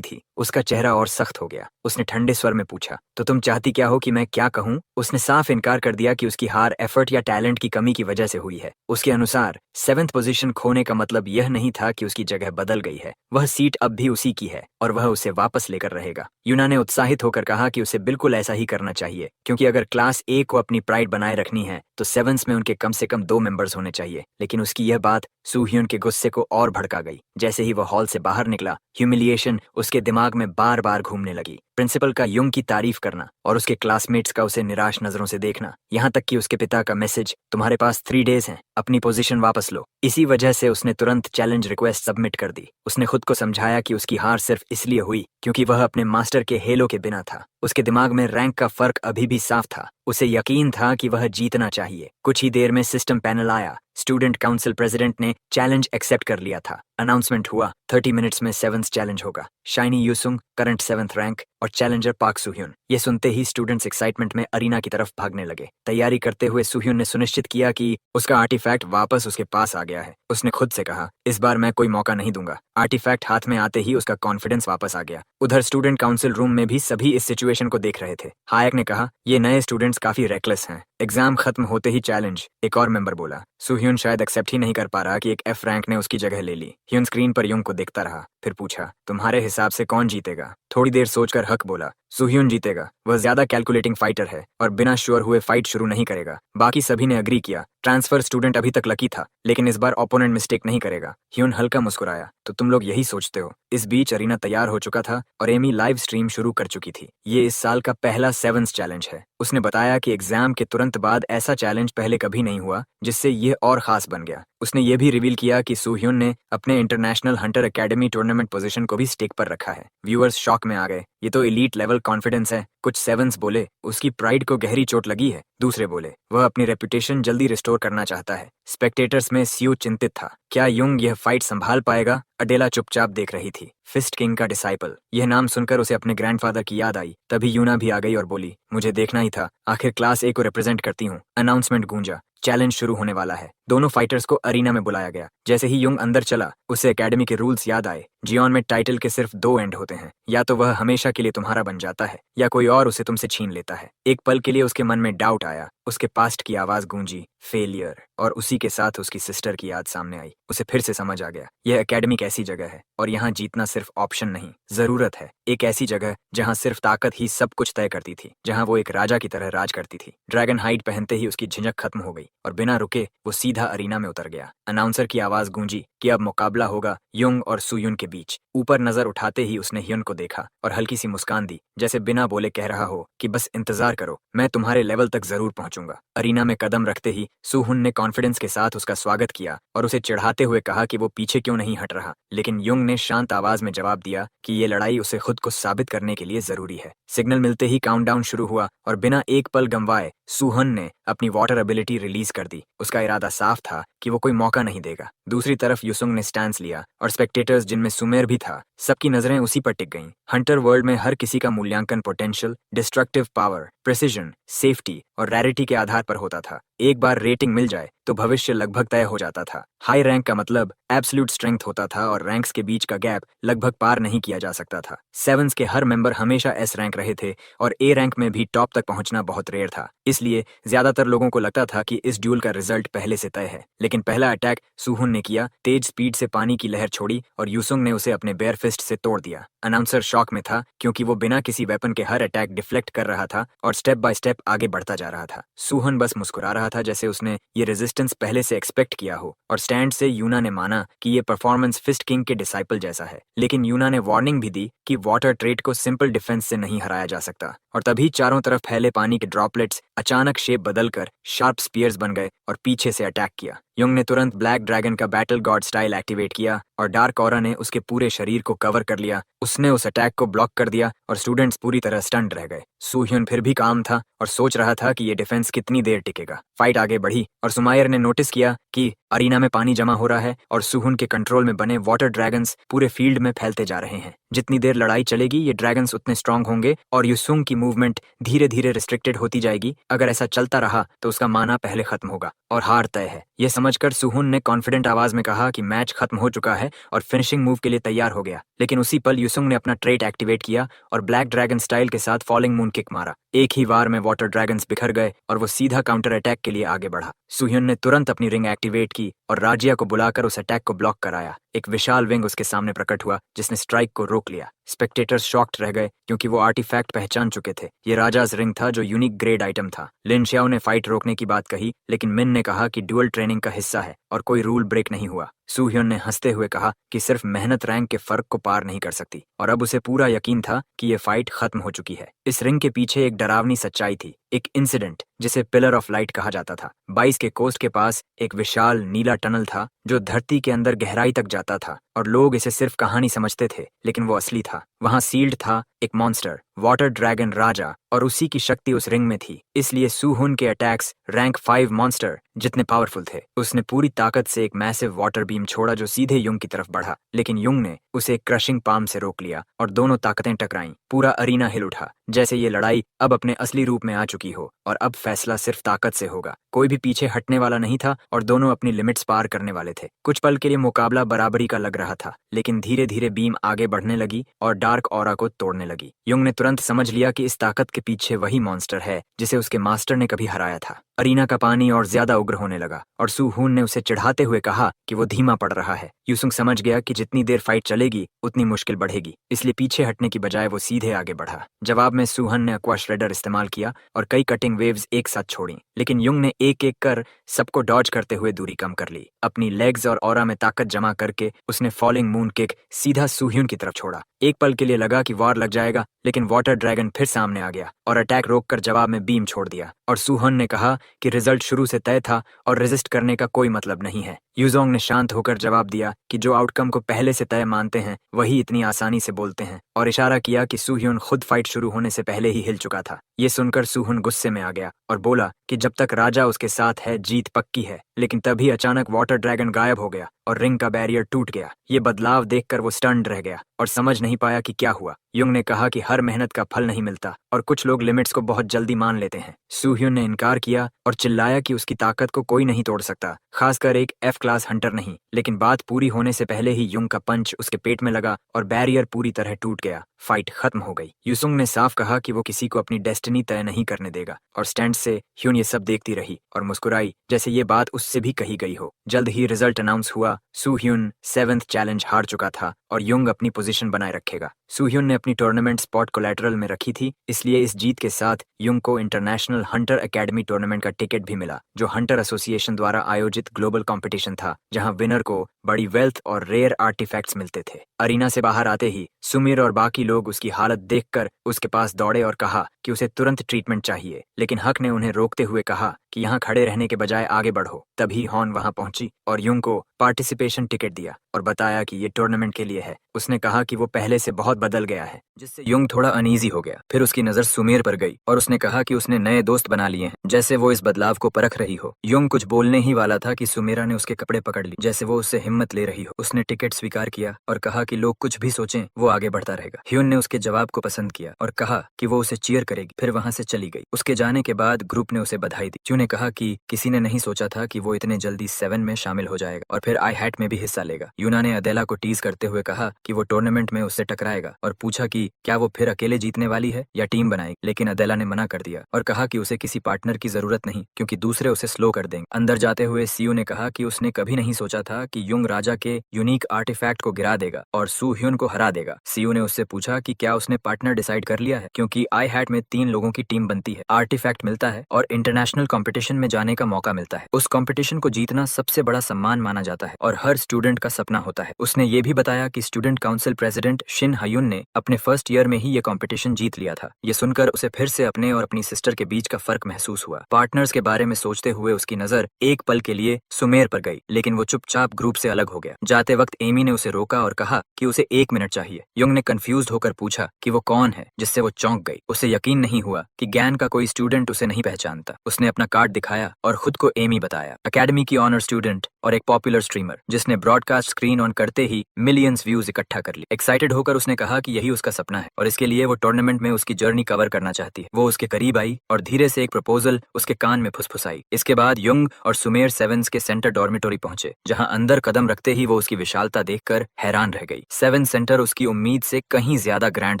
थी। उसका चेहरा और सख्त हो गया। उसने ठंडे स्वर में पूछा, तो तुम चाहती क्या हो कि मैं क्या कहूँ? उसने साफ इनकार कर दिया कि उसकी हार एफर्ट या टैलेंट की कमी की वजह से हुई है। उसके अनुसार 7th पोजीशन खोने का मतलब यह नहीं था कि उसकी जगह बदल गई है। वह सीट अब भी उसी की है और वह उसे वापस लेकर रहेगा। यूना ने उत्साहित होकर कहा कि उसे बिल्कुल ऐसा ही करना चाहिए, क्योंकि अगर क्लास ए को अपनी प्राइड बनाए रखनी है तो सेवंस में उनके कम से कम 2 मेंबर्स होने चाहिए। लेकिन उसकी यह बात सुह्युन के गुस्से को और भड़का गई। जैसे ही वह हॉल से बाहर निकला, ह्यूमिलिएशन उसके दिमाग में बार बार घूमने लगी। प्रिंसिपल का युंग की तारीफ करना और उसके क्लासमेट्स का उसे निराश नजरों से देखना, यहाँ तक कि उसके पिता का मैसेज, तुम्हारे पास 3 डेज हैं, अपनी पोजीशन वापस लो। इसी वजह से उसने तुरंत चैलेंज रिक्वेस्ट सबमिट कर दी। उसने खुद को समझाया कि उसकी हार सिर्फ इसलिए हुई क्योंकि वह अपने मास्टर के हेलो के बिना था। उसके दिमाग में रैंक का फर्क अभी भी साफ था। उसे यकीन था कि वह जीतना चाहिए। कुछ ही देर में सिस्टम पैनल आया। स्टूडेंट काउंसिल प्रेसिडेंट ने चैलेंज एक्सेप्ट कर लिया था। अनाउंसमेंट हुआ, 30 मिनट्स में 7th चैलेंज होगा। शाइनी यूसुंग, करंट 7th रैंक, और चैलेंजर पाक सुह्युन। ये सुनते ही स्टूडेंट्स एक्साइटमेंट में अरीना की तरफ भागने लगे। तैयारी करते हुए सुह्युन ने सुनिश्चित किया कि उसका आर्टिफैक्ट वापस उसके पास आ गया है। उसने खुद से कहा, इस बार मैं कोई मौका नहीं दूंगा। आर्टिफैक्ट हाथ में आते ही उसका कॉन्फिडेंस वापस आ गया। उधर स्टूडेंट काउंसिल रूम में भी सभी इस सिचुएशन को देख रहे थे। हायक ने कहा, ये नए स्टूडेंट्स काफी रेकलेस हैं। एग्जाम खत्म होते ही चैलेंज, एक और मेंबर बोला। सुह्युन शायद एक्सेप्ट ही नहीं कर पा रहा कि एक एफ रैंक ने उसकी जगह ले ली। ह्युन स्क्रीन पर युंग को देखता रहा, फिर पूछा, तुम्हारे हिसाब से कौन जीतेगा? थोड़ी देर सोचकर हक बोला, सुह्युन जीतेगा। वह ज्यादा कैलकुलेटिंग फाइटर है और बिना श्योर हुए फाइट शुरू नहीं करेगा। बाकी सभी ने अग्री किया। ट्रांसफर स्टूडेंट अभी तक लकी था, लेकिन इस बार ओपोनेंट मिस्टेक नहीं करेगा। ह्युन हल्का मुस्कुराया, तो तुम लोग यही सोचते हो? इस बीच अरीना तैयार हो चुका था और एमी लाइव स्ट्रीम शुरू कर चुकी थी। ये इस साल का पहला 7th चैलेंज है। उसने बताया कि एग्जाम के तुरंत बाद ऐसा चैलेंज पहले कभी नहीं हुआ, जिससे ये और खास बन गया। उसने ये भी रिवील किया कि सुह्युन ने अपने international Hunter academy tournament tournament position को भी स्टेक पर रखा है। व्यूअर्स शॉक में आ गए, ये तो एलीट लेवल कॉन्फिडेंस है। कुछ सेवंस बोले उसकी प्राइड को गहरी चोट लगी है। दूसरे बोले वह अपनी रेपुटेशन जल्दी रिस्टोर करना चाहता है। स्पेक्टेटर्स में सीयू चिंतित था, क्या युंग यह फाइट संभाल पाएगा? अडेला चुपचाप देख रही थी। फिस्ट किंग का डिसाइपल, यह नाम सुनकर उसे अपने ग्रैंडफादर की याद आई। तभी यूना भी आ गई और बोली, मुझे देखना ही था, आखिर क्लास ए को रिप्रेजेंट करती हूँ। अनाउंसमेंट गूंजा, चैलेंज शुरू होने वाला है। दोनों फाइटर्स को अरीना में बुलाया गया। जैसे ही युंग अंदर चला, उसे एकेडमी के रूल्स याद आए। जियोन में टाइटल के सिर्फ 2 एंड होते हैं, या तो वह हमेशा के लिए तुम्हारा बन जाता है या कोई और उसे तुमसे छीन लेता है। एक पल के लिए उसके मन में डाउट आया। उसके पास्ट की आवाज गूंजी, फेलियर, और उसी के साथ उसकी सिस्टर की याद सामने आई। उसे फिर से समझ आ गया, यह एकेडमी एक ऐसी जगह है और यहाँ जीतना सिर्फ ऑप्शन नहीं, जरूरत है। एक ऐसी जगह जहाँ सिर्फ ताकत ही सब कुछ तय करती थी, जहाँ वो एक राजा की तरह राज करती थी। ड्रैगन हाइड पहनते ही उसकी झिझक खत्म हो गई और बिना रुके वो सीधा अरीना में उतर गया। अनाउंसर की आवाज गूंजी कि अब मुकाबला होगा युंग और सुयुन के बीच। ऊपर नजर उठाते ही उसने ह्युन को देखा और हल्की सी मुस्कान दी, जैसे बिना बोले कह रहा हो कि बस इंतजार करो, मैं तुम्हारे लेवल तक जरूर पहुंचूंगा। अरीना में कदम रखते ही सुहुन ने कॉन्फिडेंस के साथ उसका स्वागत किया और उसे चिढ़ाते हुए कहा कि वो पीछे क्यों नहीं हट रहा। लेकिन युंग ने शांत आवाज में जवाब दिया कि ये लड़ाई उसे खुद को साबित करने के लिए जरूरी है। सिग्नल मिलते ही काउंटडाउन शुरू हुआ और बिना एक पल गंवाए सुहन ने अपनी वाटर एबिलिटी रिलीज कर दी। उसका इरादा साफ था कि वो कोई मौका नहीं देगा। दूसरी तरफ युसुंग ने स्टैंस लिया और स्पेक्टेटर्स, जिनमें सुमेर भी था, सबकी नजरें उसी पर टिक गईं। हंटर वर्ल्ड में हर किसी का मूल्यांकन potential, destructive power, precision, safety और रैरिटी के आधार पर होता था। एक बार रेटिंग मिल जाए तो भविष्य लगभग तय हो जाता था। हाई रैंक का मतलब एब्सोल्यूट स्ट्रेंथ होता था और रैंक्स के बीच का गैप लगभग पार नहीं किया जा सकता था। सेवंस के हर मेंबर हमेशा एस रैंक रहे थे और ए रैंक में भी टॉप तक पहुंचना बहुत रेयर था। इसलिए ज्यादातर लोगों को लगता था कि इस ड्यूल का रिजल्ट पहले से तय है। लेकिन पहला अटैक सुहुन ने किया, तेज स्पीड से पानी की लहर छोड़ी और युसुंग ने उसे अपने बेयर फिस्ट से तोड़ दिया। अनाउंसर शॉक में था क्योंकि वो बिना किसी वेपन के हर अटैक डिफ्लेक्ट कर रहा था और स्टेप बाय स्टेप आगे बढ़ता जा रहा था। सुहन बस मुस्कुरा रहा था, जैसे उसने ये रेजिस्टेंस पहले से एक्सपेक्ट किया हो। और स्टैंड से यूना ने माना कि ये परफॉर्मेंस फिस्ट किंग के डिसाइपल जैसा है। लेकिन यूना ने वार्निंग भी दी कि वाटर ट्रेड को सिंपल डिफेंस से नहीं हराया जा सकता। और तभी चारों तरफ फैले पानी के ड्रॉपलेट्स अचानक शेप बदलकर शार्प स्पीयर्स बन गए और पीछे से अटैक किया। युंग ने तुरंत ब्लैक ड्रैगन का बैटल गॉड स्टाइल एक्टिवेट किया और डार्क ऑरा ने उसके पूरे शरीर को कवर कर लिया। उसने उस अटैक को ब्लॉक कर दिया और स्टूडेंट्स पूरी तरह स्टंट रह गए। सुह्युन फिर भी काम था और सोच रहा था कि ये डिफेंस कितनी देर टिकेगा। फाइट आगे बढ़ी और सुमायर ने नोटिस किया कि अरीना में पानी जमा हो रहा है और सुहुन के कंट्रोल में बने वाटर ड्रैगन्स पूरे फील्ड में फैलते जा रहे हैं। जितनी देर लड़ाई चलेगी ये ड्रैगन्स उतने स्ट्रांग होंगे और युसुंग की मूवमेंट धीरे धीरे रिस्ट्रिक्टेड होती जाएगी। अगर ऐसा चलता रहा तो उसका माना पहले खत्म होगा और हार तय है। यह समझकर सुहुन ने कॉन्फिडेंट आवाज में कहा कि मैच खत्म हो चुका है और फिनिशिंग मूव के लिए तैयार हो गया। लेकिन उसी पल युसुंग ने अपना ट्रेट एक्टिवेट किया और ब्लैक ड्रैगन स्टाइल के साथ फॉलिंग मून किक मारा। एक ही वार में वाटर ड्रैगन्स बिखर गए और वो सीधा काउंटर अटैक के लिए आगे बढ़ा। सुह्युन ने तुरंत अपनी रिंग एक्टिवेट की और राजिया को बुलाकर उस अटैक को ब्लॉक कराया। एक विशाल विंग उसके सामने प्रकट हुआ जिसने स्ट्राइक को रोक लिया। स्पेक्टेटर्स शॉक्ड रह गए क्योंकि वो आर्टिफैक्ट पहचान चुके थे। ये राजाज रिंग था जो यूनिक ग्रेड आइटम था। लिन शियाओ ने फाइट रोकने की बात कही, लेकिन मिन ने कहा कि ड्यूअल ट्रेनिंग का हिस्सा है और कोई रूल ब्रेक नहीं हुआ। सुह्युन ने हंसते हुए कहा कि सिर्फ मेहनत रैंक के फर्क को पार नहीं कर सकती और अब उसे पूरा यकीन था कि ये फाइट खत्म हो चुकी है। इस रिंग के पीछे एक डरावनी सच्चाई थी, एक इंसिडेंट जिसे पिलर ऑफ लाइट कहा जाता था। 22 के कोस्ट के पास एक विशाल नीला टनल था जो धरती के अंदर गहराई तक जाता था और लोग इसे सिर्फ कहानी समझते थे, लेकिन वो असली था। वहां सील्ड था एक मॉन्स्टर, वाटर ड्रैगन राजा, और उसी की शक्ति उस रिंग में थी। इसलिए सुहुन के अटैक्स रैंक 5 मॉन्स्टर जितने पावरफुल थे। उसने पूरी ताकत से एक मैसिव वाटर बीम छोड़ा जो सीधे युंग की तरफ बढ़ा, लेकिन युंग ने उसे एक क्रशिंग पाम से रोक लिया और दोनों ताकतें टकराईं। पूरा अरीना हिल उठा, जैसे ये लड़ाई अब अपने असली रूप में आ चुकी हो और अब फैसला सिर्फ ताकत से होगा। कोई भी पीछे हटने वाला नहीं था और दोनों अपनी लिमिट्स पार करने वाले थे। कुछ पल के लिए मुकाबला बराबरी का लग रहा था, लेकिन धीरे धीरे बीम आगे बढ़ने लगी और डार्क ऑरा को तोड़ने लगी। युंग ने तुरंत समझ लिया कि इस ताकत के पीछे वही मॉन्स्टर है जिसे उसके मास्टर ने कभी हराया था। अरीना का पानी और ज्यादा उग्र होने लगा और सुहुन ने उसे चिढ़ाते हुए कहा कि वो धीमा पड़ रहा है। युसुंग समझ गया कि जितनी देर फाइट चलेगी उतनी मुश्किल बढ़ेगी, इसलिए पीछे हटने की बजाय वो सीधे आगे बढ़ा। जवाब में सुहन ने एक्वा श्रेडर इस्तेमाल किया और कई कटिंग वेव्स एक साथ छोड़ी, लेकिन युंग ने एक एक कर सबको डॉज करते हुए दूरी कम कर ली। अपनी लेग्स और ऑरा में ताकत जमा करके उसने फॉलिंग मून किक सीधा सुह्युन की तरफ छोड़ा। एक पल के लिए लगा कि वार लग जाएगा, लेकिन वाटर ड्रैगन फिर सामने आ गया और अटैक रोककर जवाब में बीम छोड़ दिया। और सुहन ने कहा कि रिजल्ट शुरू से तय था और रेजिस्ट करने का कोई मतलब नहीं है। यूजोंग ने शांत होकर जवाब दिया कि जो आउटकम को पहले से तय मानते हैं वही इतनी आसानी से बोलते हैं, और इशारा किया कि सूह्युन खुद फाइट शुरू होने से पहले ही हिल चुका था। ये सुनकर सूहुन गुस्से में आ गया और बोला कि जब तक राजा उसके साथ है जीत पक्की है। लेकिन तभी अचानक वाटर ड्रैगन गायब हो गया और रिंग का बैरियर टूट गया। ये बदलाव देखकर वो स्टन्ड रह गया और समझ नहीं पाया कि क्या हुआ। युंग ने कहा कि हर मेहनत का फल नहीं मिलता और कुछ लोग लिमिट्स को बहुत जल्दी मान लेते हैं। सूह्युन ने इनकार किया और चिल्लाया कि उसकी ताकत को कोई नहीं तोड़ सकता, खासकर एक F क्लास हंटर नहीं। लेकिन बात पूरी होने से पहले ही युंग का पंच उसके पेट में लगा और बैरियर पूरी तरह टूट गया। फाइट खत्म हो गई। यूसुंग ने साफ कहा कि वो किसी को अपनी डेस्टिनी तय नहीं करने देगा, और स्टैंड से ह्यून ये सब देखती रही और मुस्कुराई जैसे ये बात उससे भी कही गई हो। जल्द ही रिजल्ट अनाउंस हुआ। सू ह्यून 7th चैलेंज हार चुका था और युंग अपनी पोजीशन बनाए रखेगा। सू ह्यून ने अपनी टूर्नामेंट स्पॉट कोलैटरल में रखी थी, इसलिए इस जीत के साथ युंग को इंटरनेशनल हंटर एकेडमी टूर्नामेंट का टिकट भी मिला, जो हंटर एसोसिएशन द्वारा आयोजित ग्लोबल कंपटीशन था, जहां विनर को बड़ी वेल्थ और रेयर आर्टिफैक्ट्स मिलते थे। अरीना से बाहर आते ही सुमीर और बाकी लोग उसकी हालत देखकर उसके पास दौड़े और कहा कि उसे तुरंत ट्रीटमेंट चाहिए, लेकिन हक ने उन्हें रोकते हुए कहा कि यहाँ खड़े रहने के बजाय आगे बढ़ो। तभी हॉन वहां पहुंची और युंग को पार्टिसिपेशन टिकट दिया और बताया कि ये टूर्नामेंट के लिए है। उसने कहा कि वो पहले से बहुत बदल गया है, जिससे युंग थोड़ा अनईजी हो गया। फिर उसकी नजर सुमीर पर गई और उसने कहा कि उसने नए दोस्त बना लिए हैं, जैसे वो इस बदलाव को परख रही हो। युंग कुछ बोलने ही वाला था कि सुमीरा ने उसके कपड़े पकड़ ली, जैसे वो उससे हिम्मत ले रही हो। उसने टिकट स्वीकार किया और कहा कि लोग कुछ भी सोचें, वो आगे बढ़ता रहेगा। ह्यून ने उसके जवाब को पसंद किया और कहा कि वो उसे चीयर करेगी। फिर वहां से चली गई। उसके जाने के बाद ग्रुप ने उसे बधाई दी। च्यू ने कहा कि किसी ने नहीं सोचा था कि वो इतने जल्दी 7 में शामिल हो जाएगा और फिर आई हैट में भी हिस्सा लेगा। यूना ने अदेला को टीज करते हुए कहा कि वो टूर्नामेंट में उससे टकराएगा और पूछा कि क्या वो फिर अकेले जीतने वाली है या टीम बनाएगी, लेकिन अदेला ने मना कर दिया और कहा कि उसे किसी पार्टनर की जरूरत नहीं, क्योंकि दूसरे उसे स्लो कर देंगे। अंदर जाते हुए सीयू ने कहा कि उसने कभी नहीं सोचा था कि युंग राजा के यूनिक आर्टिफैक्ट को गिरा देगा और सू ह्यून को हरा देगा। सीयू ने उससे पूछा कि क्या उसने पार्टनर डिसाइड कर लिया है, क्योंकि आई हैट में 3 लोगों की टीम बनती है, आर्टिफैक्ट मिलता है और इंटरनेशनल कंपटीशन में जाने का मौका मिलता है। उस कंपटीशन को जीतना सबसे बड़ा सम्मान माना जाता है और हर स्टूडेंट का सपना होता है। उसने ये भी बताया कि स्टूडेंट काउंसिल प्रेसिडेंट शिन हयुन ने अपने फर्स्ट ईयर में ही ये कंपटीशन जीत लिया था। ये सुनकर उसे फिर से अपने और अपनी सिस्टर के बीच का फर्क महसूस हुआ। पार्टनर्स के बारे में सोचते हुए उसकी नजर एक पल के लिए सुमेर पर गई, लेकिन वो चुपचाप ग्रुप से अलग हो गया। जाते वक्त एमी ने उसे रोका और कहा कि उसे 1 मिनट चाहिए। युंग ने कंफ्यूज होकर पूछा कि वो कौन है, जिससे वो चौंक गई। उसे यकीन नहीं हुआ कि गैन का कोई स्टूडेंट उसे नहीं पहचानता। उसने अपना कार्ड दिखाया और खुद को एमी बताया, अकेडमी की ऑनर स्टूडेंट और एक पॉपुलर स्ट्रीमर, जिसने ब्रॉडकास्ट स्क्रीन ऑन करते ही मिलियंस व्यूज इकट्ठा कर लिए। एक्साइटेड होकर उसने कहा कि यही उसका सपना है और इसके लिए वो टूर्नामेंट में उसकी जर्नी कवर करना चाहती है। वो उसके करीब आई और धीरे से एक प्रपोजल उसके कान में फुसफुसाई। इसके बाद युंग और सुमेर 7 के सेंटर डॉर्मिटोरी पहुंचे, जहां अंदर कदम रखते ही वो उसकी विशालता देखकर हैरान रह गई। 7 सेंटर उसकी उम्मीद से कहीं ज्यादा ग्रैंड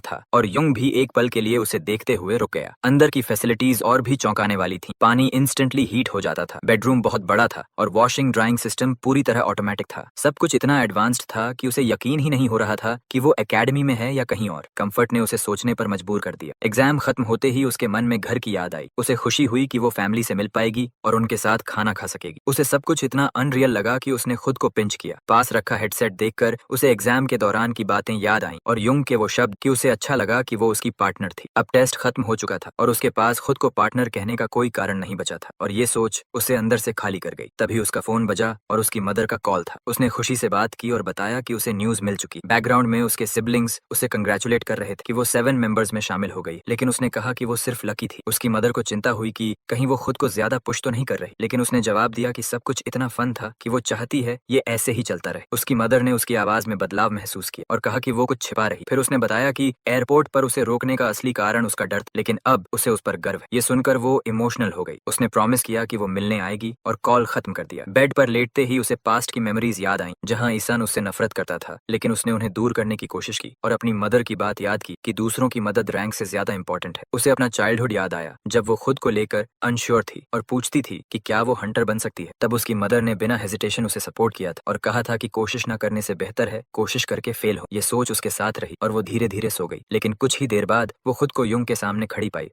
था और युंग भी एक पल के लिए उसे देखते हुए रुक गया। अंदर की फैसिलिटीज और भी चौंकाने वाली थी। पानी इंस्टेंटली हीट हो जाता था, बेडरूम बहुत बड़ा था और वॉशिंग ड्राइंग सिस्टम पूरी तरह ऑटोमेटिक था। सब कुछ इतना एडवांस्ड था कि उसे यकीन ही नहीं हो रहा था कि वो एकेडमी में है या कहीं और। कंफर्ट ने उसे सोचने पर मजबूर कर दिया। एग्जाम खत्म होते ही उसके मन में घर की याद आई। उसे खुशी हुई कि वो फैमिली से मिल पाएगी और उनके साथ खाना खा सकेगी। उसे सब कुछ इतना अनरियल लगा कि उसने खुद को पिंच किया। पास रखा हेडसेट देखकर उसे एग्जाम के दौरान की बातें याद आईं और युंग के वो शब्द कि उसे अच्छा लगा कि वो उसकी पार्टनर थी। अब टेस्ट खत्म हो चुका था और उसके पास खुद को पार्टनर कहने का कोई कारण नहीं बचा था और ये सोच उसे अंदर से खाली कर गई। तभी उसका फोन बजा और उसकी मदर का कॉल था। उसने खुशी से बात की और बताया कि उसे न्यूज मिल चुकी। बैकग्राउंड में उसके सिबलिंग्स उसे कंग्रेचुलेट कर रहे थे कि वो 7 मेंबर्स में शामिल हो गई, लेकिन उसने कहा कि वो सिर्फ लकी थी। उसकी मदर को चिंता हुई कि कहीं वो खुद को ज्यादा पुश तो नहीं कर रही, लेकिन उसने जवाब दिया कि सब कुछ इतना फन था कि वो चाहती है ये ऐसे ही चलता रहे। उसकी मदर ने उसकी आवाज में बदलाव महसूस किया और कहा कि वो कुछ छिपा रही। फिर उसने बताया कि एयरपोर्ट पर उसे रोकने का असली कारण उसका डर था, लेकिन अब उसे उस पर गर्व है। ये सुनकर वो इमोशनल हो गई। उसने प्रॉमिस किया कि वो मिलने आएगी और कॉल खत्म कर दिया। बेड पर लेटते ही उसे पास्ट की मेमोरीज याद आई, जहां ईसान उससे नफरत करता था, लेकिन उसने उन्हें दूर करने की कोशिश की और अपनी मदर की बात याद की कि दूसरों की मदद रैंक से ज्यादा इंपॉर्टेंट है। उसे अपना चाइल्डहुड याद आया, जब वो खुद को लेकर अनश्योर थी और पूछती थी कि क्या वो हंटर बन सकती है। तब उसकी मदर ने बिना हेजिटेशन उसे सपोर्ट किया था और कहा था कि कोशिश न करने से बेहतर है कोशिश करके फेल हो। ये सोच उसके साथ रही और वो धीरे धीरे सो गई। लेकिन कुछ ही देर बाद वो खुद को युंग के सामने खड़ी पाई,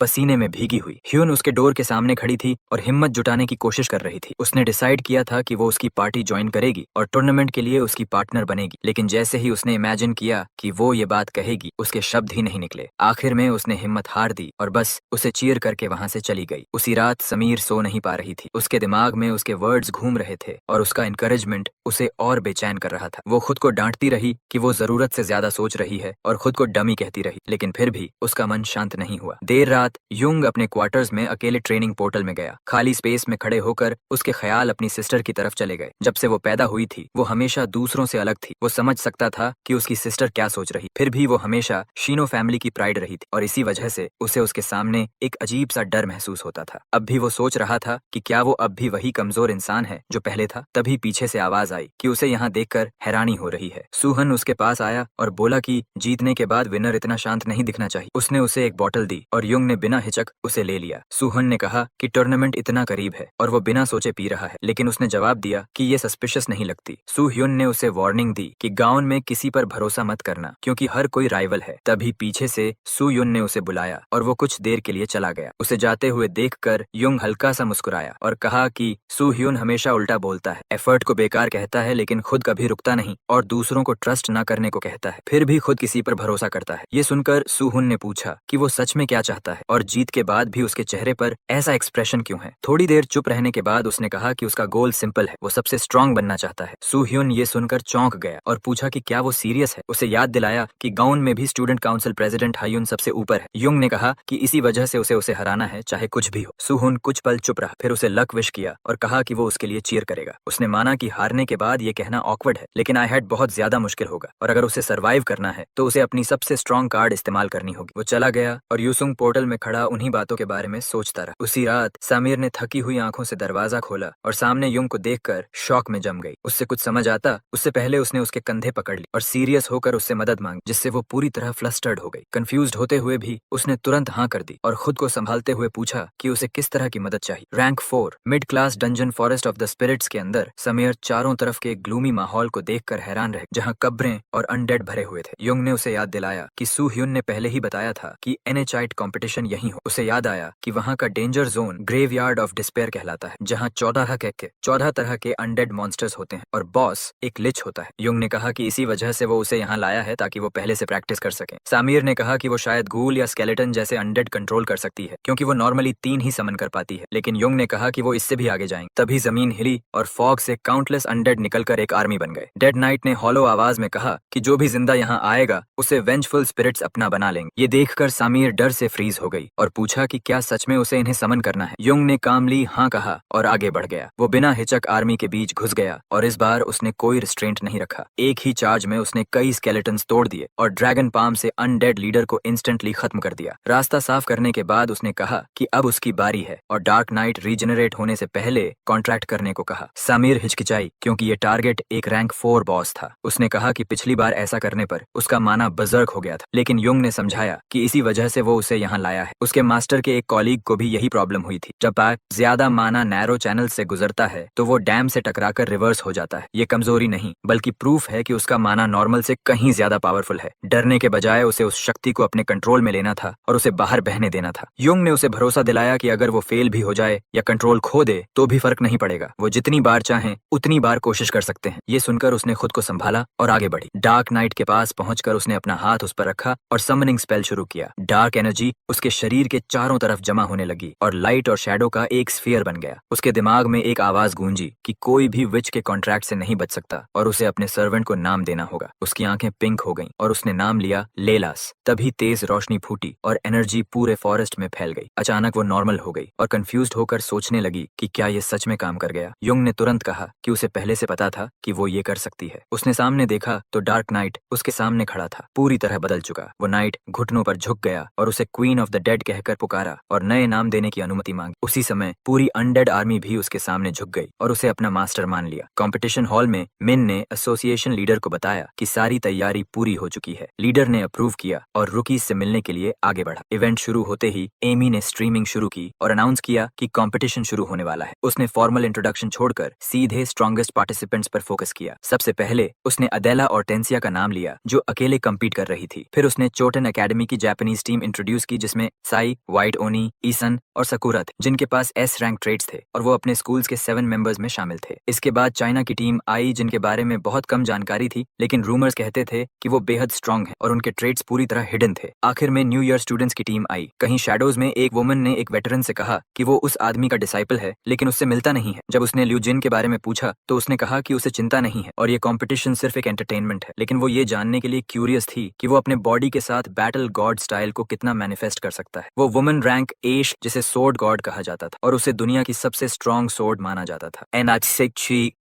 पसीने में भीगी हुई। ह्यून उसके डोर के सामने खड़ी थी और हिम्मत जुटाने की कोशिश कर रही थी। उसने डिसाइड किया था कि वो उसकी पार्टी ज्वाइन करेगी और टूर्नामेंट के लिए उसकी पार्टनर बनेगी। लेकिन जैसे ही उसने इमेजिन किया कि वो ये बात कहेगी, उसके शब्द ही नहीं निकले। आखिर में उसने हिम्मत हार दी और बस उसे चीयर करके वहां से चली गई। उसी रात समीर सो नहीं पा रही थी। उसके दिमाग में उसके वर्ड्स घूम रहे थे और उसका इनकरेजमेंट उसे और बेचैन कर रहा था। वो खुद को डांटती रही कि वो जरूरत से ज्यादा सोच रही है और खुद को डमी कहती रही, लेकिन फिर भी उसका मन शांत नहीं हुआ। देर रात युंग अपने क्वार्टर्स में अकेले ट्रेनिंग पोर्टल में गया। खाली स्पेस में खड़े होकर उसके ख्याल अपनी सिस्टर की तरफ चले गए। जब से वो पैदा हुई थी वो हमेशा दूसरों से अलग थी। वो समझ सकता था कि उसकी सिस्टर क्या सोच रही, फिर भी वो हमेशा शीनो फैमिली की प्राइड रही थी और इसी वजह से उसे उसके सामने एक अजीब सा डर महसूस होता था। अब भी वो सोच रहा था कि क्या वो अब भी वही कमजोर इंसान है जो पहले था। तभी पीछे से आवाज आई कि उसे यहाँ देखकर हैरानी हो रही है। सुहन उसके पास आया और बोला कि जीतने के बाद विनर इतना शांत नहीं दिखना चाहिए। उसने उसे एक बोतल दी और युंग ने बिना हिचक उसे ले लिया। सुहन ने कहा कि टूर्नामेंट इतना करीब है और वो बिना सोचे पी रहा है, लेकिन उसने जवाब दिया कि ये सस्पिशियस नहीं लगती। सुह्युन ने उसे वार्निंग दी कि गाउन में किसी पर भरोसा मत करना क्योंकि हर कोई राइवल है। तभी पीछे से सुयुन ने उसे बुलाया और वो कुछ देर के लिए चला गया। उसे जाते हुए देखकर युंग हल्का सा मुस्कुराया और कहा कि सुह्युन हमेशा उल्टा बोलता है, एफर्ट को बेकार कहता है लेकिन खुद कभी रुकता नहीं और दूसरों को ट्रस्ट न करने को कहता है, फिर भी खुद किसी पर भरोसा करता है। ये सुनकर सुहुन ने पूछा कि वो सच में क्या चाहता है और जीत के बाद भी उसके चेहरे पर ऐसा एक्सप्रेशन क्यों है। थोड़ी देर चुप रहने के बाद उसने कहा कि उसका गोल सिंपल है, वो सबसे स्ट्रांग बनना चाहता है। सुह्युन ये सुनकर चौंक गया और पूछा कि क्या वो सीरियस है। उसे याद दिलाया कि गाउन में भी स्टूडेंट काउंसिल प्रेसिडेंट हायुन सबसे ऊपर है। युंग ने कहा कि इसी वजह से उसे हराना है चाहे कुछ भी हो। सुहुन कुछ पल चुप रहा, फिर उसे लक विश किया और कहा कि वो उसके लिए चीयर करेगा। उसने माना कि हारने के बाद ये कहना ऑकवर्ड है, लेकिन आई हैड बहुत ज्यादा मुश्किल होगा और अगर उसे सर्वाइव करना है तो उसे अपनी सबसे स्ट्रांग कार्ड इस्तेमाल करनी होगी। वो चला गया और यूसुंग पोर्टल में खड़ा उन्हीं बातों के बारे में सोचता रहा। उसी रात समीर ने थकी हुई आंखों से दरवाजा खोला और सामने युंग को देखकर शॉक में जम गई। उससे कुछ समझ आता उससे पहले उसने उसके कंधे पकड़ ली और सीरियस होकर उससे मदद मांगी, जिससे वो पूरी तरह फ्लस्टर्ड हो गई। कंफ्यूज्ड होते हुए भी उसने तुरंत हाँ कर दी और खुद को संभालते हुए पूछा कि उसे किस तरह की मदद चाहिए। Rank 4 mid class dungeon forest of the spirits के अंदर समीर चारों तरफ के ग्लूमी माहौल को देखकर हैरान रहे, जहाँ कब्रें और अनडेड भरे हुए थे। युंग ने उसे याद दिलाया कि सुह्युन ने पहले ही बताया था कि एनएचआइट कंपटीशन यहीं हो। उसे याद आया कि वहाँ का danger zone graveyard of despair कहलाता है, जहाँ 14 तरह के अनडेड मॉन्स्टर्स होते हैं और बॉस एक लिच होता है। युंग ने कहा कि इसी वजह से वो उसे यहाँ लाया है ताकि वो पहले से प्रैक्टिस कर सके। सामीर ने कहा कि वो शायद गूल या स्केलेटन जैसे अनडेड कंट्रोल कर सकती है क्योंकि वो नॉर्मली 3 ही समन कर पाती है, लेकिन युंग ने कहा कि वो इससे भी आगे जाएंगे। तभी जमीन हिली और फॉग से काउंटलेस अनडेड निकलकर एक आर्मी बन गए। डेड नाइट ने हॉलो आवाज में कहा कि जो भी जिंदा यहाँ आएगा उसे वेंजफुल स्पिरिट्स अपना बना लेंगे। ये देखकर सामीर डर से फ्रीज हो गई और पूछा कि क्या सच में उसे इन्हें समन करना है। युंग ने कामली हाँ कहा और आगे बढ़ गया। वो बिना हिचक आर्मी के बीच घुस गया और इस बार उसने कोई रिस्ट्रेंट नहीं रखा। एक ही चार्ज में उसने कई स्केलेटन्स तोड़ दिए और ड्रैगन पाम से अनडेड लीडर को इंस्टेंटली खत्म कर दिया। रास्ता साफ करने के बाद उसने कहा कि अब उसकी बारी है और डार्क नाइट रीजनरेट होने से पहले कॉन्ट्रैक्ट करने को कहा। सामीर हिचकिचाई क्योंकि ये टारगेट एक रैंक 4 बॉस था। उसने कहा कि पिछली बार ऐसा करने पर उसका माना बजर्क हो गया था, लेकिन युंग ने समझाया कि इसी वजह से वो उसे यहाँ लाया है। उसके मास्टर के एक कॉलीग को भी यही प्रॉब्लम हुई थी। जब पैक ज्यादा माना नैरो चैनल से गुजरता है तो वो डैम से टकराकर रिवर्स हो जाता है। ये कमजोरी नहीं बल्कि प्रूफ है कि उसका माना नॉर्मल से कहीं ज्यादा पावरफुल है। डरने के बजाय उसे उस शक्ति को अपने कंट्रोल में लेना था और उसे बाहर बहने देना था। युंग ने उसे भरोसा दिलाया कि अगर वो फेल भी हो जाए या कंट्रोल खो दे तो भी फर्क नहीं पड़ेगा, वो जितनी बार चाहें उतनी बार कोशिश कर सकते हैं। ये सुनकर उसने खुद को संभाला और आगे बढ़ी। डार्क नाइट के पास पहुंचकर उसने अपना हाथ उस पर रखा और समनिंग स्पेल शुरू किया। डार्क एनर्जी उसके शरीर के चारों तरफ जमा होने लगी और लाइट और शैडो का एक स्फीयर बन गया। उसके दिमाग में एक आवाज गूंजी कि कोई भी विच के कॉन्ट्रैक्ट से नहीं बच सकता और उसे अपने सर्वेंट को नाम देना होगा। उसकी आंखें पिंक हो गईं और उसने नाम लिया लेलास। तभी तेज रोशनी फूटी और एनर्जी पूरे फॉरेस्ट में फैल गई। अचानक वो नॉर्मल हो गई और कंफ्यूज्ड होकर सोचने लगी कि क्या ये सच में काम कर गया। युंग ने तुरंत कहा कि उसे पहले से पता था कि वो ये कर सकती है। उसने सामने देखा तो डार्क नाइट उसके सामने खड़ा था, पूरी तरह बदल चुका। वो नाइट घुटनों पर झुक गया और उसे क्वीन ऑफ द डेड कहकर पुकारा और नए नाम देने की अनुमति मांगी। उसी समय पूरी अनडेड आर्मी भी उसके सामने झुक गई और उसे अपना मास्टर मान लिया। कंपटीशन हॉल में मिन ने एसोसिएशन लीडर को बताया कि सारी तैयारी पूरी हो चुकी है। लीडर ने अप्रूव किया और रुकीज से मिलने के लिए आगे बढ़ा। इवेंट शुरू होते ही एमी ने स्ट्रीमिंग शुरू की और अनाउंस किया कि कंपटीशन शुरू होने वाला है। उसने फॉर्मल इंट्रोडक्शन छोड़कर सीधे स्ट्रॉन्गेस्ट पार्टिसिपेंट्स पर फोकस किया। सबसे पहले उसने अदेला और टेंसिया का नाम लिया जो अकेले कम्पीट कर रही थी। फिर उसने चोटन एकेडमी की जापानीज टीम इंट्रोड्यूस की जिसमें साई, व्हाइट ओनी, ईसन और सकुरा थे, जिनके पास एस रैंक ट्रेड्स थे और वो अपने स्कूल्स के 7 मेंबर्स में शामिल शामिल थे। इसके बाद चाइना की टीम आई जिनके बारे में बहुत कम जानकारी थी, लेकिन रूमर्स कहते थे कि वो बेहद स्ट्रांग है और उनके ट्रेड्स पूरी तरह हिडन थे। आखिर में न्यू ईयर स्टूडेंट्स की टीम आई। कहीं शैडोज में एक वुमन ने एक वेटरन से कहा कि वो उस आदमी का डिसाइपल है, लेकिन उससे मिलता नहीं है। जब उसने ल्यू जिन के बारे में पूछा तो उसने कहा कि उसे चिंता नहीं है और ये कॉम्पिटिशन सिर्फ एक एंटरटेनमेंट है, लेकिन वो ये जानने के लिए क्यूरियस थी कि वो अपने बॉडी के साथ बैटल गॉड स्टाइल को कितना मैनिफेस्ट कर सकता है। वो वुमन रैंक एश, जिसे सोर्ड गॉड कहा जाता था, और उसे दुनिया की सबसे स्ट्रॉन्ग सोर्ड माना जाता था।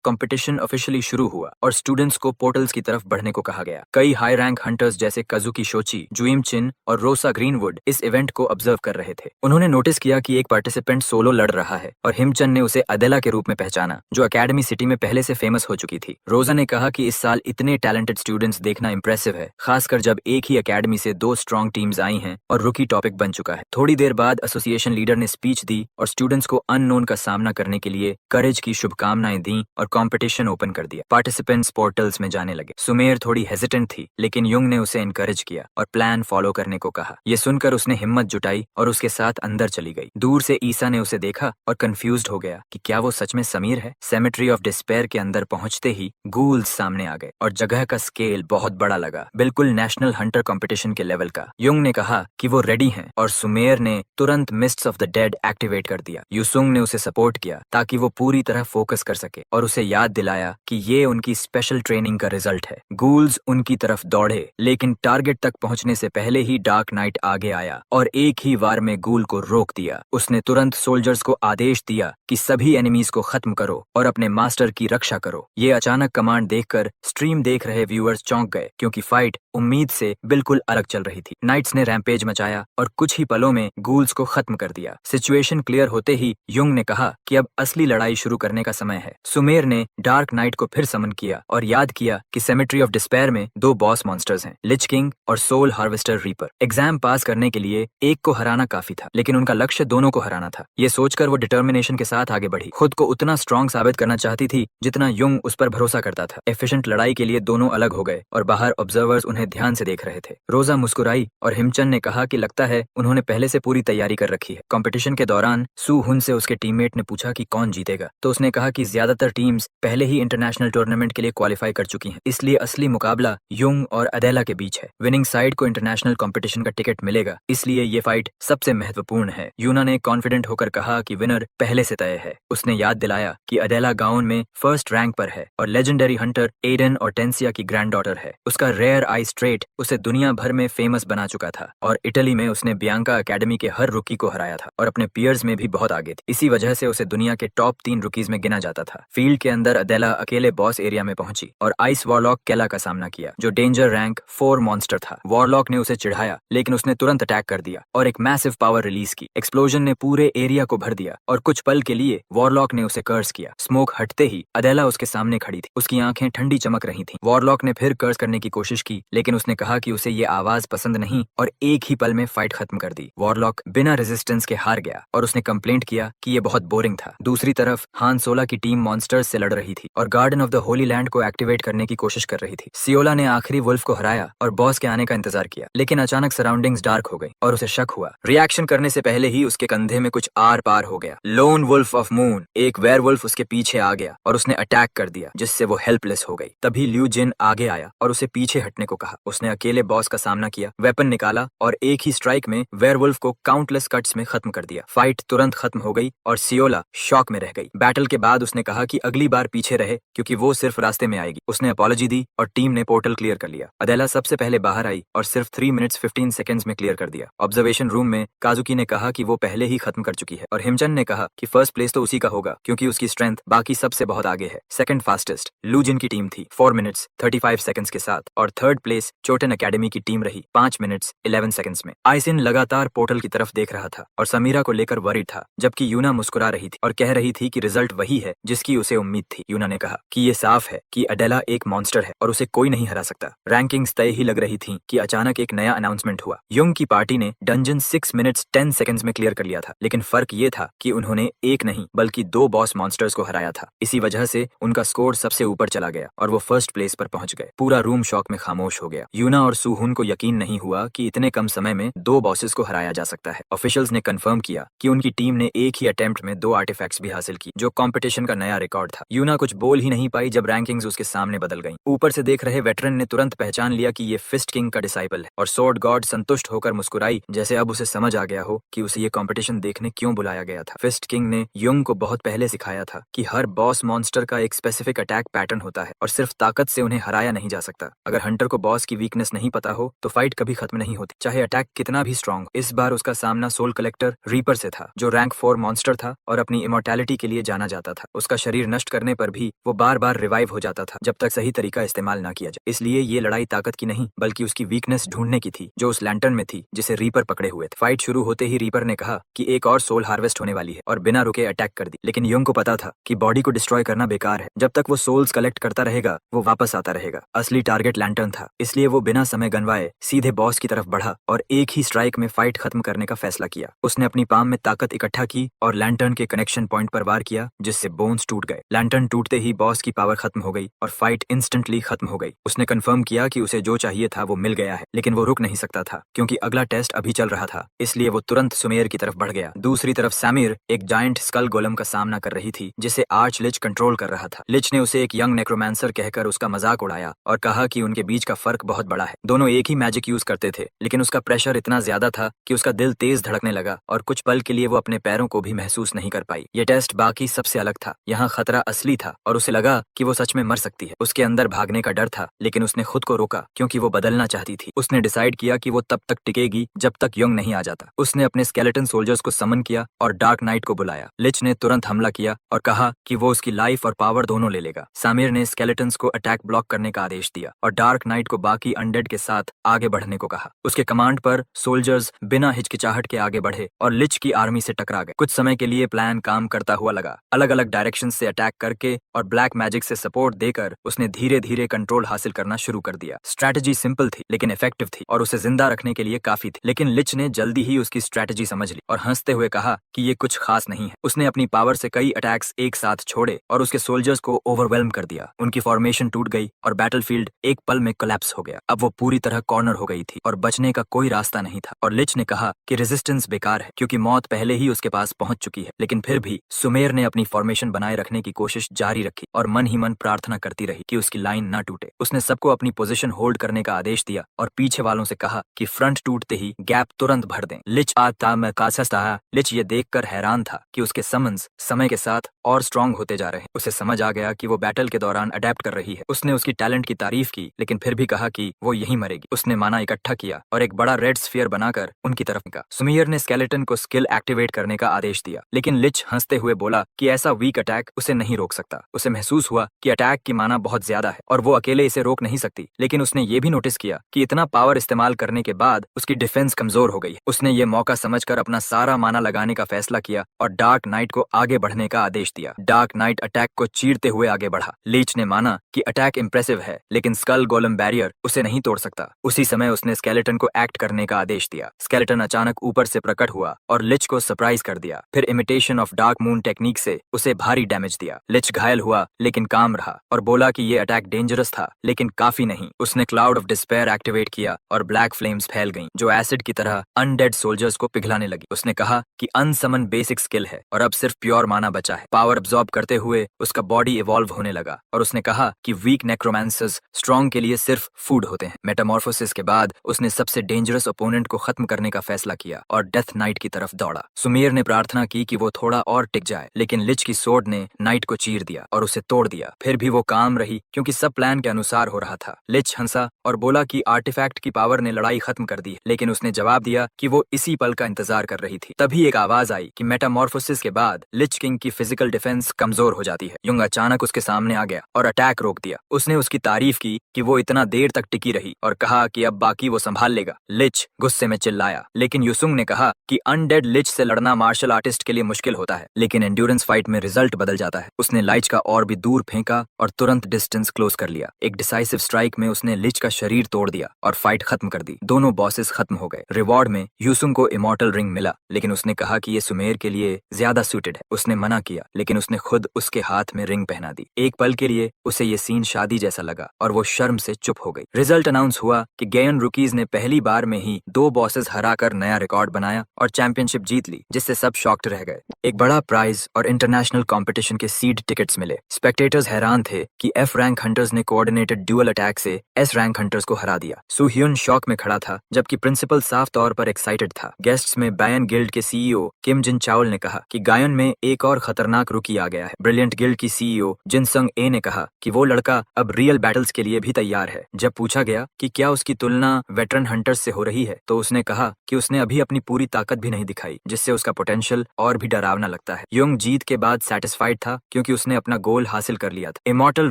कंपटीशन ऑफिशियली शुरू हुआ और स्टूडेंट्स को पोर्टल्स की तरफ बढ़ने को कहा गया। कई हाई रैंक हंटर्स जैसे काजुकी शोची, जुइम चिन और रोसा ग्रीनवुड इस इवेंट को ऑब्जर्व कर रहे थे। उन्होंने नोटिस किया कि एक पार्टिसिपेंट सोलो लड़ रहा है और हिमचंद ने उसे अदेला के रूप में पहचाना, जो अकेडमी सिटी में पहले से फेमस हो चुकी थी। रोजा ने कहा कि इस साल इतने टैलेंटेड स्टूडेंट्स देखना इंप्रेसिव है, खासकर जब एक ही अकेडमी से 2 स्ट्रॉन्ग टीम्स आई हैं और रुकी टॉपिक बन चुका है। थोड़ी देर बाद एसोसिएशन लीडर ने स्पीच दी और स्टूडेंट्स को अननोन का सामना करने के लिए करेज की शुभकामनाएं दी और कंपटीशन ओपन कर दिया। पार्टिसिपेंट्स पोर्टल्स में जाने लगे। सुमेर थोड़ी हेजिटेंट थी, लेकिन युंग ने उसे एनकरेज किया और प्लान फॉलो करने को कहा। ये सुनकर उसने हिम्मत जुटाई और उसके साथ अंदर चली गई। दूर से ईसा ने उसे देखा और कंफ्यूज्ड हो गया कि क्या वो सच में समीर है। सेमेट्री ऑफ डिस्पेयर के अंदर पहुंचते ही गूल्स सामने आ गए और जगह का स्केल बहुत बड़ा लगा, बिल्कुल नेशनल हंटर कंपटीशन के लेवल का। युंग ने कहा कि वो रेडी हैं और सुमेर ने तुरंत mists of the dead activate कर दिया। यूसुंग ने उसे सपोर्ट किया ताकि वो पूरी तरह फोकस कर सके और उसे याद दिलाया कि ये उनकी स्पेशल ट्रेनिंग का रिजल्ट है। गूल्स उनकी तरफ दौड़े, लेकिन टारगेट तक पहुंचने से पहले ही डार्क नाइट आगे आया और एक ही वार में गूल को रोक दिया। उसने तुरंत सोल्जर्स को आदेश दिया कि सभी एनिमीज को खत्म करो और अपने मास्टर की रक्षा करो। ये अचानक कमांड देखकर स्ट्रीम देख रहे व्यूअर्स चौंक गए, क्योंकि फाइट उम्मीद से बिल्कुल अलग चल रही थी। नाइट्स ने रैम्पेज मचाया और कुछ ही पलों में गूल्स को खत्म कर दिया। सिचुएशन क्लियर होते ही युंग ने कहा कि अब असली लड़ाई शुरू करने का समय है। सुमेर ने डार्क नाइट को फिर समन किया और याद किया कि सेमेट्री ऑफ डिस्पेयर में 2 बॉस मॉन्स्टर्स हैं, लिच किंग और soul harvester reaper. Exam pass करने के लिए एक को हराना काफी था, लेकिन उनका लक्ष्य दोनों को हराना था। ये सोचकर वो डिटर्मिनेशन के साथ आगे बढ़ी। खुद को उतना स्ट्रॉन्ग साबित करना चाहती थी जितना युंग उस पर भरोसा करता था। एफिशिएंट लड़ाई के लिए दोनों अलग हो गए और बाहर ऑब्जर्वर्स उन्हें ध्यान से देख रहे थे। रोजा मुस्कुराई और हिमचंद ने कहा कि लगता है उन्होंने पहले से पूरी तैयारी कर रखी है। कंपटीशन के दौरान सू हुन से उसके टीममेट ने पूछा कि कौन जीतेगा, तो उसने कहा कि ज्यादातर टीम्स पहले ही इंटरनेशनल टूर्नामेंट के लिए क्वालिफाई कर चुकी हैं, इसलिए असली मुकाबला युंग और अदेला के बीच है। विनिंग साइड को इंटरनेशनल कंपटीशन का टिकट मिलेगा, इसलिए ये फाइट सबसे महत्वपूर्ण है। यूना ने कॉन्फिडेंट होकर कहा कि विनर पहले से तय है। उसने याद दिलाया कि अदेला गाउन में फर्स्ट रैंक पर है और लेजेंडरी हंटर एडन और टेंसिया की ग्रैंड डॉटर है। उसका रेयर आई स्ट्रेट उसे दुनिया भर में फेमस बना चुका था और इटली में उसने बियांका एकेडमी के हर रुकी को हराया था और अपने पीयर्स में भी बहुत आगे थी। इसी वजह से उसे दुनिया के टॉप 3 रुकीज में गिना जाता था। फील्ड के अंदर अदेला अकेले बॉस एरिया में पहुंची और आइस वॉरलॉक केला का सामना किया, जो डेंजर रैंक 4 मॉन्स्टर था। वॉरलॉक ने उसे चिढ़ाया, लेकिन उसने तुरंत अटैक कर दिया और एक मैसिव पावर रिलीज की। एक्सप्लोजन ने पूरे एरिया को भर दिया और कुछ पल के लिए वॉरलॉक ने उसे कर्स किया। स्मोक हटते ही अदेला उसके सामने खड़ी थी। उसकी आंखें ठंडी चमक रही थीं। वॉरलॉक ने फिर कर्स करने की कोशिश की, लेकिन उसने कहा कि उसे ये आवाज पसंद नहीं और एक ही पल में फाइट खत्म कर दी। वॉरलॉक बिना रेजिस्टेंस के हार गया और उसने कंप्लेंट किया कि ये बहुत बोरिंग था। दूसरी तरफ हान सोला की टीम मॉन्स्टर्स से लड़ रही थी और garden of the Holi land को एक्टिवेट करने की कोशिश कर रही थी। सियोला ने आखिरी वुल्फ को हराया और बॉस के आने का इंतजार किया, लेकिन अचानक सराउंडिंग्स डार्क हो गई और उसे शक हुआ। रिएक्शन करने से पहले ही उसके कंधे में कुछ आर पार हो गया। लोन वुल्फ ऑफ मून, एक वेयरवुल्फ उसके पीछे आ गया और उसने अटैक कर दिया, जिससे वो हेल्पलेस हो गई। तभी ल्यू जिन आगे आया और उसे पीछे हटने को कहा। उसने अकेले बॉस का सामना किया, वेपन निकाला और एक ही स्ट्राइक में वेयरवुल्फ को काउंटलेस कट्स में खत्म कर दिया। फाइट तुरंत खत्म हो गई और सियोला शॉक में रह गई। बैटल के बाद उसने कहा कि अगली बार पीछे रहे, क्योंकि वो सिर्फ रास्ते में आएगी। उसने अपॉलॉजी दी और टीम ने पोर्टल क्लियर कर लिया। अदेला सबसे पहले बाहर आई और सिर्फ 3 मिनट्स 15 सेकंड्स में क्लियर कर दिया। ऑब्जर्वेशन रूम में काजुकी ने कहा कि वो पहले ही खत्म कर चुकी है और हिमचंद ने कहा कि फर्स्ट प्लेस तो उसी का होगा, क्योंकि उसकी स्ट्रेंथ बाकी सबसे बहुत आगे है। सेकंड फास्टेस्ट लू जिन की टीम थी 4 मिनट्स 35 सेकंड्स के साथ और थर्ड प्लेस चोटन एकेडमी की टीम रही 5 मिनट्स 11 सेकंड्स में। आइसिन लगातार पोर्टल की तरफ देख रहा था और समीरा को लेकर वरीड था, जबकि यूना मुस्कुरा रही थी और कह रही थी कि रिजल्ट वही है जिसकी उसे उम्मीद थी। यूना ने कहा कि ये साफ है कि अडेला एक मॉन्स्टर है और उसे कोई नहीं हरा सकता। रैंकिंग्स तय ही लग रही थी कि अचानक एक नया अनाउंसमेंट हुआ। युंग की पार्टी ने डंजन 6 मिनट्स 10 सेकंड्स में क्लियर कर लिया था, लेकिन फर्क ये था कि उन्होंने एक नहीं बल्कि 2 बॉस मॉन्स्टर्स को हराया था। इसी वजह से उनका स्कोर सबसे ऊपर चला गया और वो फर्स्ट प्लेस पर पहुंच गए। पूरा रूम शॉक में खामोश हो गया। यूना और सूहुन को यकीन नहीं हुआ कि इतने कम समय में 2 बॉसेस को हराया जा सकता है। ऑफिशियल्स ने कंफर्म किया कि उनकी टीम ने एक ही अटेम्प्ट में 2 आर्टिफैक्ट्स भी हासिल की, जो कॉम्पिटिशन कंपटीशन का नया रिकॉर्ड था। यूना कुछ बोल ही नहीं पाई जब रैंकिंग्स उसके सामने बदल गईं। ऊपर से देख रहे वेटरन ने तुरंत पहचान लिया कि ये फिस्ट किंग का डिसाइपल है और स्वॉर्ड गॉड संतुष्ट होकर मुस्कुराई, जैसे अब उसे समझ आ गया हो कि उसे ये कंपटीशन देखने क्यों बुलाया गया था। फिस्ट किंग ने युंग को बहुत पहले सिखाया था कि हर बॉस मॉन्स्टर का एक स्पेसिफिक अटैक पैटर्न होता है और सिर्फ ताकत से उन्हें हराया नहीं जा सकता। अगर हंटर को बॉस की वीकनेस नहीं पता हो तो फाइट कभी खत्म नहीं होती, चाहे अटैक कितना भी स्ट्रॉन्ग हो। इस बार उसका सामना सोल कलेक्टर रीपर से था, जो रैंक 4 मॉन्स्टर था और अपनी इमोर्टैलिटी के लिए जाना जाता था। उसका शरीर नष्ट करने पर भी वो बार बार रिवाइव हो जाता था जब तक सही तरीका इस्तेमाल ना किया जाए। इसलिए ये लड़ाई ताकत की नहीं बल्कि उसकी वीकनेस ढूंढने की थी, जो उस लैंटर्न में थी जिसे रीपर पकड़े हुए थे। फाइट शुरू होते ही रीपर ने कहा कि एक और सोल हार्वेस्ट होने वाली है और बिना रुके अटैक कर दी। लेकिन युंग को पता था कि बॉडी को डिस्ट्रॉय करना बेकार है, जब तक वो सोल्स कलेक्ट करता रहेगा वो वापस आता रहेगा। असली टारगेट लैंटर्न था, इसलिए वो बिना समय गंवाए सीधे बॉस की तरफ बढ़ा और एक ही स्ट्राइक में फाइट खत्म करने का फैसला किया। उसने अपनी पाम में ताकत इकट्ठा की और लैंटर्न के कनेक्शन पॉइंट पर वार किया, जिससे बोन्स टूट गए। लैंटर्न टूटते ही बॉस की पावर खत्म हो गई और फाइट इंस्टेंटली खत्म हो गई। उसने कंफर्म किया कि उसे जो चाहिए था वो मिल गया है, लेकिन वो रुक नहीं सकता था क्योंकि अगला टेस्ट अभी चल रहा था, इसलिए वो तुरंत सुमेर की तरफ बढ़ गया। दूसरी तरफ समीर एक जायंट स्कल गोलम का सामना कर रही थी जिसे आर्च लिच कंट्रोल कर रहा था। लिच ने उसे एक यंग नेक्रोमांसर कहकर उसका मजाक उड़ाया और कहा कि उनके बीच का फर्क बहुत बड़ा है। दोनों एक ही मैजिक यूज करते थे, लेकिन उसका प्रेशर इतना ज्यादा था कि उसका दिल तेज धड़कने लगा और कुछ पल के लिए वो अपने पैरों को भी महसूस नहीं कर पाई। ये टेस्ट बाकी सबसे अलग था। यहाँ खतरा असली था और उसे लगा कि वो सच में मर सकती है। उसके अंदर भागने का डर था, लेकिन उसने खुद को रोका क्योंकि वो बदलना चाहती थी। उसने डिसाइड किया कि वो तब तक टिकेगी जब तक युंग नहीं आ जाता। उसने अपने स्केलेटन सोल्जर्स को समन किया और डार्क नाइट को बुलाया। लिच ने तुरंत हमला किया और कहा कि वो उसकी लाइफ और पावर दोनों ले लेगा। सामिर ने स्केलेटन्स को अटैक ब्लॉक करने का आदेश दिया और डार्क नाइट को बाकी अनडेड के साथ आगे बढ़ने को कहा। उसके कमांड पर सोल्जर्स बिना हिचकिचाहट के आगे बढ़े और लिच की आर्मी से टकरा गए। कुछ समय के लिए प्लान काम करता हुआ लगा। अलग अलग डायरेक्शन से अटैक करके और ब्लैक मैजिक से सपोर्ट देकर उसने धीरे धीरे कंट्रोल हासिल करना शुरू कर दिया। स्ट्रैटेजी सिंपल थी लेकिन इफेक्टिव थी और उसे जिंदा रखने के लिए काफी थी। लेकिन लिच ने जल्दी ही उसकी स्ट्रैटेजी समझ ली और हंसते हुए कहा कि ये कुछ खास नहीं है। उसने अपनी पावर से कई अटैक्स एक साथ छोड़े और उसके सोल्जर्स को ओवरवेल्म कर दिया। उनकी फॉर्मेशन टूट गई और बैटलफील्ड एक पल में कोलैप्स हो गया। अब वो पूरी तरह कॉर्नर हो गई थी और बचने का कोई रास्ता नहीं था। और लिच ने कहा कि रेजिस्टेंस बेकार है क्योंकि मौत पहले ही उसके पास पहुंच चुकी है। लेकिन फिर भी सुमेर ने अपनी फॉर्मेशन बनाए रखने की कोशिश जारी रखी और मन ही मन प्रार्थना करती रही कि उसकी लाइन ना टूटे। उसने सबको अपनी पोजीशन होल्ड करने का आदेश दिया और पीछे वालों से कहा कि फ्रंट टूटते ही गैप तुरंत भर दें। लिच आता मैं कासस्ता। लिच ये देखकर हैरान था कि उसके समन्स समय के साथ और स्ट्रांग होते जा रहे हैं। उसे समझ आ गया कि वो बैटल के दौरान अडेप्ट कर रही है। उसने उसकी टैलेंट की तारीफ की लेकिन फिर भी कहा कि वो यहीं मरेगी। उसने माना इकट्ठा किया और एक बड़ा रेड स्फीयर बनाकर उनकी तरफ निकाला। सुमेर ने स्केलेटन को स्किल एक्टिवेट करने का आदेश दिया, लेकिन लिच हंसते हुए बोला कि ऐसा वीक अटैक उसे नहीं रोक सकता। उसे महसूस हुआ कि अटैक की माना बहुत ज्यादा है और वो अकेले इसे रोक नहीं सकती। लेकिन उसने ये भी नोटिस किया कि इतना पावर इस्तेमाल करने के बाद उसकी डिफेंस कमजोर हो गई है। उसने ये मौका समझकर अपना सारा माना लगाने का फैसला किया और डार्क नाइट को आगे बढ़ने का आदेश दिया। डार्क नाइट अटैक को चीरते हुए आगे बढ़ा। लीच ने माना कि अटैक इंप्रेसिव है लेकिन स्कल गोलम बैरियर उसे नहीं तोड़ सकता। उसी समय उसने स्केलेटन को एक्ट करने का आदेश दिया। स्केलेटन अचानक ऊपर से प्रकट हुआ और लिच को सरप्राइज कर दिया। फिर imitation of dark moon technique से उसे भारी डैमेज दिया। लिच घायल हुआ लेकिन काम रहा और बोला कि ये अटैक डेंजरस था लेकिन काफी नहीं। उसने क्लाउड ऑफ डिस्पेयर एक्टिवेट किया और ब्लैक फ्लेम्स फैल गईं जो एसिड की तरह अनडेड सोल्जर्स को पिघलाने लगी। उसने कहा कि अनसमन बेसिक स्किल है और अब सिर्फ प्योर माना बचा है। पावर अब्सॉर्ब करते हुए उसका बॉडी इवॉल्व होने लगा और उसने कहा कि वीक नेक्रोमांसर्स स्ट्रॉन्ग के लिए सिर्फ फूड होते हैं। मेटामॉर्फोसिस के बाद उसने सबसे डेंजरस ओपोनेंट को खत्म करने का फैसला किया और डेथ नाइट की तरफ दौड़ा। सुमेर ने प्रार्थना की कि वो थोड़ा और टिक जाए, लेकिन लिच की सोर्ड ने नाइट को चीर दिया और उसे तोड़ दिया। फिर भी वो काम रही क्योंकि सब प्लान के अनुसार हो रहा था। लिच हंसा और बोला कि आर्टिफैक्ट की पावर ने लड़ाई खत्म कर दी, लेकिन उसने जवाब दिया कि वो इसी पल का इंतजार कर रही थी। तभी एक आवाज आई कि मेटामॉर्फोसिस के बाद लिच किंग की फिजिकल डिफेंस कमजोर हो जाती है। युंग अचानक उसके सामने आ गया और अटैक रोक दिया। उसने उसकी तारीफ की कि वो इतना देर तक टिकी रही और कहा कि अब बाकी वो संभाल लेगा। लिच गुस्से में चिल्लाया, लेकिन युसुंग ने कहा कि अनडेड लिच से लड़ना मार्शल आर्टिस्ट के लिए मुश्किल होता है, लेकिन एंड्योरेंस फाइट में रिजल्ट बदल जाता है। उसने लाइच का और भी दूर फेंका और तुरंत डिस्टेंस क्लोज कर लिया। एक डिसाइसिव स्ट्राइक में उसने लिच का शरीर तोड़ दिया और फाइट खत्म कर दी। दोनों बॉसेस खत्म हो गए। रिवॉर्ड में युसुंग को इमॉर्टल रिंग मिला, लेकिन उसने कहा कि ये सुमेर के लिए ज्यादा सूटेड है। उसने मना किया, लेकिन उसने खुद उसके हाथ में रिंग पहना दी। एक पल के लिए उसे ये सीन शादी जैसा लगा और वो शर्म से चुप हो गई। रिजल्ट अनाउंस हुआ कि गायन रुकीज ने पहली बार में ही 2 बॉसेस हराकर नया रिकॉर्ड बनाया और चैंपियनशिप जीत ली, जिससे सब शॉक्ड रह गए। एक बड़ा प्राइज और इंटरनेशनल कंपटीशन के सीड टिकट्स मिले। स्पेक्टेटर्स हैरान थे कि एफ रैंक हंटर्स ने कोऑर्डिनेटेड ड्यूअल अटैक से एस रैंक हंटर्स को हरा दिया। सू ह्यून शॉक में खड़ा था, जबकि प्रिंसिपल साफ तौर पर एक्साइटेड था। गेस्ट्स में बायन गिल्ड के सीईओ किम जिन चावल ने कहा कि गायन में एक और खतरनाक रुकी आ गया है। ब्रिलियंट गिल्ड की सीईओ जिनसंग ए ने कहा कि वो लड़का अब रियल बैटल्स के लिए भी तैयार है। जब पूछा गया कि क्या उसकी तुलना वेटरन हंटर्स से हो रही है, तो उसने कहा कि उसने अभी अपनी पूरी ताकत भी नहीं दिखाई, जिससे उसका पोटेंशियल और भी डरावना लगता है। युंग जीत के बाद सेटिस्फाइड था क्योंकि उसने अपना गोल हासिल कर लिया था। इमॉर्टल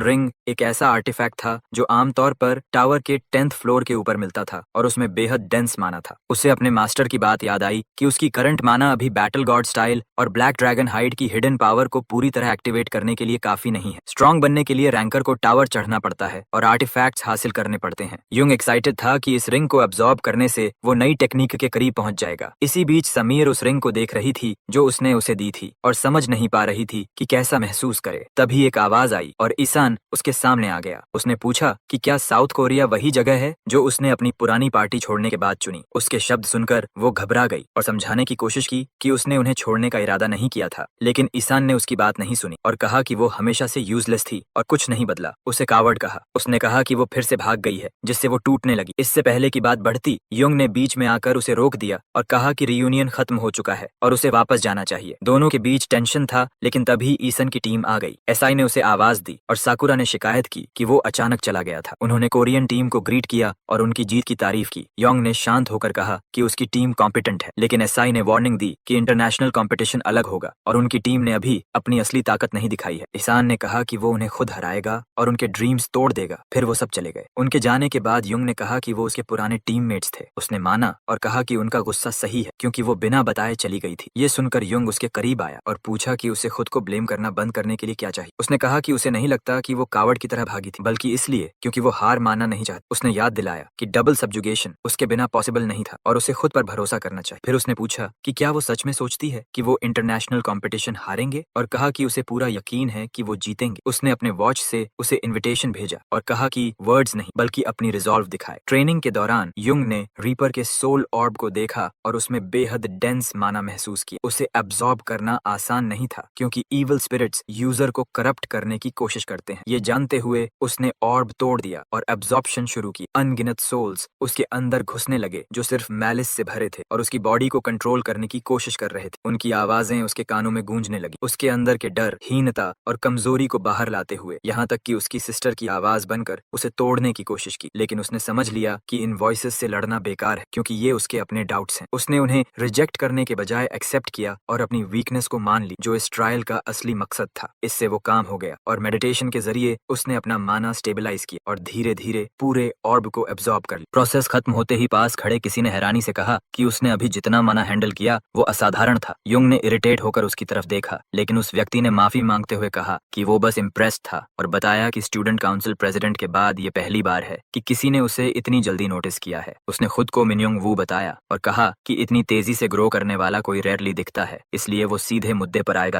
रिंग एक ऐसा आर्टिफैक्ट था जो आमतौर पर टावर के 10th फ्लोर के ऊपर मिलता था और उसमें बेहद डेंस माना था। उसे अपने मास्टर की बात याद आई कि उसकी करंट माना अभी बैटल गॉड स्टाइल और ब्लैक ड्रैगन हाइड की हिडन पावर को पूरी तरह एक्टिवेट करने के लिए काफी नहीं है। स्ट्रॉन्ग बनने के लिए रैंकर को टावर चढ़ना पड़ता है और आर्टिफैक्ट्स हासिल करने पड़ते हैं। युंग एक्साइटेड था कि इस रिंग को एब्जॉर्ब करने से वो नई टेक्निक के करीब पहुंच जाएगा। इसी बीच समीर उस रिंग को देख रही थी जो उसने उसे दी थी और समझ नहीं पा रही थी कि कैसा महसूस करे। तभी एक आवाज आई और ईशान उसके सामने आ गया। उसने पूछा कि क्या साउथ कोरिया वही जगह है जो उसने अपनी पुरानी पार्टी छोड़ने के बाद चुनी। उसके शब्द सुनकर वो घबरा गई और समझाने की कोशिश की कि उसने उन्हें छोड़ने का इरादा नहीं किया था, लेकिन ईशान ने उसकी बात नहीं सुनी और कहा कि वो हमेशा से यूजलेस थी और कुछ नहीं बदला। उसे कावर्ड कहा। उसने कहा कि वो फिर से भाग गई है, जिससे वो टूटने लगी। इससे पहले की बात बढ़ती, युंग ने बीच में आकर उसे रोक दिया और कहा कि रियूनियन खत्म हो चुका है और उसे वापस जाना चाहिए। दोनों के बीच टेंशन था, लेकिन तभी ईसन की टीम आ गई। एसआई ने उसे आवाज दी और साकुरा ने शिकायत की कि वो अचानक चला गया था। उन्होंने कोरियन टीम को ग्रीट किया और उनकी जीत की तारीफ की। योंग ने शांत होकर कहा कि उसकी टीम कॉम्पिटेंट है, लेकिन एसआई ने वार्निंग दी कि इंटरनेशनल कंपटीशन अलग होगा और उनकी टीम ने अभी अपनी असली ताकत नहीं दिखाई है। ईशान ने कहा कि वो उन्हें खुद हराएगा और उनके ड्रीम्स तोड़ देगा। फिर वो सब चले गए। उनके जाने के बाद युंग ने कहा कि वो उसके पुराने टीममेट्स थे। उसने माना और कहा कि उनका गुस्सा सही है क्योंकि वो बिना बताए चली गई थी। ये सुनकर युंग उसके करीब आया और पूछा कि उसे खुद को ब्लेम करना बंद करने के लिए क्या चाहिए। उसने कहा कि उसे नहीं लगता कि वो कावड़ की तरह भागी थी, बल्कि इसलिए क्योंकि वो हार मानना नहीं चाहती। उसने याद दिलाया कि डबल सब्जुगेशन उसके बिना पॉसिबल नहीं था और उसे खुद पर भरोसा करना चाहिए। फिर उसने पूछा कि क्या वो सच में सोचती है कि वो इंटरनेशनल कंपटीशन हारेंगे और कहा कि उसे पूरा यकीन है कि वो जीतेंगे। उसने अपने वॉच से उसे इनविटेशन भेजा और कहा कि वर्ड्स नहीं बल्कि अपनी रिजॉल्व दिखाए। ट्रेनिंग के दौरान युंग ने रीपर के सोल ऑर्ब को देखा और उसमें बेहद डेंस माना महसूस किया। उसे एब्जॉर्ब करना आसान नहीं था क्योंकि इविल स्पिरिट्स यूजर को करप्ट करने की कोशिश करते हैं। ये जानते हुए उसने ऑर्ब तोड़ दिया और एब्जॉर्प्शन शुरू की। अनगिनत सोल्स उसके अंदर घुसने लगे जो सिर्फ मैलिस से भरे थे और उसकी बॉडी को कंट्रोल करने की कोशिश कर रहे थे। उनकी आवाजें उसके कानों में गूंजने लगी, उसके अंदर के डर, हीनता और कमजोरी को बाहर लाते हुए, यहाँ तक कि उसकी सिस्टर की आवाज बनकर उसे तोड़ने की कोशिश की। लेकिन उसने समझ लिया कि इन वॉइसेस से लड़ना बेकार है क्योंकि ये उसके अपने डाउट्स हैं। उसने उन्हें रिजेक्ट करने के बजाय एक्सेप्ट किया और अपनी वीकनेस को मान ली, जो इस ट्रायल का असली मकसद था। इससे वो काम हो गया और मेडिटेशन के जरिए उसने अपना माना स्टेबलाइज किया और धीरे धीरे पूरे ऑर्ब को एब्जॉर्ब कर लिया। प्रोसेस खत्म होते ही पास खड़े किसी ने हैरानी से कहा कि उसने अभी जितना माना हैंडल किया वो असाधारण था। युंग ने इरिटेट होकर उसकी तरफ देखा, लेकिन उस व्यक्ति ने माफी मांगते हुए कहा कि वो बस इम्प्रेस्ड था और बताया कि स्टूडेंट काउंसिल प्रेसिडेंट के बाद ये पहली बार है कि किसी ने उसे इतनी जल्दी नोटिस किया है। उसने खुद को मिन्योंग वू बताया और कहा कि इतनी तेजी से ग्रो करने वाला कोई रेयरली दिखता है, इसलिए वो सीधे मुद्दे पर आएगा।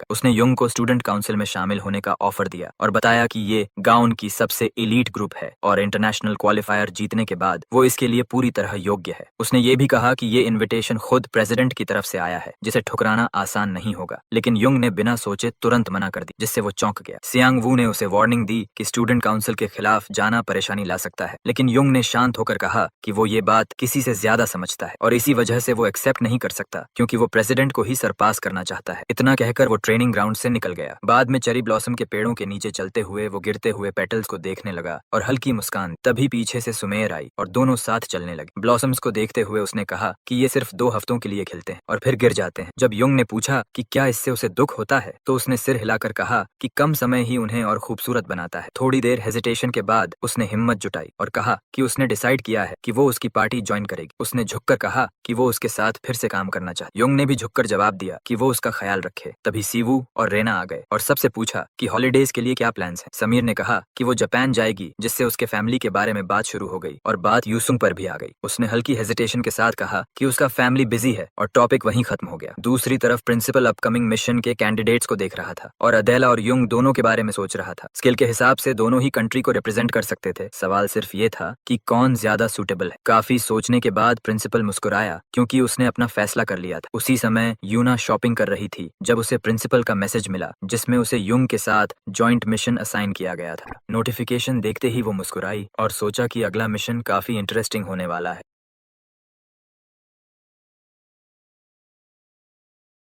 उसने युंग को स्टूडेंट काउंसिल में शामिल होने का ऑफर दिया और बताया कि ये गाउन की सबसे एलीट ग्रुप है और इंटरनेशनल क्वालिफायर जीतने के बाद वो इसके लिए पूरी तरह योग्य है। उसने ये भी कहा कि ये इन्विटेशन खुद प्रेसिडेंट की तरफ से आया है, जिसे ठुकराना आसान नहीं होगा। लेकिन युंग ने बिना सोचे तुरंत मना कर दी, जिससे वो चौंक गया। सियांग वू ने उसे वार्निंग दी कि स्टूडेंट काउंसिल के खिलाफ जाना परेशानी ला सकता है, लेकिन युंग ने शांत होकर कहा कि वो ये बात किसी से ज्यादा समझता है और इसी वजह से वो एक्सेप्ट नहीं कर सकता क्योंकि वो प्रेसिडेंट को ही सरपास करना चाहता है। इतना कहकर वो ट्रेनिंग ग्राउंड से निकल गया। बाद में चेरी ब्लॉसम के पेड़ों के नीचे चलते हुए वो गिरते हुए पेटल्स को देखने लगा और हल्की मुस्कान। तभी पीछे से सुमेर आई और दोनों साथ चलने लगे। ब्लॉसम्स को देखते हुए उसने कहा कि ये सिर्फ 2 हफ्तों के लिए खिलते हैं और फिर गिर जाते हैं। जब युंग ने पूछा कि क्या इससे उसे दुख होता है, तो उसने सिर हिलाकर कहा कि कम समय ही उन्हें और खूबसूरत बनाता है। थोड़ी देर हेजिटेशन के बाद उसने हिम्मत जुटाई और कहा कि उसने डिसाइड किया है कि वो उसकी पार्टी ज्वाइन करेगी। उसने झुककर कहा कि वो उसके साथ फिर से काम करना चाहती। युंग ने भी झुककर जवाब दिया कि वो उसका ख्याल रखे। तभी सीवू और रेना आ गए और सबसे पूछा कि हॉलीडेज के लिए क्या प्लान्स हैं। समीर ने कहा कि वो जापान जाएगी, जिससे उसके फैमिली के बारे में बात शुरू हो गई और बात यूसुंग पर भी आ गई। उसने हल्की हेजिटेशन के साथ कहा कि उसका फैमिली बिजी है और टॉपिक वहीं खत्म हो गया। दूसरी तरफ प्रिंसिपल अपकमिंग मिशन के कैंडिडेट्स को देख रहा था और अदेला और युंग दोनों के बारे में सोच रहा था। स्किल के हिसाब से दोनों ही कंट्री को रिप्रेजेंट कर सकते थे। सवाल सिर्फ ये था कि कौन ज्यादा सूटेबल है। काफी सोचने के बाद प्रिंसिपल मुस्कुराया क्योंकि उसने अपना फैसला कर लिया था। उसी समय यूना शॉपिंग कर रही थी जब उसे प्रिंसिपल का मैसेज मिला जिसमें उसे युंग के साथ जॉइंट मिशन असाइन किया गया था। नोटिफिकेशन देखते ही वो मुस्कुराई और सोचा कि अगला मिशन काफी इंटरेस्टिंग होने वाला है।